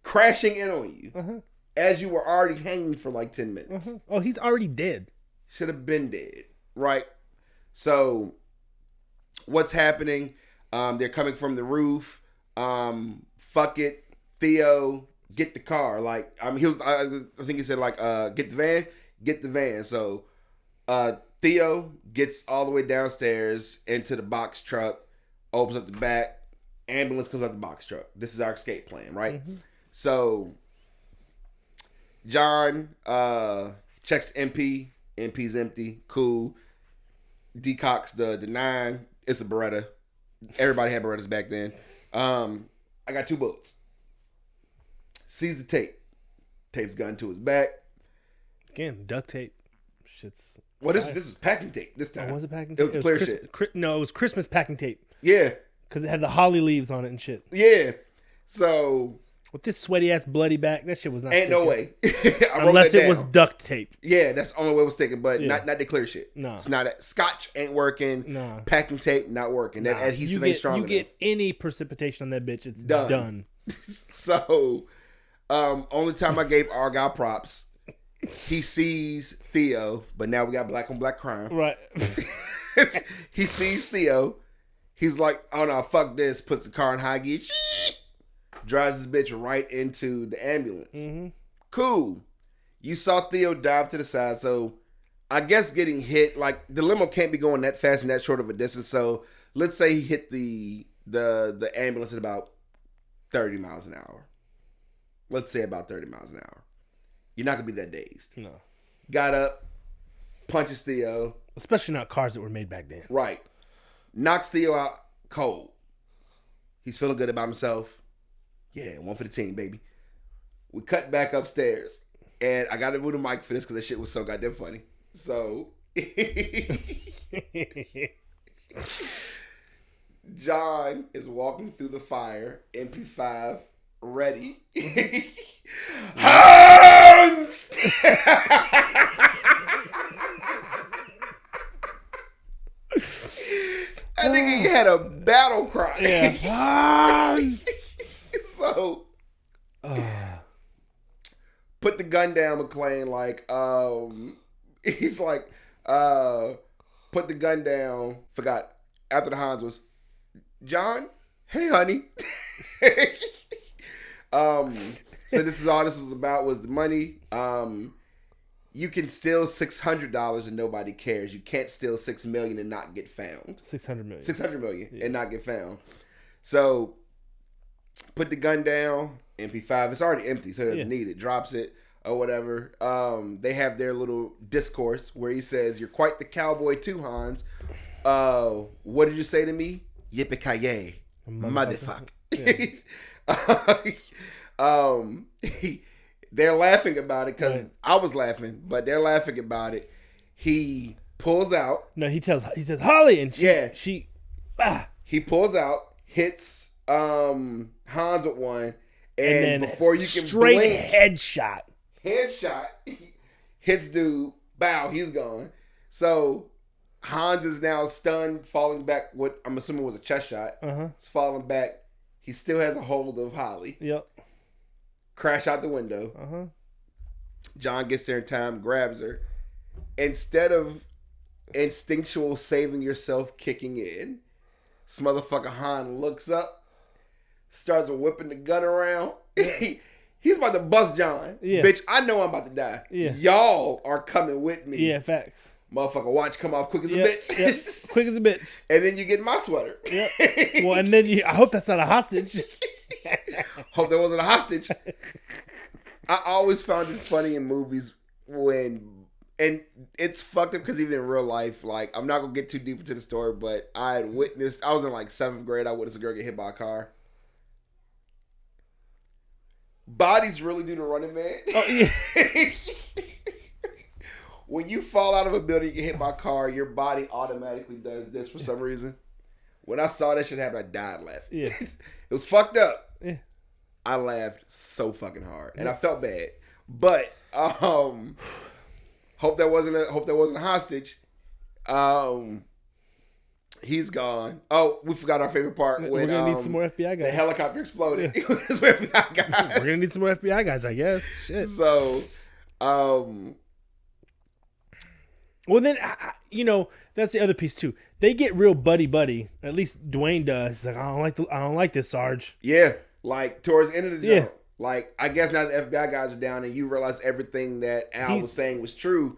crashing in on you as you were already hanging for like 10 minutes. Oh, he's already dead. Should have been dead, right? So what's happening? They're coming from the roof. Fuck it, Theo. Get the car. Like, I think he said like, get the van. So, Theo gets all the way downstairs into the box truck, opens up the back, ambulance comes out the box truck. This is our escape plan, right? Mm-hmm. So, John, checks MP. MP's empty. Cool. Decocks the 9. It's a Beretta. Everybody had Berettas back then. I got 2 bullets. Sees the tape. Tape's gun to his back. Again, duct tape. Shit's. Well, this is packing tape this time. Oh, was it packing tape? It was clear shit. No, it was Christmas packing tape. Yeah. Because it had the holly leaves on it and shit. Yeah. So. With this sweaty ass bloody back, that shit was not. Ain't sticking. No way. Unless it was duct tape. Yeah, that's the only way it was sticking, but not the clear shit. No. It's not. Scotch ain't working. No. Packing tape not working. That adhesive ain't strong enough. You get any precipitation on that bitch, it's done. So. Only time I gave Argyle props, he sees Theo, but now we got black on black crime. Right. He sees Theo. He's like, oh no, fuck this. Puts the car in high gear. Drives this bitch right into the ambulance. Mm-hmm. Cool. You saw Theo dive to the side, so I guess getting hit, like the limo can't be going that fast and that short of a distance. So let's say he hit the ambulance at about 30 miles an hour. Let's say about 30 miles an hour. You're not going to be that dazed. No. Got up, punches Theo. Especially not cars that were made back then. Right. Knocks Theo out cold. He's feeling good about himself. Yeah, one for the team, baby. We cut back upstairs. And I got to move the mic for this because that shit was so goddamn funny. So, John is walking through the fire, MP5, ready. Hans! I think he had a battle cry. Yeah. Hans! So, put the gun down, McClane. Like, he's like, put the gun down. Forgot. After the Hans was, John, hey, honey. So this is all this was about was the money. You can steal $600 and nobody cares. You can't steal $6 million and not get found. $600 million. $600 million and not get found. So put the gun down. MP5. It's already empty, so it doesn't need it. Drops it or whatever. They have their little discourse where he says, "You're quite the cowboy too, Hans. What did you say to me? Yippee ki yay, motherfucker." They're laughing about it because I was laughing, but they're laughing about it. He pulls out. No, he says Holly, and she he pulls out, hits Hans with one, and then before you can straight blink, headshot, hits dude. Bow, he's gone. So Hans is now stunned, falling back. What I'm assuming was a chest shot. He's falling back. He still has a hold of Holly. Yep. Crash out the window. John gets there in time, grabs her. Instead of instinctual saving yourself kicking in, this motherfucker Han looks up, starts whipping the gun around. He's about to bust John. Yeah. Bitch, I know I'm about to die. Yeah. Y'all are coming with me. Yeah, facts. Motherfucker, watch come off quick as a bitch. Yep. Quick as a bitch. And then you get my sweater. Yep. Well, and then I hope that's not a hostage. Hope that wasn't a hostage. I always found it funny in movies and it's fucked up because even in real life, like, I'm not going to get too deep into the story, but I was in like 7th grade, I witnessed a girl get hit by a car. Bodies really do the running man. Oh, yeah. When you fall out of a building, you get hit by a car, your body automatically does this for some reason. When I saw that shit happen, I died laughing. Yeah. It was fucked up. Yeah. I laughed so fucking hard. And I felt bad. But hope that wasn't a hostage. He's gone. Oh, we forgot our favorite part. We're gonna need some more FBI guys. The helicopter exploded. Yeah. We're gonna need some more FBI guys, I guess. Shit. So, well, then, that's the other piece too. They get real buddy. At least Dwayne does. He's like, I don't like this, Sarge. Yeah, like towards the end of the jump. Like, I guess now the FBI guys are down and you realize everything that Al was saying was true.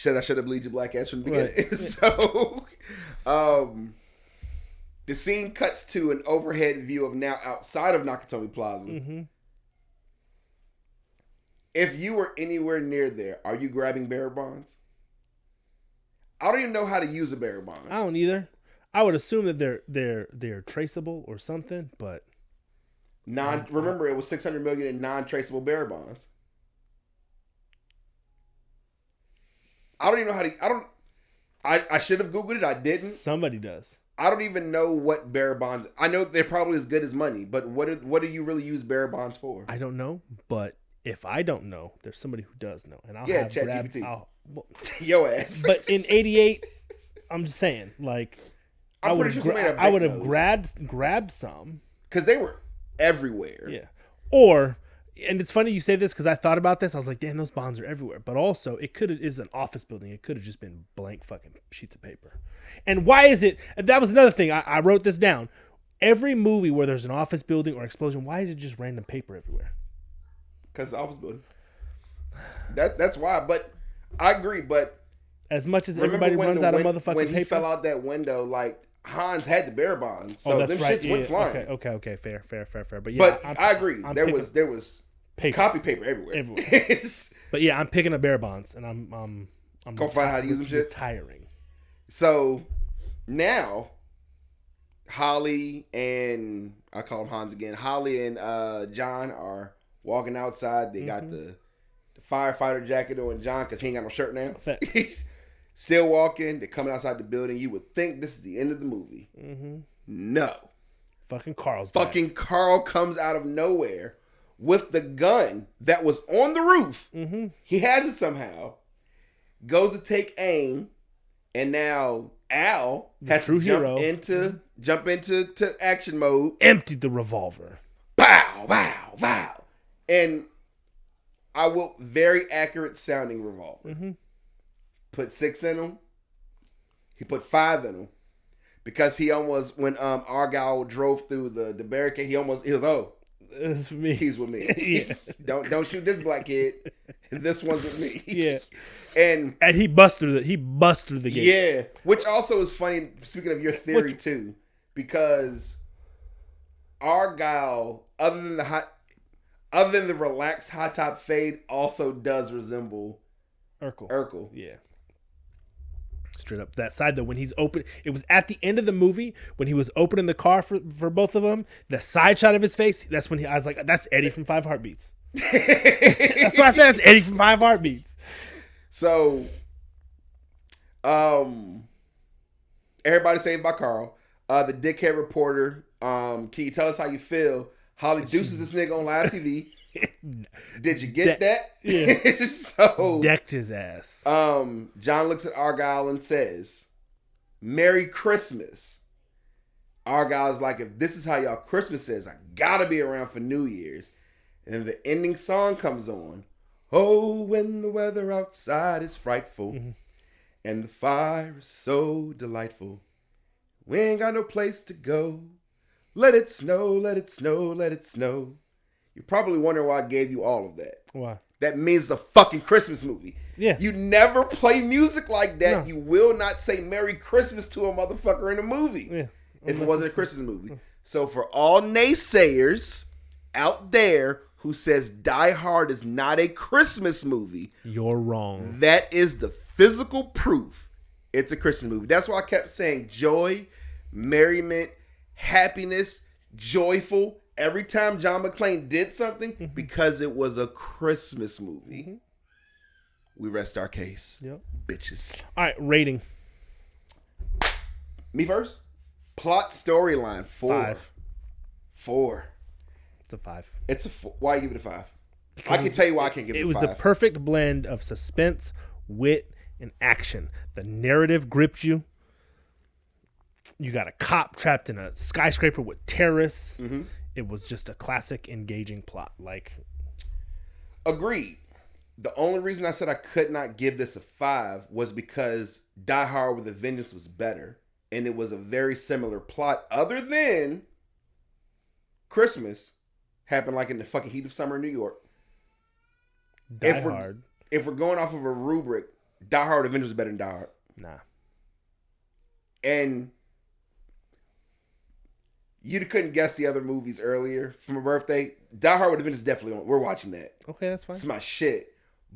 I should have believed your black ass from the beginning. Right. So, the scene cuts to an overhead view of now outside of Nakatomi Plaza. Mm-hmm. If you were anywhere near there, are you grabbing bearer bonds? I don't even know how to use a bearer bond. I don't either. I would assume that they're traceable or something, but remember it was $600 million in non-traceable bearer bonds. I don't even know how to. I should have Googled it. I didn't. Somebody does. I don't even know what bearer bonds. I know they're probably as good as money, but what do you really use bearer bonds for? I don't know, but if I don't know, there's somebody who does know, and I'll ChatGPT. Yo ass. But in '88, I'm just saying, like, I would have grabbed some because they were everywhere. Yeah, or. And it's funny you say this because I thought about this. I was like, damn, those bonds are everywhere. But also, is an office building. It could have just been blank fucking sheets of paper. And why is it? That was another thing. I wrote this down. Every movie where there's an office building or explosion, why is it just random paper everywhere? Because the office building. That's why. But I agree. But as much as everybody runs out of motherfucking paper. When he fell out that window, like, Hans had the bear bonds, so them shits went flying. Okay, fair. But yeah, I agree. There was copy paper everywhere. But yeah, I'm picking up bear bonds, and I'm gonna find out how to use them shit. Tiring. So now, Holly and I call him Hans again. Holly and John are walking outside. They got the firefighter jacket on John because he ain't got no shirt now. Still walking. They're coming outside the building. You would think this is the end of the movie. No. Fucking Carl's back. Carl comes out of nowhere with the gun that was on the roof. He has it somehow. Goes to take aim. And now Al has to jump into action mode. Emptied the revolver. Bow, bow, bow. And very accurate sounding revolver. Put 6 in him. He put 5 in him. Because he almost, when Argyle drove through the barricade, he was, it's me. He's with me. Yeah. Don't shoot this black kid. This one's with me. Yeah. And he bust through the gate. Yeah. Which also is funny, speaking of your theory too, because Argyle, other than the relaxed high top fade, also does resemble Urkel. Yeah. Straight up that side though, when he's open, it was at the end of the movie when he was opening the car for both of them. The side shot of his face, that's when I was like, "That's Eddie from 5 Heartbeats." That's why I said that's Eddie from 5 Heartbeats. So, everybody saved by Carl. The dickhead reporter. Can you tell us how you feel? Holly deuces this nigga on live TV. Did you get that? Yeah. So decked his ass. John looks at Argyle and says, "Merry Christmas." Argyle's like, "If this is how y'all Christmas is, I gotta be around for New Year's." And then the ending song comes on. Oh, when the weather outside is frightful and the fire is so delightful, we ain't got no place to go. Let it snow, let it snow, let it snow. You're probably wondering why I gave you all of that. Why? That means it's a fucking Christmas movie. Yeah. You never play music like that. No. You will not say Merry Christmas to a motherfucker in a movie. Yeah. If it wasn't a Christmas movie. So for all naysayers out there who says Die Hard is not a Christmas movie, you're wrong. That is the physical proof it's a Christmas movie. That's why I kept saying joy, merriment, happiness, joyful. Every time John McClane did something, because it was a Christmas movie. We rest our case. Yep. Bitches. All right, rating. Me first? Plot storyline, 4. 5. 4. It's a 5. It's a 4. Why you give it a 5? I can tell you why I can't give it a 5. It was the perfect blend of suspense, wit, and action. The narrative gripped you. You got a cop trapped in a skyscraper with terrorists. It was just a classic, engaging plot. Agreed. The only reason I said I could not give this a 5 was because Die Hard with a Vengeance was better. And it was a very similar plot, other than Christmas happened in the fucking heat of summer in New York. Die Hard. If we're going off of a rubric, Die Hard with a Vengeance is better than Die Hard. Nah. And you couldn't guess the other movies earlier for my birthday. Die Hard with a Vengeance is definitely on. We're watching that. Okay, that's fine. It's my shit.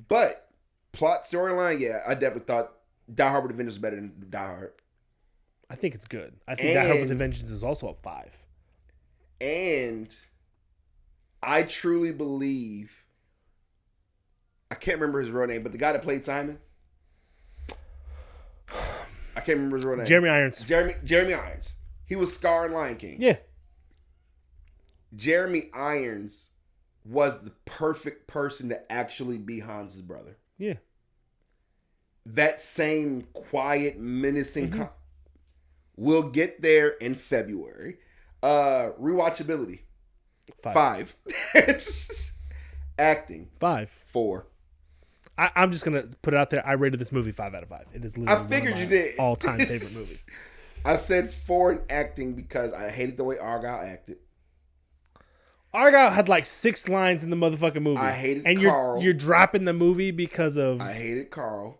But plot storyline, yeah, I definitely thought Die Hard with a Vengeance was better than Die Hard. I think it's good. I think Die Hard with a Vengeance is also a 5. And I truly believe, I can't remember his real name, but the guy that played Simon, I can't remember his real name. Jeremy Irons. Jeremy Irons. He was Scar in Lion King. Yeah. Jeremy Irons was the perfect person to actually be Hans's brother. Yeah. That same quiet, menacing... We'll get there in February. Rewatchability. 5. Acting. 5. 4. I'm just going to put it out there. I rated this movie 5 out of 5. It is literally I figured you did. All-time favorite movies. I said 4 in acting because I hated the way Argyle acted. Argyle had 6 lines in the motherfucking movie. I hated Carl. And you're dropping the movie because of... I hated Carl.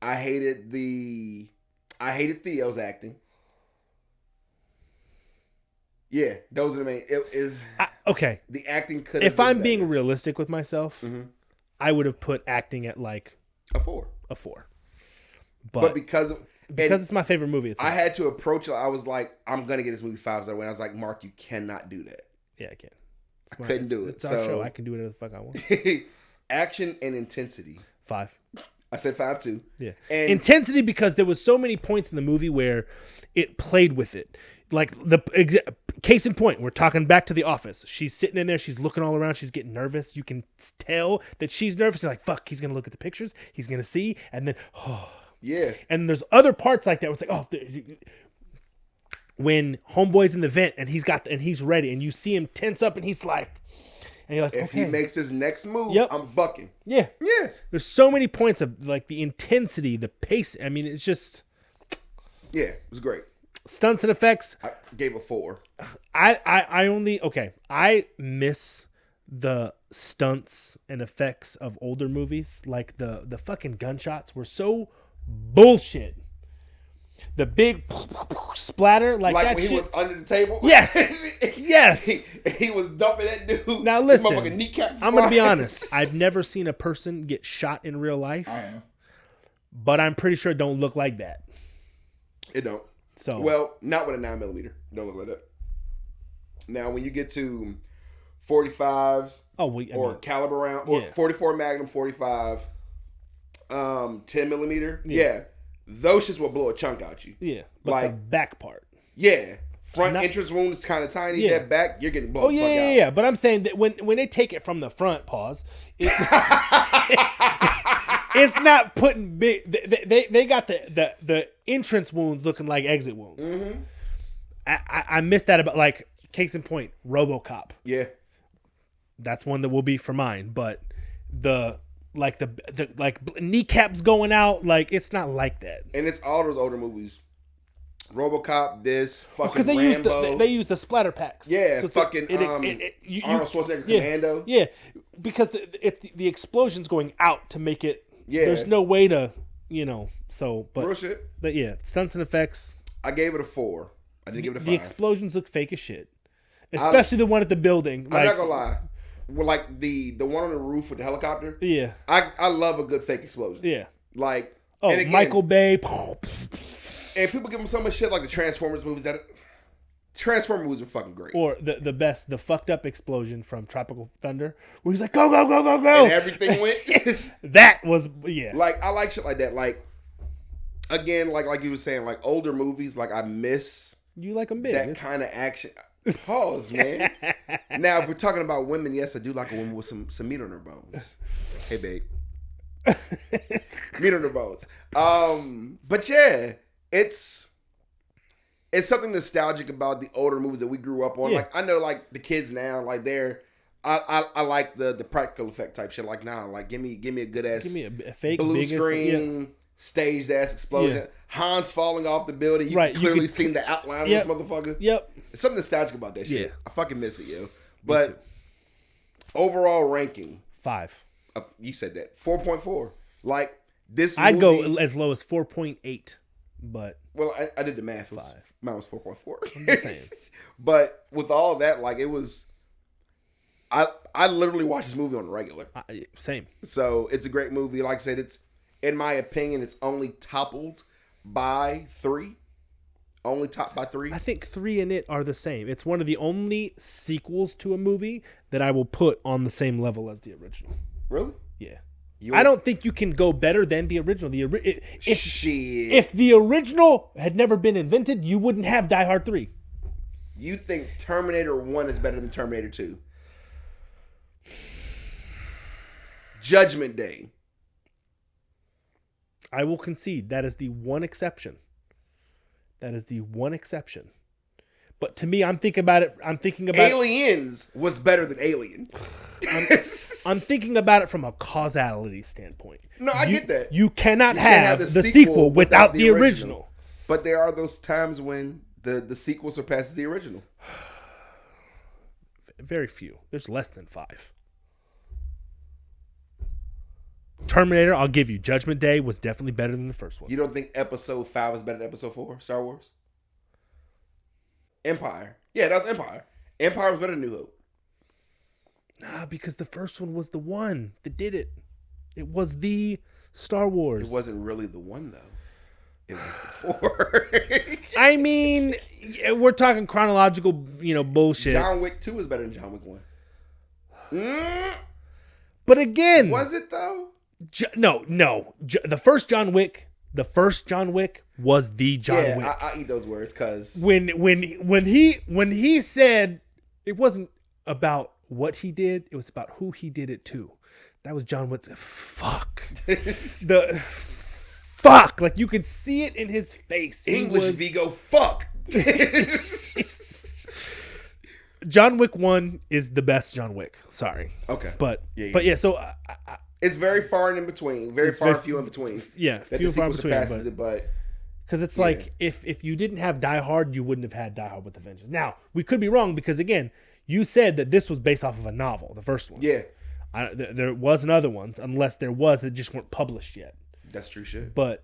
I hated Theo's acting. Yeah, those are the main. It is okay. The acting could. If I'm being realistic with myself, I would have put acting at like a 4. A 4. But because it's my favorite movie, I had to approach it. I was like, I'm gonna get this movie 5 stars. When I was like, Mark, you cannot do that. Yeah, I can. I couldn't do it. It's our show. I can do whatever the fuck I want. Action and intensity. 5. I said 5 too. Yeah. And intensity because there was so many points in the movie where it played with it. Like case in point, we're talking back to The Office. She's sitting in there, she's looking all around, she's getting nervous. You can tell that she's nervous. You're like, fuck, he's gonna look at the pictures, he's gonna see, and then yeah. And there's other parts like that where it's like, when homeboy's in the vent and he's ready, and you see him tense up, and he's like, and you're like, if he makes his next move, I'm bucking. Yeah. Yeah. There's so many points of like the intensity, the pace. I mean, it's just. Yeah, it was great. Stunts and effects. I gave a 4. I miss the stunts and effects of older movies. Like the fucking gunshots were so bullshit. The big splatter, like that when shit. He was under the table. Yes, yes. He was dumping that dude. Now listen, I'm gonna be honest. I've never seen a person get shot in real life. I am, but I'm pretty sure it don't look like that. It don't. So well, not with a 9mm. It don't look like that. Now, when you get to 45s, or caliber round, or 44 Magnum, 45, 10mm, yeah. Those shits will blow a chunk out you. Yeah, but like the back part. Yeah, front entrance wound is kind of tiny. Yeah. That back, you're getting blown. Yeah. But I'm saying that when they take it from the front, it's not putting big. They got the entrance wounds looking like exit wounds. Mm-hmm. I missed that about, like, case in point, RoboCop. Yeah, that's one that will be for mine. But the kneecaps going out, like, it's not like that. And it's all those older movies. RoboCop, this fucking because they use the splatter packs. Yeah, so fucking Arnold Schwarzenegger Commando. Yeah, because the explosion's going out to make it. Yeah, there's no way to, so. But real shit. But yeah, stunts and effects. I gave it a 4. I didn't give it a 5. The explosions look fake as shit, especially the one at the building. I'm not gonna lie. Well, like the one on the roof with the helicopter. Yeah, I love a good fake explosion. Yeah, like and again, Michael Bay. And people give him so much shit, like the Transformers movies. Transformers movies are fucking great. Or the best, the fucked up explosion from Tropical Thunder, where he's like, go, go, go, go, go. And everything went. That was, yeah. Like, I like shit like that. Like, again, like you were saying, like older movies, like I miss. You like them big. That kind of action. Pause, man. Now, if we're talking about women, yes, I do like a woman with some meat on her bones. Hey, babe. Meat on her bones. But yeah. It's something nostalgic about the older movies that we grew up on. Yeah. Like, I know, like, the kids now, like, I like the practical effect type shit. Like, nah, like, give me a good ass, give me a fake blue screen, staged ass explosion. Yeah. Hans falling off the building. You can clearly see the outline of this motherfucker. Yep. There's something nostalgic about that shit. Yeah. I fucking miss it, yo. But overall ranking, 5. You said that 4.4. Like, this movie, I'd go as low as 4.8. But well, I did the math. Mine was 4.4. I'm just saying. But with all that, like, it was. I literally watched this movie on the regular. Same. So it's a great movie. Like I said, it's, in my opinion, it's only toppled by 3. Only topped by 3. I think 3 and it are the same. It's one of the only sequels to a movie that I will put on the same level as the original. Really? Yeah. I don't think you can go better than the original. Shit. If the original had never been invented, you wouldn't have Die Hard 3. You think Terminator 1 is better than Terminator 2? Judgment Day. I will concede that is the one exception. But to me, I'm thinking about Aliens was better than Alien. I'm thinking about it from a causality standpoint. No, I get that. You cannot have the sequel without the original. But there are those times when the sequel surpasses the original. Very few. There's less than 5. Terminator, I'll give you. Judgment Day was definitely better than the first one. You don't think Episode 5 is better than Episode 4, Star Wars? Empire. Yeah, that was Empire. Empire was better than New Hope. Nah, because the first one was the one that did it. It was the Star Wars. It wasn't really the one, though. It was the 4. I mean, we're talking chronological, bullshit. John Wick 2 is better than John Wick 1. But again... Was it, though? No. The first John Wick was the John Wick. I eat those words because... When he said it wasn't about what he did, it was about who he did it to. That was John Wick's fuck. Fuck. Like you could see it in his face. English Vigo fuck. John Wick 1 is the best John Wick. Sorry. Okay. But so it's very far and in between. Very few in between. Yeah, few and far in between. But because it's like if you didn't have Die Hard, you wouldn't have had Die Hard with a Vengeance. Now we could be wrong because again, you said that this was based off of a novel, the first one. Yeah. There wasn't other ones, unless there was that just weren't published yet. That's true shit. But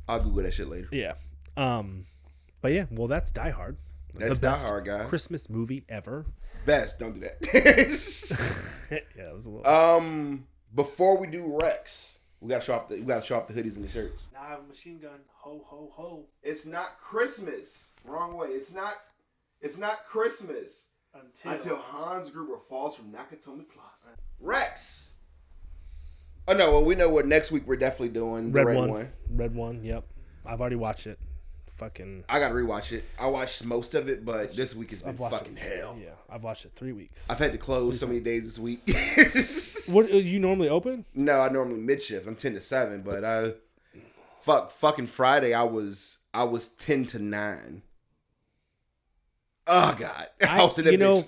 I'll Google that shit later. Yeah. But yeah, well, that's Die Hard. That's Die Hard, guys. Christmas movie ever. Best. Don't do that. Yeah, it was a little. Before we do Rex, we gotta show off the hoodies and the shirts. Now I have a machine gun. Ho ho ho. It's not Christmas. Wrong way. It's not Christmas. Until Hans Gruber falls from Nakatomi Plaza. Rex. Oh no, well we know what next week we're definitely doing. The red one. Red one, yep. I've already watched it. Fucking I gotta rewatch it. I watched most of it, but this week has been fucking hell. Yeah, I've watched it 3 weeks. I've had to close so many days this week. What you normally open? No, I normally mid shift. I'm 10 to 7, but fucking Friday I was 10 to 9. Oh God!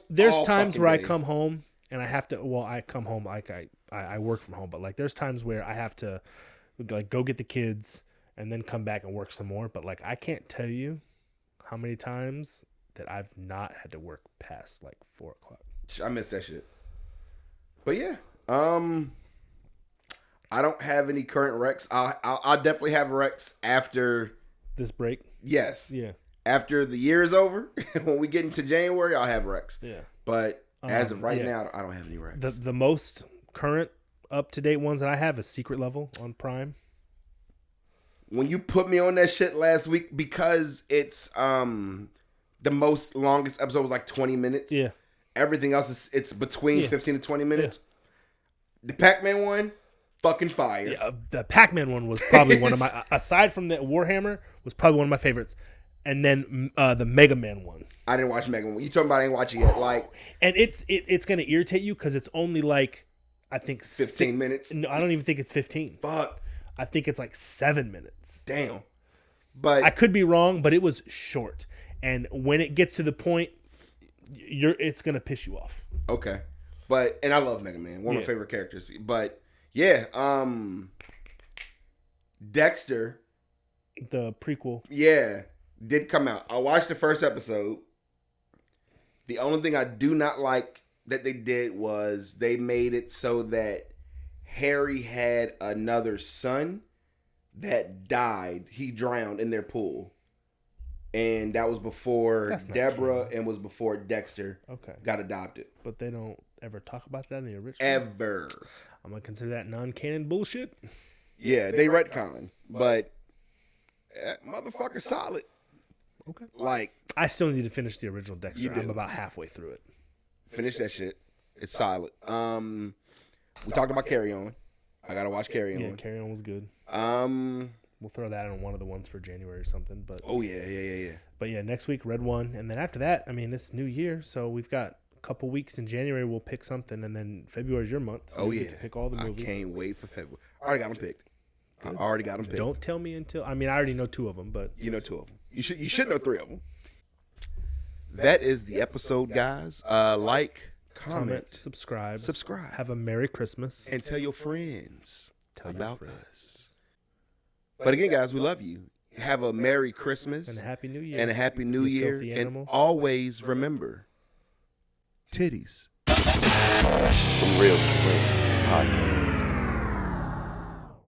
There's times where I come home and I have to. Well, I come home like I work from home, but like there's times where I have to like go get the kids and then come back and work some more. But like I can't tell you how many times that I've not had to work past like 4 o'clock. I miss that shit. But yeah, I don't have any current Recs. I'll definitely have Recs after this break. Yes. Yeah. After the year is over, when we get into January, I'll have Recs. Yeah. But as of right now, I don't have any Recs. The most current, up-to-date ones that I have is Secret Level on Prime. When you put me on that shit last week, because it's the most longest episode was like 20 minutes. Yeah. Everything else it's between 15 to 20 minutes. Yeah. The Pac-Man one, fucking fire. Yeah, the Pac-Man one was probably one of my, aside from the Warhammer, was probably one of my favorites. And then the Mega Man one. I didn't watch Mega Man. You talking about I ain't watching it yet? And it's gonna irritate you because it's only like I think 15 minutes. No, I don't even think it's 15. Fuck. I think it's like 7 minutes. Damn. But I could be wrong, but it was short. And when it gets to the point, it's gonna piss you off. Okay. And I love Mega Man, one of my favorite characters. But yeah, Dexter, the prequel. Yeah. Did come out. I watched the first episode. The only thing I do not like that they did was they made it so that Harry had another son that died. He drowned in their pool. And that was before Deborah and was before Dexter got adopted. But they don't ever talk about that in the original? Ever. I'm going to consider that non-canon bullshit. Yeah, they retcon. But motherfucker solid. Okay. Like I still need to finish the original Dexter. I'm about halfway through it. Finish that shit. It's solid. We talked about Carry On. I gotta watch Carry On. Yeah, Carry On was good. We'll throw that on one of the ones for January or something. But yeah. But yeah, next week Red One, and then after that, I mean, it's New Year, so we've got a couple weeks in January. We'll pick something, and then February's your month. So you get to pick all the movies. I can't wait for February. I already got them picked. Good. I already got them picked. Don't tell me until. I mean, I already know 2 of them, but you know 2 of them. You should know 3 of them. That is the episode, guys. Like, comment, subscribe. Have a Merry Christmas. And tell your friends about us. But again, guys, we love you. Have a Merry Christmas. And a Happy New Year. And a Happy New Year. And always remember, titties. From Real to Wins podcast.